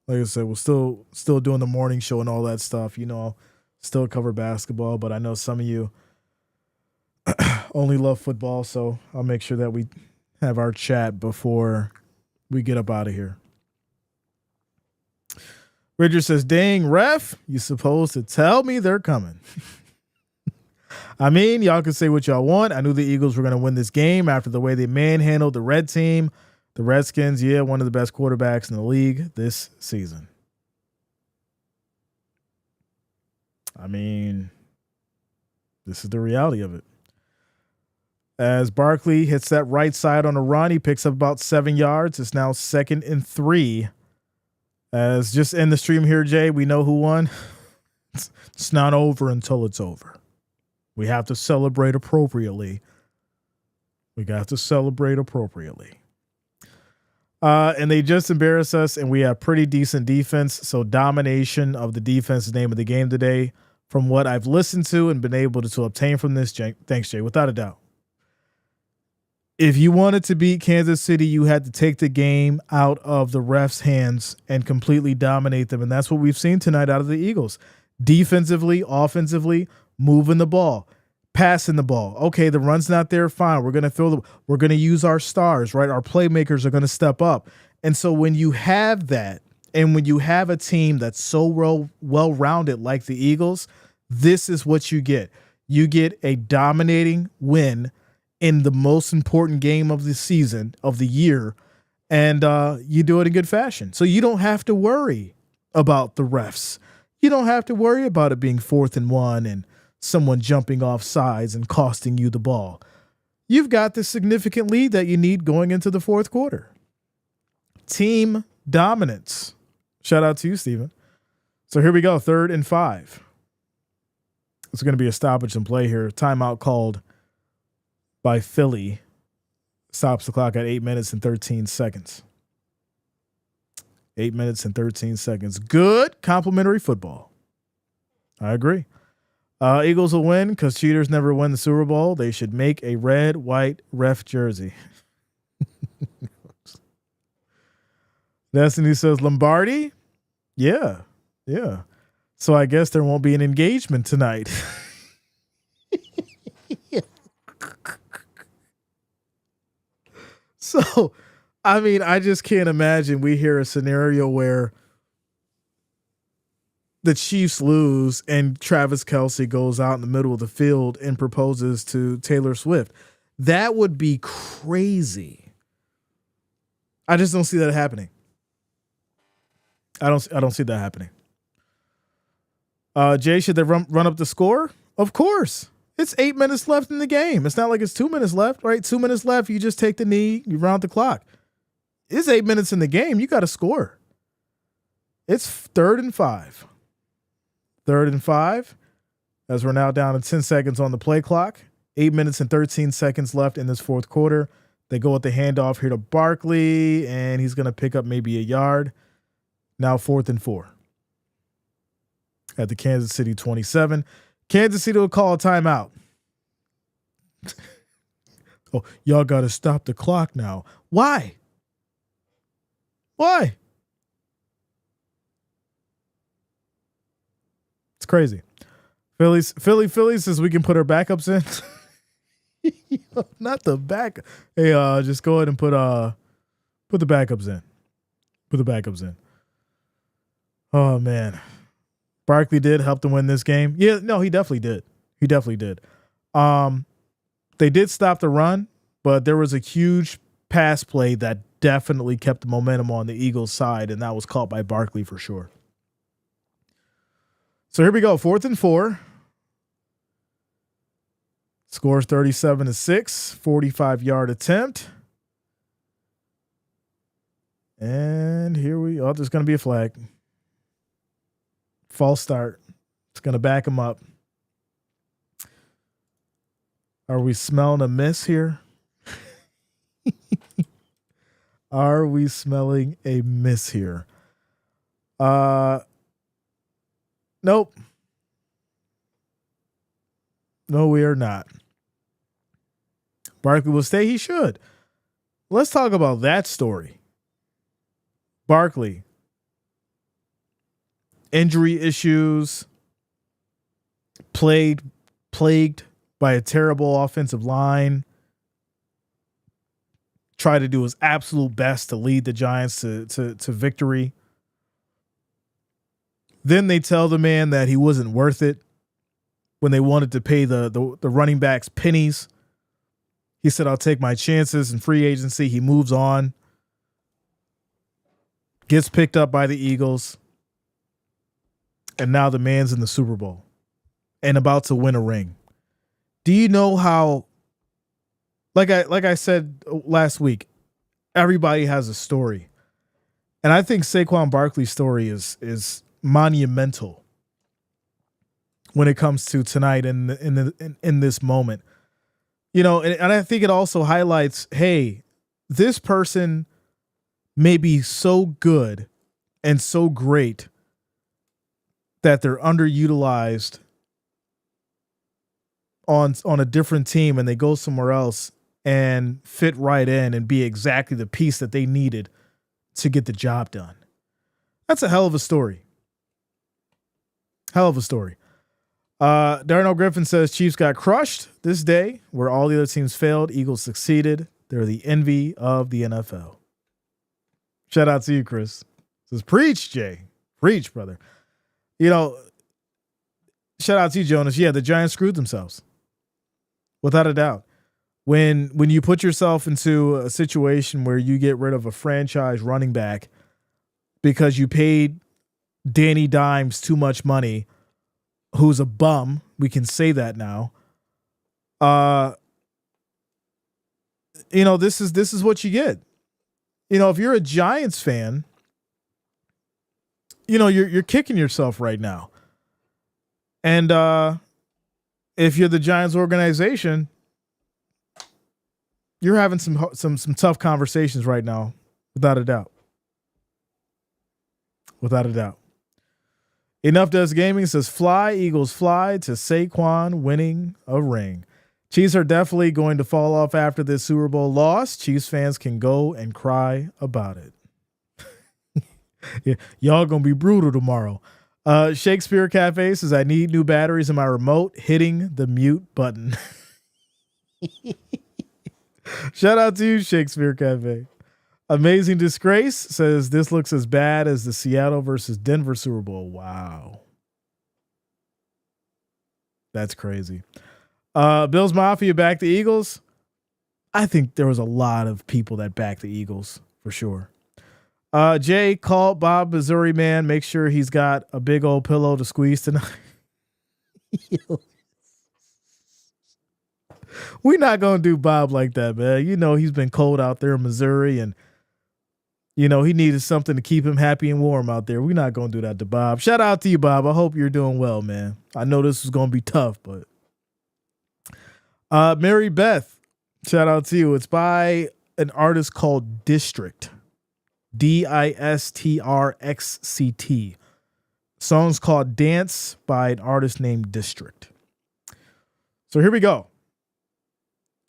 Like I said, we're still doing the morning show and all that stuff. You know, I'll still cover basketball, but I know some of you only love football, so I'll make sure that we have our chat before we get up out of here. Richard says, dang, ref, you supposed to tell me they're coming. I mean, y'all can say what y'all want. I knew the Eagles were going to win this game after the way they manhandled the red team. The Redskins, yeah, one of the best quarterbacks in the league this season. I mean, this is the reality of it. As Barkley hits that right side on a run, he picks up about 7 yards. It's now 2nd and 3. As just in the stream here, Jay, we know who won. It's not over until it's over. We have to celebrate appropriately. And they just embarrassed us, and we have pretty decent defense. So domination of the defense is the name of the game today. From what I've listened to and been able to obtain from this, thanks, Jay, without a doubt. If you wanted to beat Kansas City, you had to take the game out of the refs' hands and completely dominate them. And that's what we've seen tonight out of the Eagles. Defensively, offensively, moving the ball, passing the ball. Okay, the run's not there, fine. We're going to use our stars, right? Our playmakers are going to step up. And so when you have that, and when you have a team that's so well-rounded like the Eagles, this is what you get. You get a dominating win in the most important game of the season, of the year, and you do it in good fashion. So you don't have to worry about the refs. You don't have to worry about it being 4th and 1 and someone jumping off sides and costing you the ball. You've got the significant lead that you need going into the fourth quarter. Team dominance. Shout out to you, Steven. So here we go, 3rd and 5. It's going to be a stoppage and play here. Timeout called by Philly. Stops the clock at 8 minutes and 13 seconds. 8 minutes and 13 seconds. Good complimentary football. I agree. Eagles will win because cheaters never win the Super Bowl. They should make a red, white ref jersey. Destiny says Lombardi. Yeah. So I guess there won't be an engagement tonight. So, I mean, I just can't imagine we hear a scenario where the Chiefs lose and Travis Kelce goes out in the middle of the field and proposes to Taylor Swift. That would be crazy. I just don't see that happening. I don't see that happening. Jay, should they run up the score? Of course. It's 8 minutes left in the game. It's not like it's 2 minutes left, right? 2 minutes left. You just take the knee, you round the clock. It's 8 minutes in the game. You got to score. It's 3rd and 5. 3rd and 5, as we're now down to 10 seconds on the play clock. 8 minutes and 13 seconds left in this fourth quarter. They go with the handoff here to Barkley, and he's going to pick up maybe a yard. Now 4th and 4 at the Kansas City 27. Kansas City will call a timeout. Oh, y'all got to stop the clock now. Why? It's crazy. Philly says we can put our backups in. Not the back. Hey, just go ahead and put the backups in. Put the backups in. Oh man. Barkley did help them win this game. Yeah, no, he definitely did. They did stop the run, but there was a huge pass play that definitely kept the momentum on the Eagles' side, and that was caught by Barkley for sure. So here we go, 4th and 4. Scores 37-6, 45-yard attempt. And here there's going to be a flag. False start. It's going to back him up. Are we smelling a miss here? Are we smelling a miss here? Nope. No, we are not. Barkley will stay. He should. let's talk about that story. Barkley, injury issues, plagued by a terrible offensive line. Tried to do his absolute best to lead the Giants to victory. Then they tell the man that he wasn't worth it when they wanted to pay the running backs pennies. He said, I'll take my chances in free agency. He moves on. Gets picked up by the Eagles. And now the man's in the Super Bowl and about to win a ring. Do you know how, like I said last week, everybody has a story. And I think Saquon Barkley's story is monumental when it comes to tonight in this moment. You know, and I think it also highlights, hey, this person may be so good and so great that they're underutilized on a different team, and they go somewhere else and fit right in and be exactly the piece that they needed to get the job done. That's a hell of a story. Hell of a story. Darnell Griffin says Chiefs got crushed this day where all the other teams failed. Eagles succeeded. They're the envy of the NFL. Shout out to you, Chris. Says preach, Jay. Preach, brother. You know, shout out to you, Jonas. Yeah, the Giants screwed themselves. Without a doubt. When you put yourself into a situation where you get rid of a franchise running back because you paid Danny Dimes too much money, who's a bum, we can say that now. You know, this is what you get. You know, if you're a Giants fan, you know, you're kicking yourself right now. And if you're the Giants organization, you're having some tough conversations right now, without a doubt. Without a doubt. Enough Does Gaming says fly, Eagles fly to Saquon winning a ring. Chiefs are definitely going to fall off after this Super Bowl loss. Chiefs fans can go and cry about it. Yeah, y'all gonna be brutal tomorrow. Shakespeare Cafe says I need new batteries in my remote. Hitting the mute button. Shout out to you, Shakespeare Cafe. Amazing Disgrace says this looks as bad as the Seattle versus Denver Super Bowl. Wow. That's crazy. Bills Mafia back the Eagles. I think there was a lot of people that backed the Eagles for sure. Jay, call Bob Missouri man. Make sure he's got a big old pillow to squeeze tonight. We're not going to do Bob like that, man. You know, he's been cold out there in Missouri and, you know, he needed something to keep him happy and warm out there. We're not going to do that to Bob. Shout out to you, Bob. I hope you're doing well, man. I know this is going to be tough, but Mary Beth, shout out to you. It's by an artist called District. Distrxct. Song's called Dance by an artist named District. So here we go.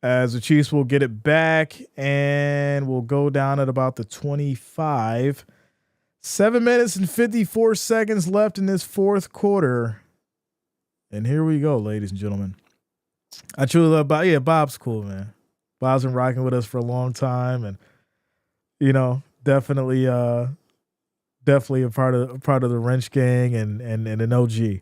As the Chiefs will get it back and we'll go down at about the 25. 7 minutes and 54 seconds left in this fourth quarter. And here we go, ladies and gentlemen. I truly love Bob. Yeah, Bob's cool, man. Bob's been rocking with us for a long time. And, you know, definitely a part of the Wrench Gang and an OG.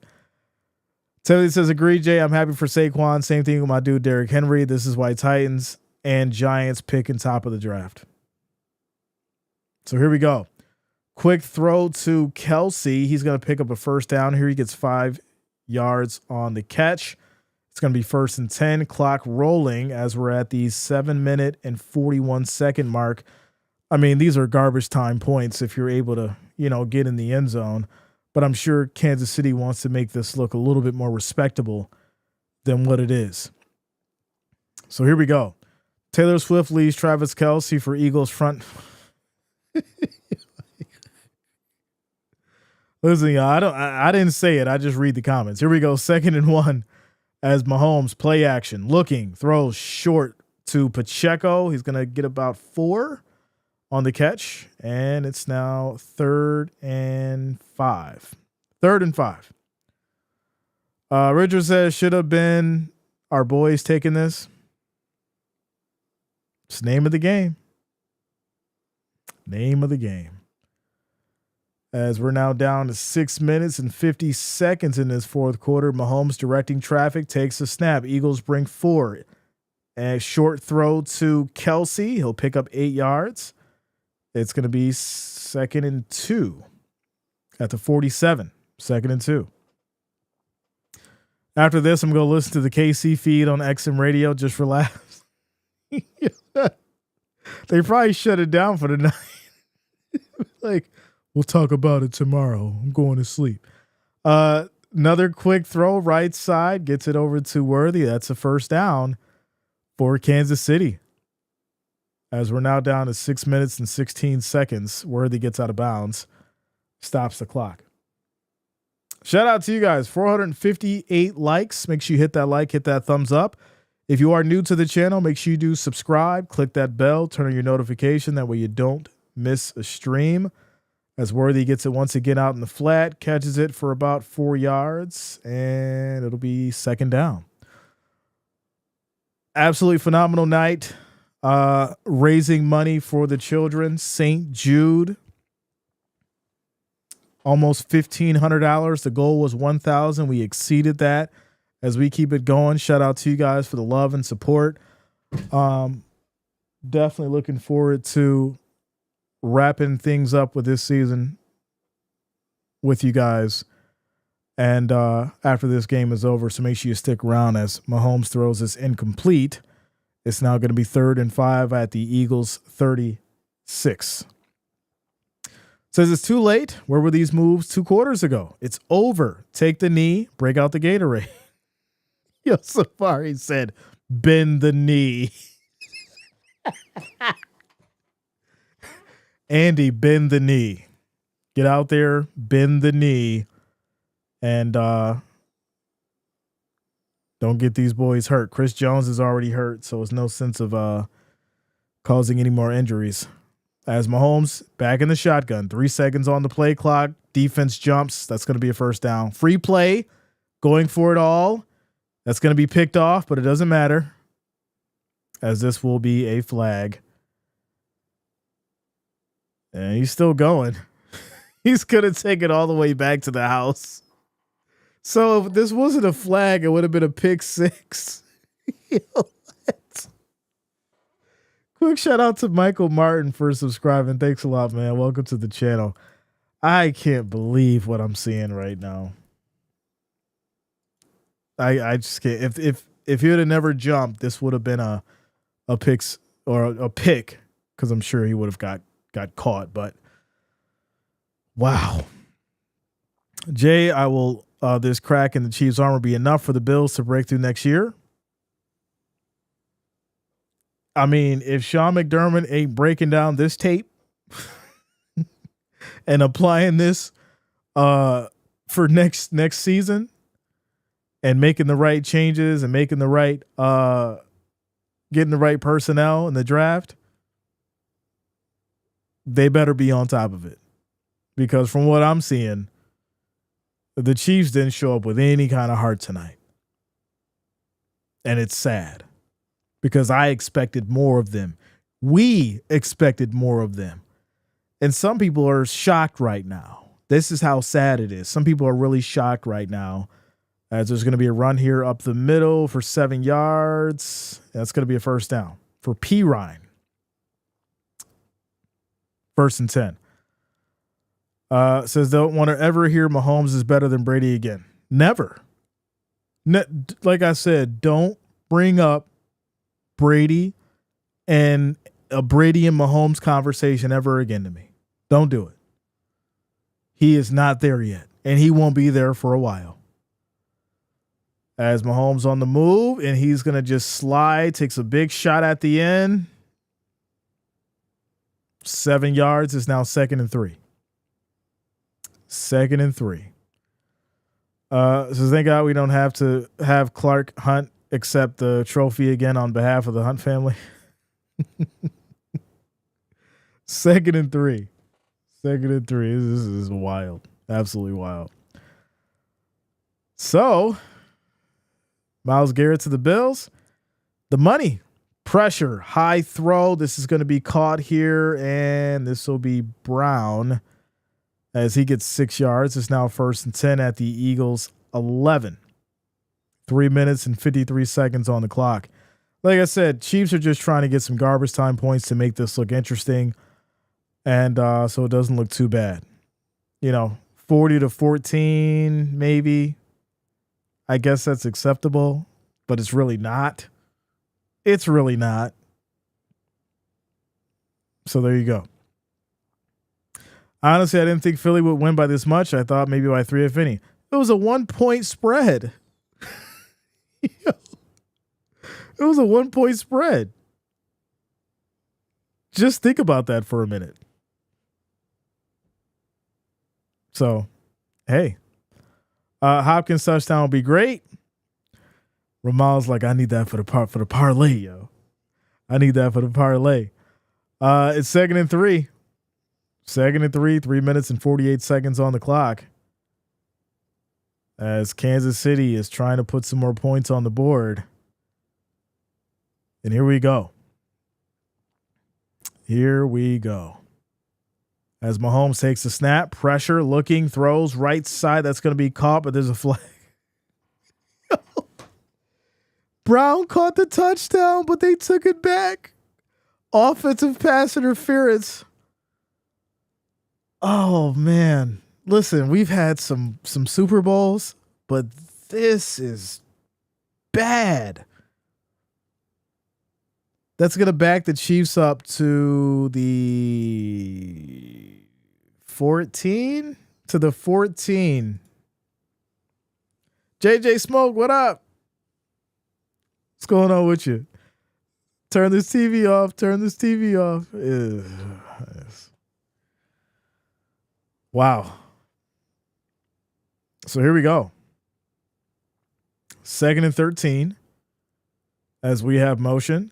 Taylor says, agree, Jay. I'm happy for Saquon. Same thing with my dude, Derrick Henry. This is why Titans and Giants pick in top of the draft. So here we go. Quick throw to Kelsey. He's going to pick up a first down here. He gets 5 yards on the catch. It's going to be 1st and 10. Clock rolling as we're at the 7 minute and 41 second mark. I mean, these are garbage time points if you're able to, you know, get in the end zone. But I'm sure Kansas City wants to make this look a little bit more respectable than what it is. So here we go. Taylor Swift leaves Travis Kelce for Eagles front. Listen, y'all, I didn't say it. I just read the comments. Here we go. 2nd and 1 as Mahomes play action. Looking, throws short to Pacheco. He's going to get about 4 on the catch, and it's now 3rd and 5. 3rd and 5. Richard says, should have been our boys taking this. It's name of the game. Name of the game. As we're now down to 6 minutes and 50 seconds in this fourth quarter, Mahomes directing traffic, takes a snap. Eagles bring 4. A short throw to Kelsey. He'll pick up 8 yards. It's going to be 2nd and 2 at the 47. 2nd and 2. After this, I'm going to listen to the KC feed on XM Radio just for laughs. They probably shut it down for the night. Like, we'll talk about it tomorrow. I'm going to sleep. Another quick throw right side. Gets it over to Worthy. That's a first down for Kansas City. As we're now down to 6 minutes and 16 seconds. Worthy gets out of bounds. Stops the clock. Shout out to you guys. 458 likes. Make sure you hit that like, hit that thumbs up. If you are new to the channel, make sure you do subscribe. Click that bell. Turn on your notification. That way you don't miss a stream. As Worthy gets it once again out in the flat, catches it for about 4 yards, and it'll be 2nd down. Absolutely phenomenal night. Raising money for the children. St. Jude. Almost $1,500. The goal was $1,000. We exceeded that. As we keep it going, shout out to you guys for the love and support. Definitely looking forward to wrapping things up with this season with you guys. And after this game is over, so make sure you stick around as Mahomes throws this incomplete. It's now going to be 3rd and 5 at the Eagles 36. Says it's too late. Where were these moves 2 quarters ago? It's over. Take the knee, break out the Gatorade. Yo, Safari said, bend the knee. Andy, bend the knee. Get out there, bend the knee, and don't get these boys hurt. Chris Jones is already hurt, so it's no sense of causing any more injuries. As Mahomes back in the shotgun, 3 seconds on the play clock. Defense jumps. That's going to be a first down. Free play, going for it all. That's going to be picked off, but it doesn't matter, as this will be a flag. And he's still going. He's going to take it all the way back to the house. So if this wasn't a flag, it would have been a pick 6. Yo, what? Quick shout out to Michael Martin for subscribing. Thanks a lot, man. Welcome to the channel. I can't believe what I'm seeing right now. I just can't. If he would have never jumped, this would have been a pick or a pick, because I'm sure he would have got caught. But wow, Jay, I will. This crack in the Chiefs' armor be enough for the Bills to break through next year? I mean, if Sean McDermott ain't breaking down this tape and applying this for next season, and making the right changes and making the right getting the right personnel in the draft, they better be on top of it. Because from what I'm seeing, the Chiefs didn't show up with any kind of heart tonight. And it's sad, because I expected more of them. We expected more of them. And some people are shocked right now. This is how sad it is. Some people are really shocked right now, as there's going to be a run here up the middle for 7 yards. That's going to be a first down for P. Ryan. 1st and 10. Says don't want to ever hear Mahomes is better than Brady again. Never. Like I said, don't bring up Brady and a Brady and Mahomes conversation ever again to me. Don't do it. He is not there yet, and he won't be there for a while. As Mahomes on the move, and he's going to just slide, takes a big shot at the end. 7 yards is now 2nd and 3. 2nd and 3. So thank God we don't have to have Clark Hunt accept the trophy again on behalf of the Hunt family. 2nd and 3. 2nd and 3. This is wild. Absolutely wild. So, Myles Garrett to the Bills. The money. Pressure. High throw. This is going to be caught here, and this will be Brown as he gets 6 yards. It's now 1st and 10 at the Eagles' 11. 3 minutes and 53 seconds on the clock. Like I said, Chiefs are just trying to get some garbage time points to make this look interesting, and so it doesn't look too bad. 40-14, maybe. I guess that's acceptable, but it's really not. It's really not. So there you go. Honestly, I didn't think Philly would win by this much. I thought maybe by 3, if any. It was a 1-point spread. It was a 1-point spread. Just think about that for a minute. So, hey, Hopkins touchdown will be great. Ramal's like, I need that for the parlay, yo. I need that for the parlay. It's 2nd and 3. 2nd and 3. 3 minutes and 48 seconds on the clock. As Kansas City is trying to put some more points on the board. And here we go. Here we go. As Mahomes takes the snap, pressure, looking, throws, right side. That's going to be caught, but there's a flag. Brown caught the touchdown, but they took it back. Offensive pass interference. Oh, man. Listen, we've had some Super Bowls, but this is bad. That's going to back the Chiefs up to the 14. To the 14. JJ Smoke, what up? What's going on with you? Turn this TV off. Turn this TV off. Ugh. Wow. So here we go. 2nd and 13. As we have motion.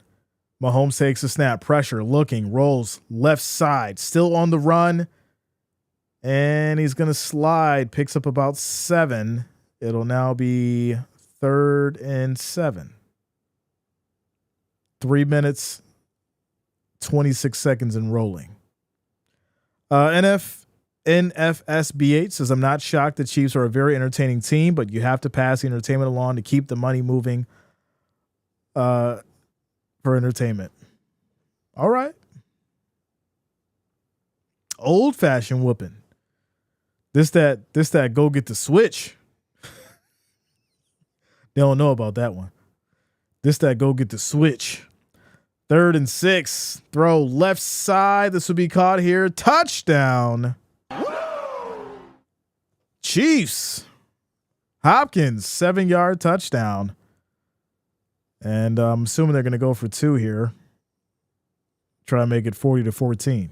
Mahomes takes a snap. Pressure. Looking. Rolls. Left side. Still on the run. And he's going to slide. Picks up about 7. It'll now be 3rd and 7. 3 minutes, 26 seconds and rolling. NFSBH says, I'm not shocked the Chiefs are a very entertaining team, but you have to pass the entertainment along to keep the money moving for entertainment. All right. Old fashioned whooping. This that go get the switch. They don't know about that one. This that go get the switch. 3rd and 6. Throw left side. This will be caught here. Touchdown. Chiefs. Hopkins, 7-yard touchdown. And I'm assuming they're going to go for 2 here. Try to make it 40-14.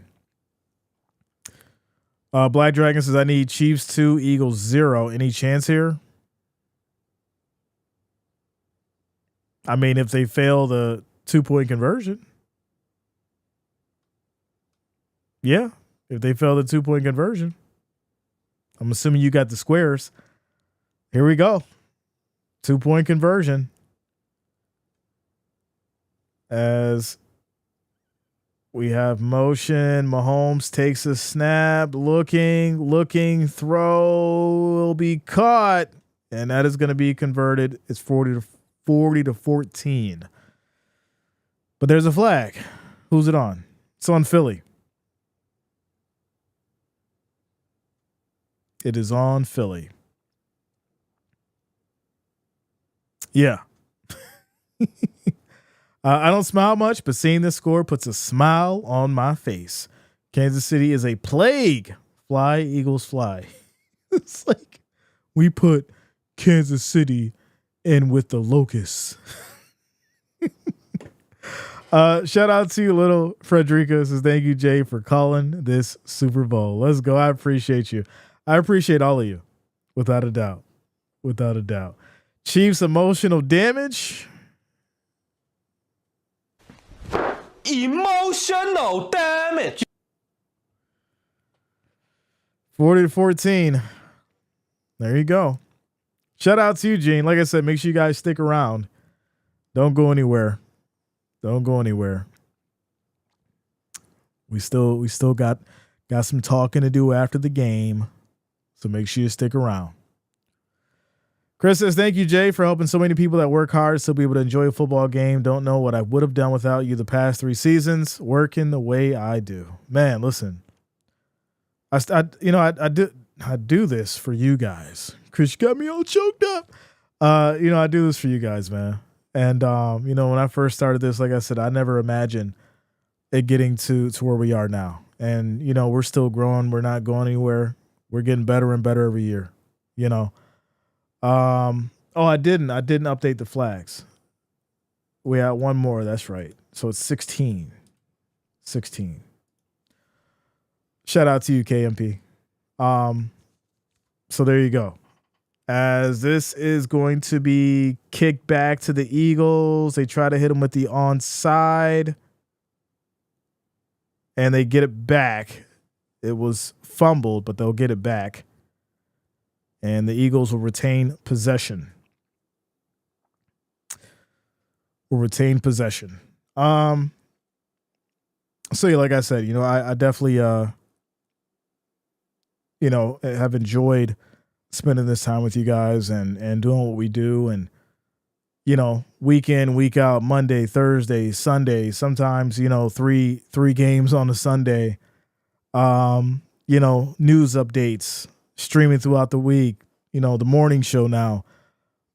Black Dragon says, I need Chiefs 2, Eagles 0. Any chance here? I mean, if they fail the 2-point conversion. Yeah. If they fail the 2-point conversion. I'm assuming you got the squares. Here we go. 2-point conversion. As we have motion. Mahomes takes a snap. Looking, throw will be caught. And that is going to be converted. It's 40-14. But there's a flag. Who's it on? It's on Philly. It is on Philly. Yeah. I don't smile much, but seeing this score puts a smile on my face. Kansas City is a plague. Fly, Eagles, fly. It's like we put Kansas City in with the locusts. Shout out to you, little Frederica. Says, thank you, Jay, for calling this Super Bowl. Let's go. I appreciate you. I appreciate all of you. Without a doubt. Without a doubt. Chiefs emotional damage. Emotional damage. 40-14. There you go. Shout out to you, Gene. Like I said, make sure you guys stick around. Don't go anywhere. Don't go anywhere. We still got some talking to do after the game. So make sure you stick around. Chris says, thank you, Jay, for helping so many people that work hard still be able to enjoy a football game. Don't know what I would have done without you the past 3 seasons working the way I do. Man, listen. I do this for you guys. Chris, you got me all choked up. I do this for you guys, man. And when I first started this, like I said, I never imagined it getting to where we are now. And we're still growing. We're not going anywhere. We're getting better and better every year. I didn't update the flags. We had one more. That's right. So it's 16. Shout out to you, KMP. So there you go. As this is going to be kicked back to the Eagles. They try to hit him with the onside. And they get it back. It was fumbled, but they'll get it back. And the Eagles will retain possession. So yeah, like I said, I definitely have enjoyed spending this time with you guys and doing what we do, and week in, week out, Monday, Thursday, Sunday, sometimes 3 games on a Sunday, news updates, streaming throughout the week, the morning show now.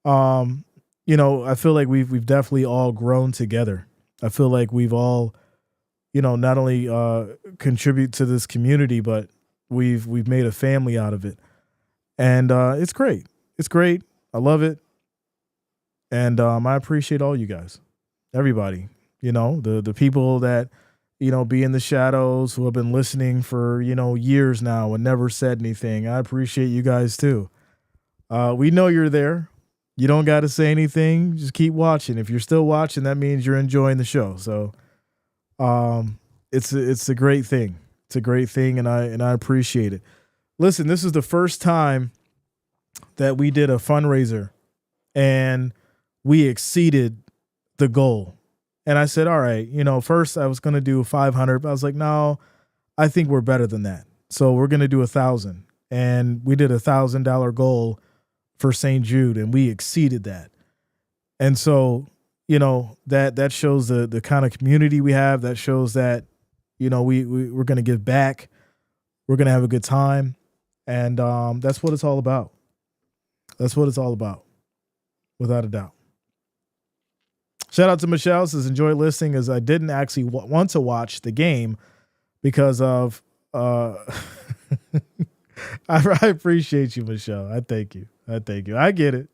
I feel like we've definitely all grown together. I feel like we've all, not only contribute to this community, but we've made a family out of it. And it's great. It's great. I love it. And I appreciate all you guys, everybody, the people that, be in the shadows, who have been listening for, years now and never said anything. I appreciate you guys too. We know you're there. You don't got to say anything. Just keep watching. If you're still watching, that means you're enjoying the show. So it's a great thing. It's a great thing, and I appreciate it. Listen, this is the first time that we did a fundraiser and we exceeded the goal. And I said, all right, first I was going to do 500, but I was like, no, I think we're better than that. So we're going to do 1,000. And we did $1,000 goal for St. Jude, and we exceeded that. And so, that shows the kind of community we have. That shows that, we're going to give back. We're going to have a good time. And that's what it's all about. That's what it's all about, without a doubt. Shout out to Michelle, says enjoy listening, as I didn't actually want to watch the game because of I appreciate you, Michelle. I thank you. I get it.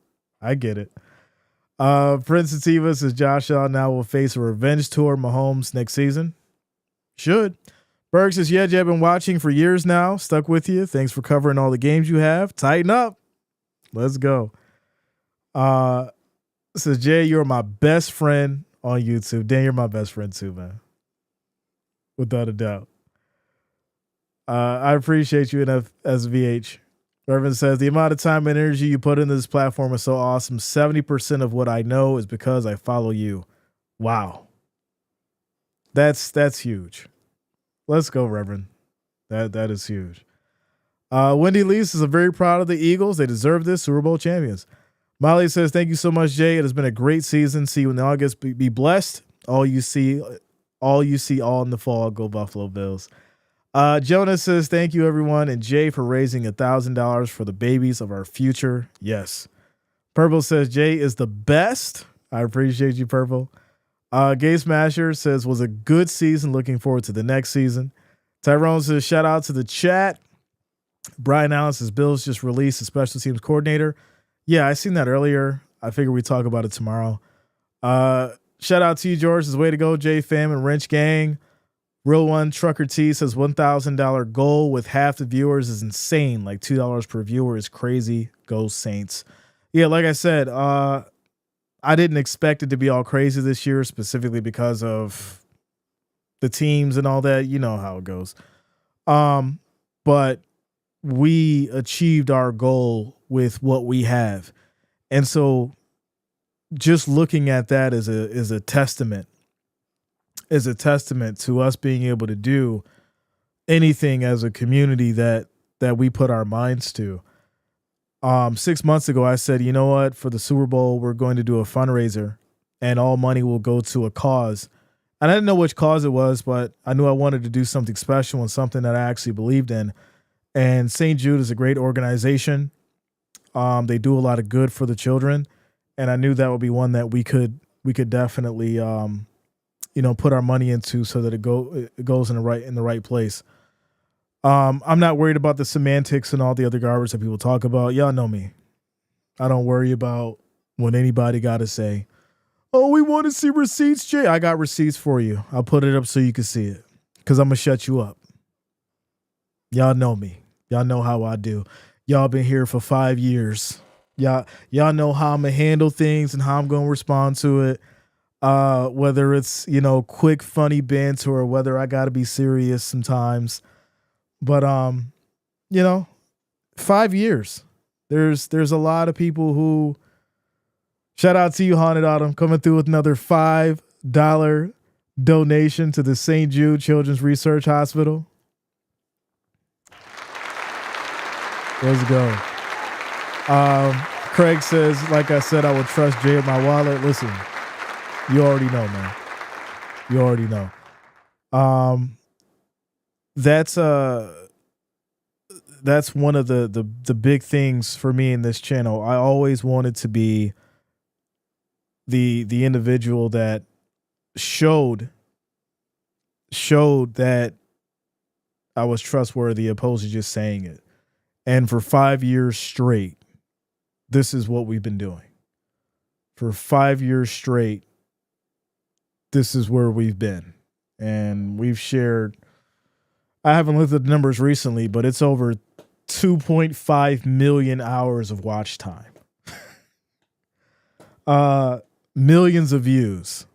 Prince Sativa says Josh Allen now will face a revenge tour Mahomes next season. Should. Berg says, yeah, Jay, I've been watching for years now. Stuck with you. Thanks for covering all the games you have. Tighten up. Let's go. Says, Jay, you're my best friend on YouTube. Dan, you're my best friend too, man. Without a doubt. I appreciate you, NFSVH. Reverend says, the amount of time and energy you put into this platform is so awesome. 70% of what I know is because I follow you. Wow. That's huge. Let's go, Reverend. That is huge. Wendy Lee says, I'm very proud of the Eagles. They deserve this. Super Bowl champions. Molly says, thank you so much, Jay. It has been a great season. See you in August. Be blessed. All you see all in the fall. Go Buffalo Bills. Jonas says, thank you, everyone. And Jay for raising $1,000 for the babies of our future. Yes. Purple says, Jay is the best. I appreciate you, Purple. Gay Smasher says, was a good season. Looking forward to the next season. Tyrone says, shout out to the chat. Brian Allen says, Bills just released a special teams coordinator. Yeah, I seen that earlier. I figure we talk about it tomorrow. Shout out to you, George. Says, way to go, J Fam and Wrench Gang. Real One Trucker T says $1,000 goal with half the viewers is insane. Like $2 per viewer is crazy. Go Saints. Yeah, like I said, I didn't expect it to be all crazy this year, specifically because of the teams and all that. You know how it goes. But we achieved our goal with what we have. And so just looking at that is a testament to us being able to do anything as a community that we put our minds to. 6 months ago, I said, you know what, for the Super Bowl, we're going to do a fundraiser and all money will go to a cause. And I didn't know which cause it was, but I knew I wanted to do something special and something that I actually believed in. And St. Jude is a great organization. They do a lot of good for the children. And I knew that would be one that we could definitely, put our money into so that it goes in the right place. I'm not worried about the semantics and all the other garbage that people talk about. Y'all know me. I don't worry about what anybody got to say. Oh, we want to see receipts, Jay. I got receipts for you. I'll put it up so you can see it because I'm going to shut you up. Y'all know me. Y'all know how I do. Y'all been here for 5 years. Y'all know how I'm going to handle things and how I'm going to respond to it. Whether it's, quick, funny banter or whether I got to be serious sometimes. But, 5 years. There's a lot of people who, shout out to you, Haunted Autumn, coming through with another $5 donation to the St. Jude Children's Research Hospital. Let's go. Craig says, like I said, I would trust Jay with my wallet. Listen, you already know, man. You already know. That's one of the big things for me in this channel. I always wanted to be the individual that showed that I was trustworthy opposed to just saying it. And for 5 years straight, this is what we've been doing. For 5 years straight, this is where we've been. And we've shared, I haven't looked at the numbers recently, but it's over 2.5 million hours of watch time. Millions of views.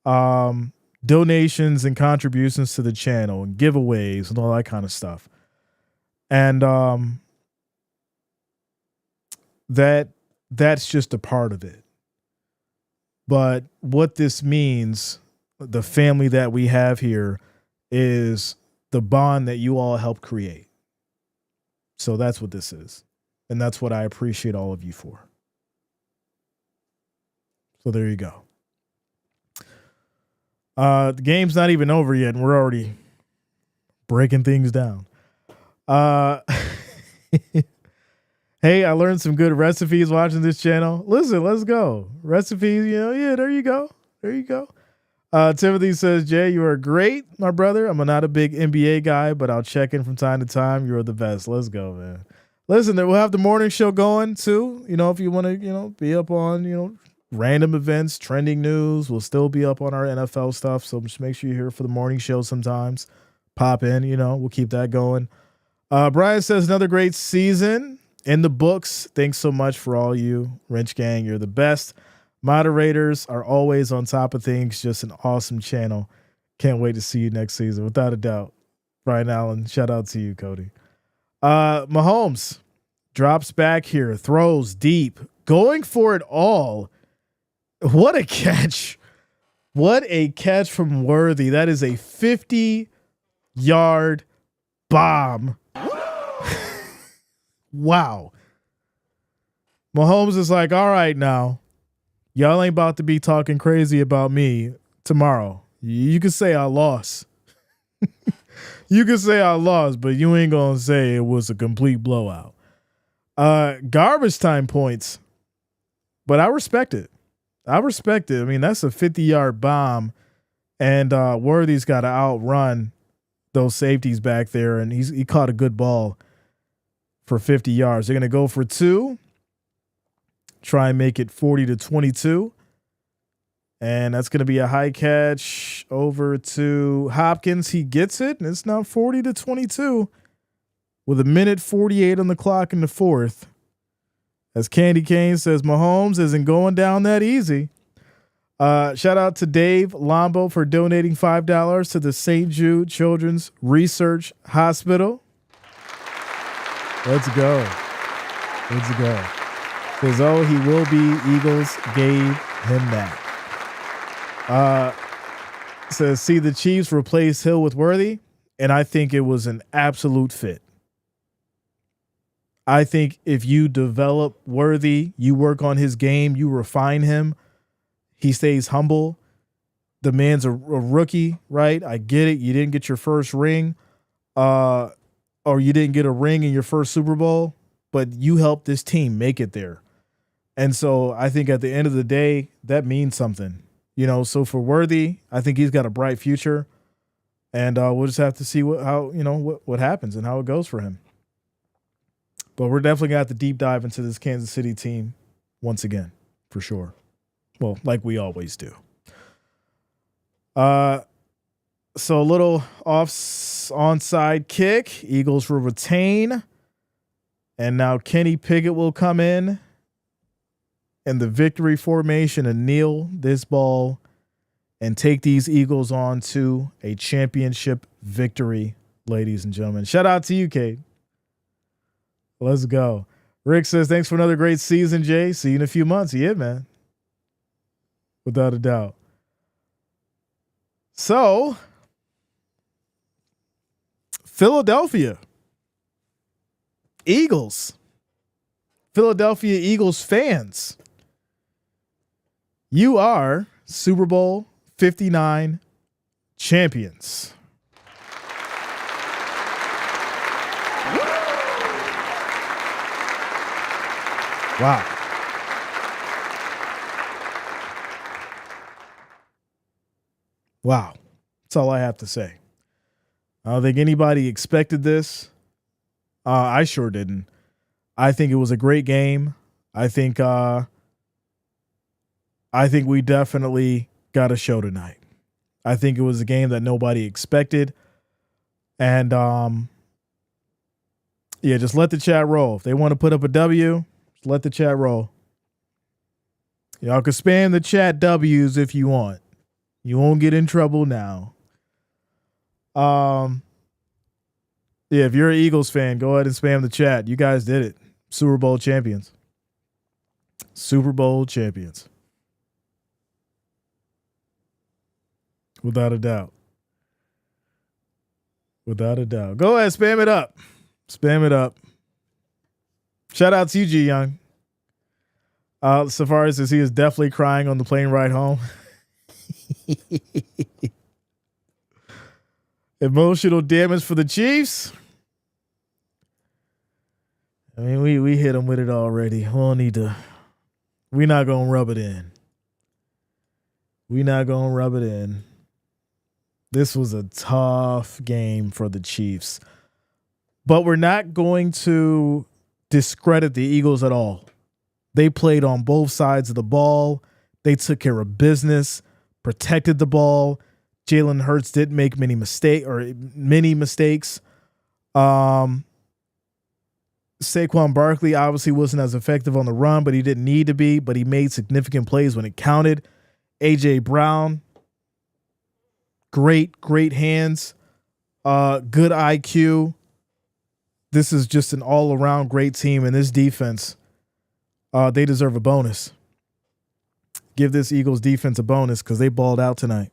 Donations and contributions to the channel and giveaways and all that kind of stuff. And that's just a part of it. But what this means, the family that we have here, is the bond that you all helped create. So that's what this is. And that's what I appreciate all of you for. So there you go. The game's not even over yet, and we're already breaking things down. Hey, I learned some good recipes watching this channel. Listen, let's go. Recipes, there you go. There you go. Timothy says, Jay, you are great, my brother. I'm not a big NBA guy, but I'll check in from time to time. You're the best. Let's go, man. Listen, we'll have the morning show going too. If you want to, be up on, random events, trending news, we'll still be up on our NFL stuff. So just make sure you're here for the morning show sometimes. Pop in, we'll keep that going. Brian says, another great season in the books. Thanks so much for all you, Wrench Gang. You're the best. Moderators are always on top of things. Just an awesome channel. Can't wait to see you next season, without a doubt. Brian Allen, shout out to you, Cody. Mahomes drops back here, throws deep, going for it all. What a catch. What a catch from Worthy. That is a 50-yard bomb. Wow. Mahomes is like, all right now. Y'all ain't about to be talking crazy about me tomorrow. You can say I lost. You can say I lost, but you ain't going to say it was a complete blowout. Garbage time points. But I respect it. I respect it. I mean, that's a 50-yard bomb, and Worthy's got to outrun those safeties back there, and he caught a good ball for 50 yards. They're going to go for two, try and make it 40-22, and that's going to be a high catch over to Hopkins. He gets it, and it's now 40-22 with 1:48 on the clock in the fourth. As Candy Cane says, Mahomes isn't going down that easy. Shout out to Dave Lombo for donating $5 to the St. Jude Children's Research Hospital. Let's go. Let's go. Says, oh, he will be. Eagles gave him that. Says, see the Chiefs replace Hill with Worthy, and I think it was an absolute fit. I think if you develop Worthy, you work on his game, you refine him, he stays humble. The man's a rookie, right? I get it. You didn't get your first ring, or you didn't get a ring in your first Super Bowl, but you helped this team make it there. And so I think at the end of the day, that means something. You know, so for Worthy, I think he's got a bright future. And we'll just have to see what happens and how it goes for him. But we're definitely going to have to deep dive into this Kansas City team once again, for sure. Well, like we always do. So a little onside kick. Eagles will retain. And now Kenny Pickett will come in the victory formation and kneel this ball and take these Eagles on to a championship victory, ladies and gentlemen. Shout out to you, Kate. Let's go. Rick says, thanks for another great season, Jay. See you in a few months. Yeah, man. Without a doubt. So, Philadelphia Eagles. Philadelphia Eagles fans. You are Super Bowl 59 champions. Wow. Wow. That's all I have to say. I don't think anybody expected this. I sure didn't. I think it was a great game. I think we definitely got a show tonight. I think it was a game that nobody expected. And just let the chat roll. If they want to put up a W, just let the chat roll. Y'all can spam the chat W's if you want. You won't get in trouble now. If you're an Eagles fan, go ahead and spam the chat. You guys did it. Super Bowl champions. Super Bowl champions. Without a doubt. Without a doubt. Go ahead, spam it up. Spam it up. Shout out to you, G Young. Safari says he is definitely crying on the plane ride home. Emotional damage for the Chiefs. I mean, we hit them with it already. We're not gonna rub it in. We're not gonna rub it in. This was a tough game for the Chiefs. But we're not going to discredit the Eagles at all. They played on both sides of the ball. They took care of business, protected the ball. Jalen Hurts didn't make many mistakes. Saquon Barkley obviously wasn't as effective on the run, but he didn't need to be. But he made significant plays when it counted. A.J. Brown, great hands, good IQ. This is just an all-around great team, and this defense, they deserve a bonus. Give this Eagles defense a bonus because they balled out tonight.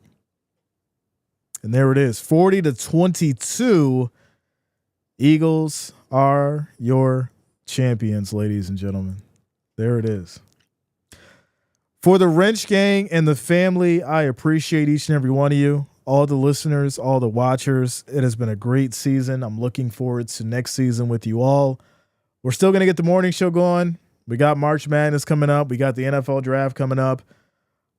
And there it is, 40-22. Eagles are your champions, ladies and gentlemen. There it is. For the Wrench Gang and the family, I appreciate each and every one of you, all the listeners, all the watchers. It has been a great season. I'm looking forward to next season with you all. We're still going to get the morning show going. We got March Madness coming up. We got the NFL draft coming up.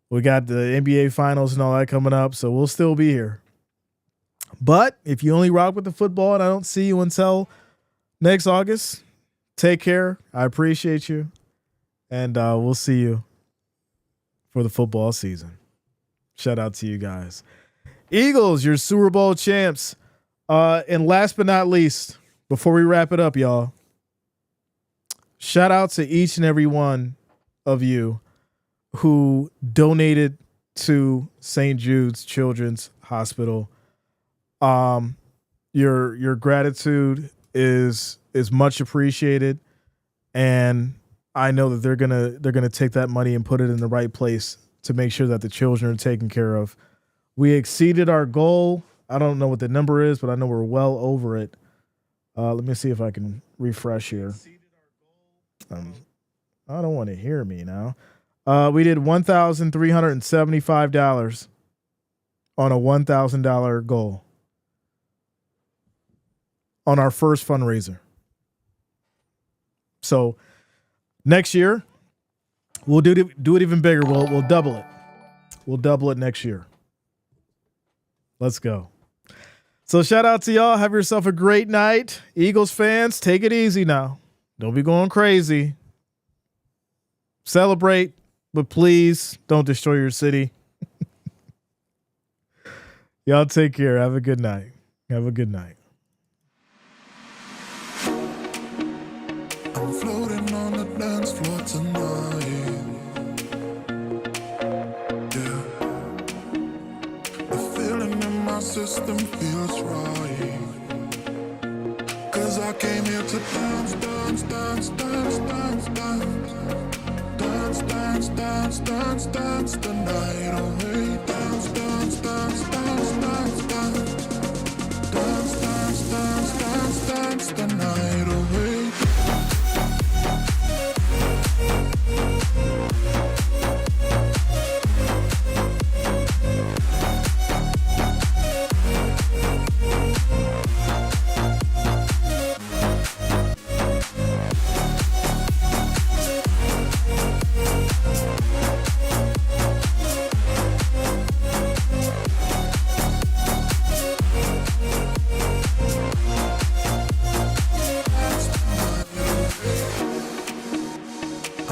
We got the NBA finals and all that coming up. So we'll still be here. But if you only rock with the football and I don't see you until next August, take care. I appreciate you. And we'll see you for the football season. Shout out to you guys. Eagles, your Super Bowl champs. And last but not least, before we wrap it up, y'all, shout out to each and every one of you who donated to St. Jude's Children's Hospital. Your gratitude is much appreciated, and I know that they're gonna take that money and put it in the right place to make sure that the children are taken care of. We exceeded our goal. I don't know what the number is, but I know we're well over it. Let me see if I can refresh here. I don't want to hear me now. We did $1,375 on a $1,000 goal on our first fundraiser. So next year we'll do it even bigger. We'll double it. We'll double it next year. Let's go. So shout out to y'all. Have yourself a great night. Eagles fans, take it easy now. Don't be going crazy. Celebrate, but please don't destroy your city. Y'all take care. Have a good night. Have a good night. I'm floating on the dance floor tonight. Yeah. The feeling in my system feels right. 'Cause I came here to dance, dance, dance, dance, dance, dance. Dance, dance, dance, dance, dance the night away. Dance, dance, dance, dance, dance, dance. Dance, dance, dance, dance, dance the night away.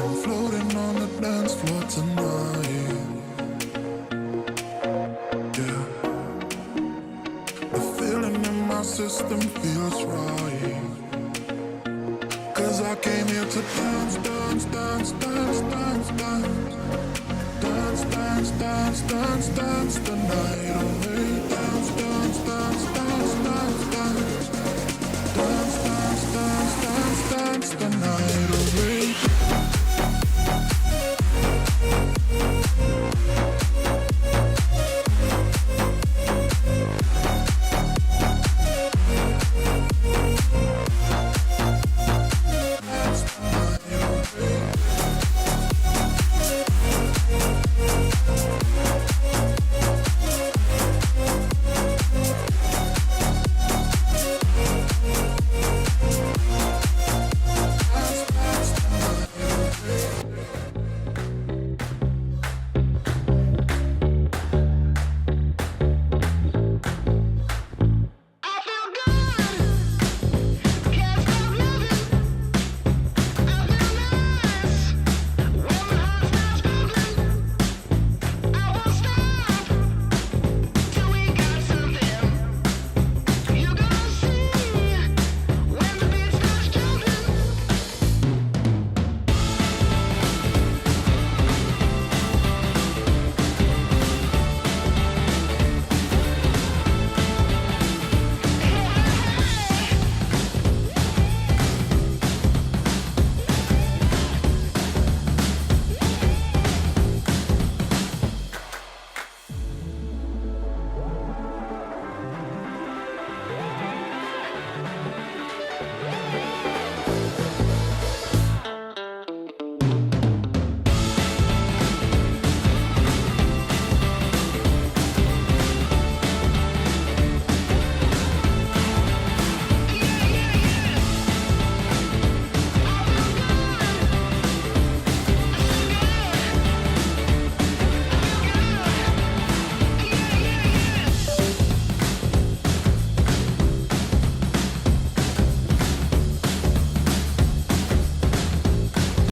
I'm floating on the dance floor tonight. Yeah. The feeling in my system feels right. 'Cause I came here to dance, dance, dance, dance, dance, dance. Dance, dance, dance, dance, dance the night away.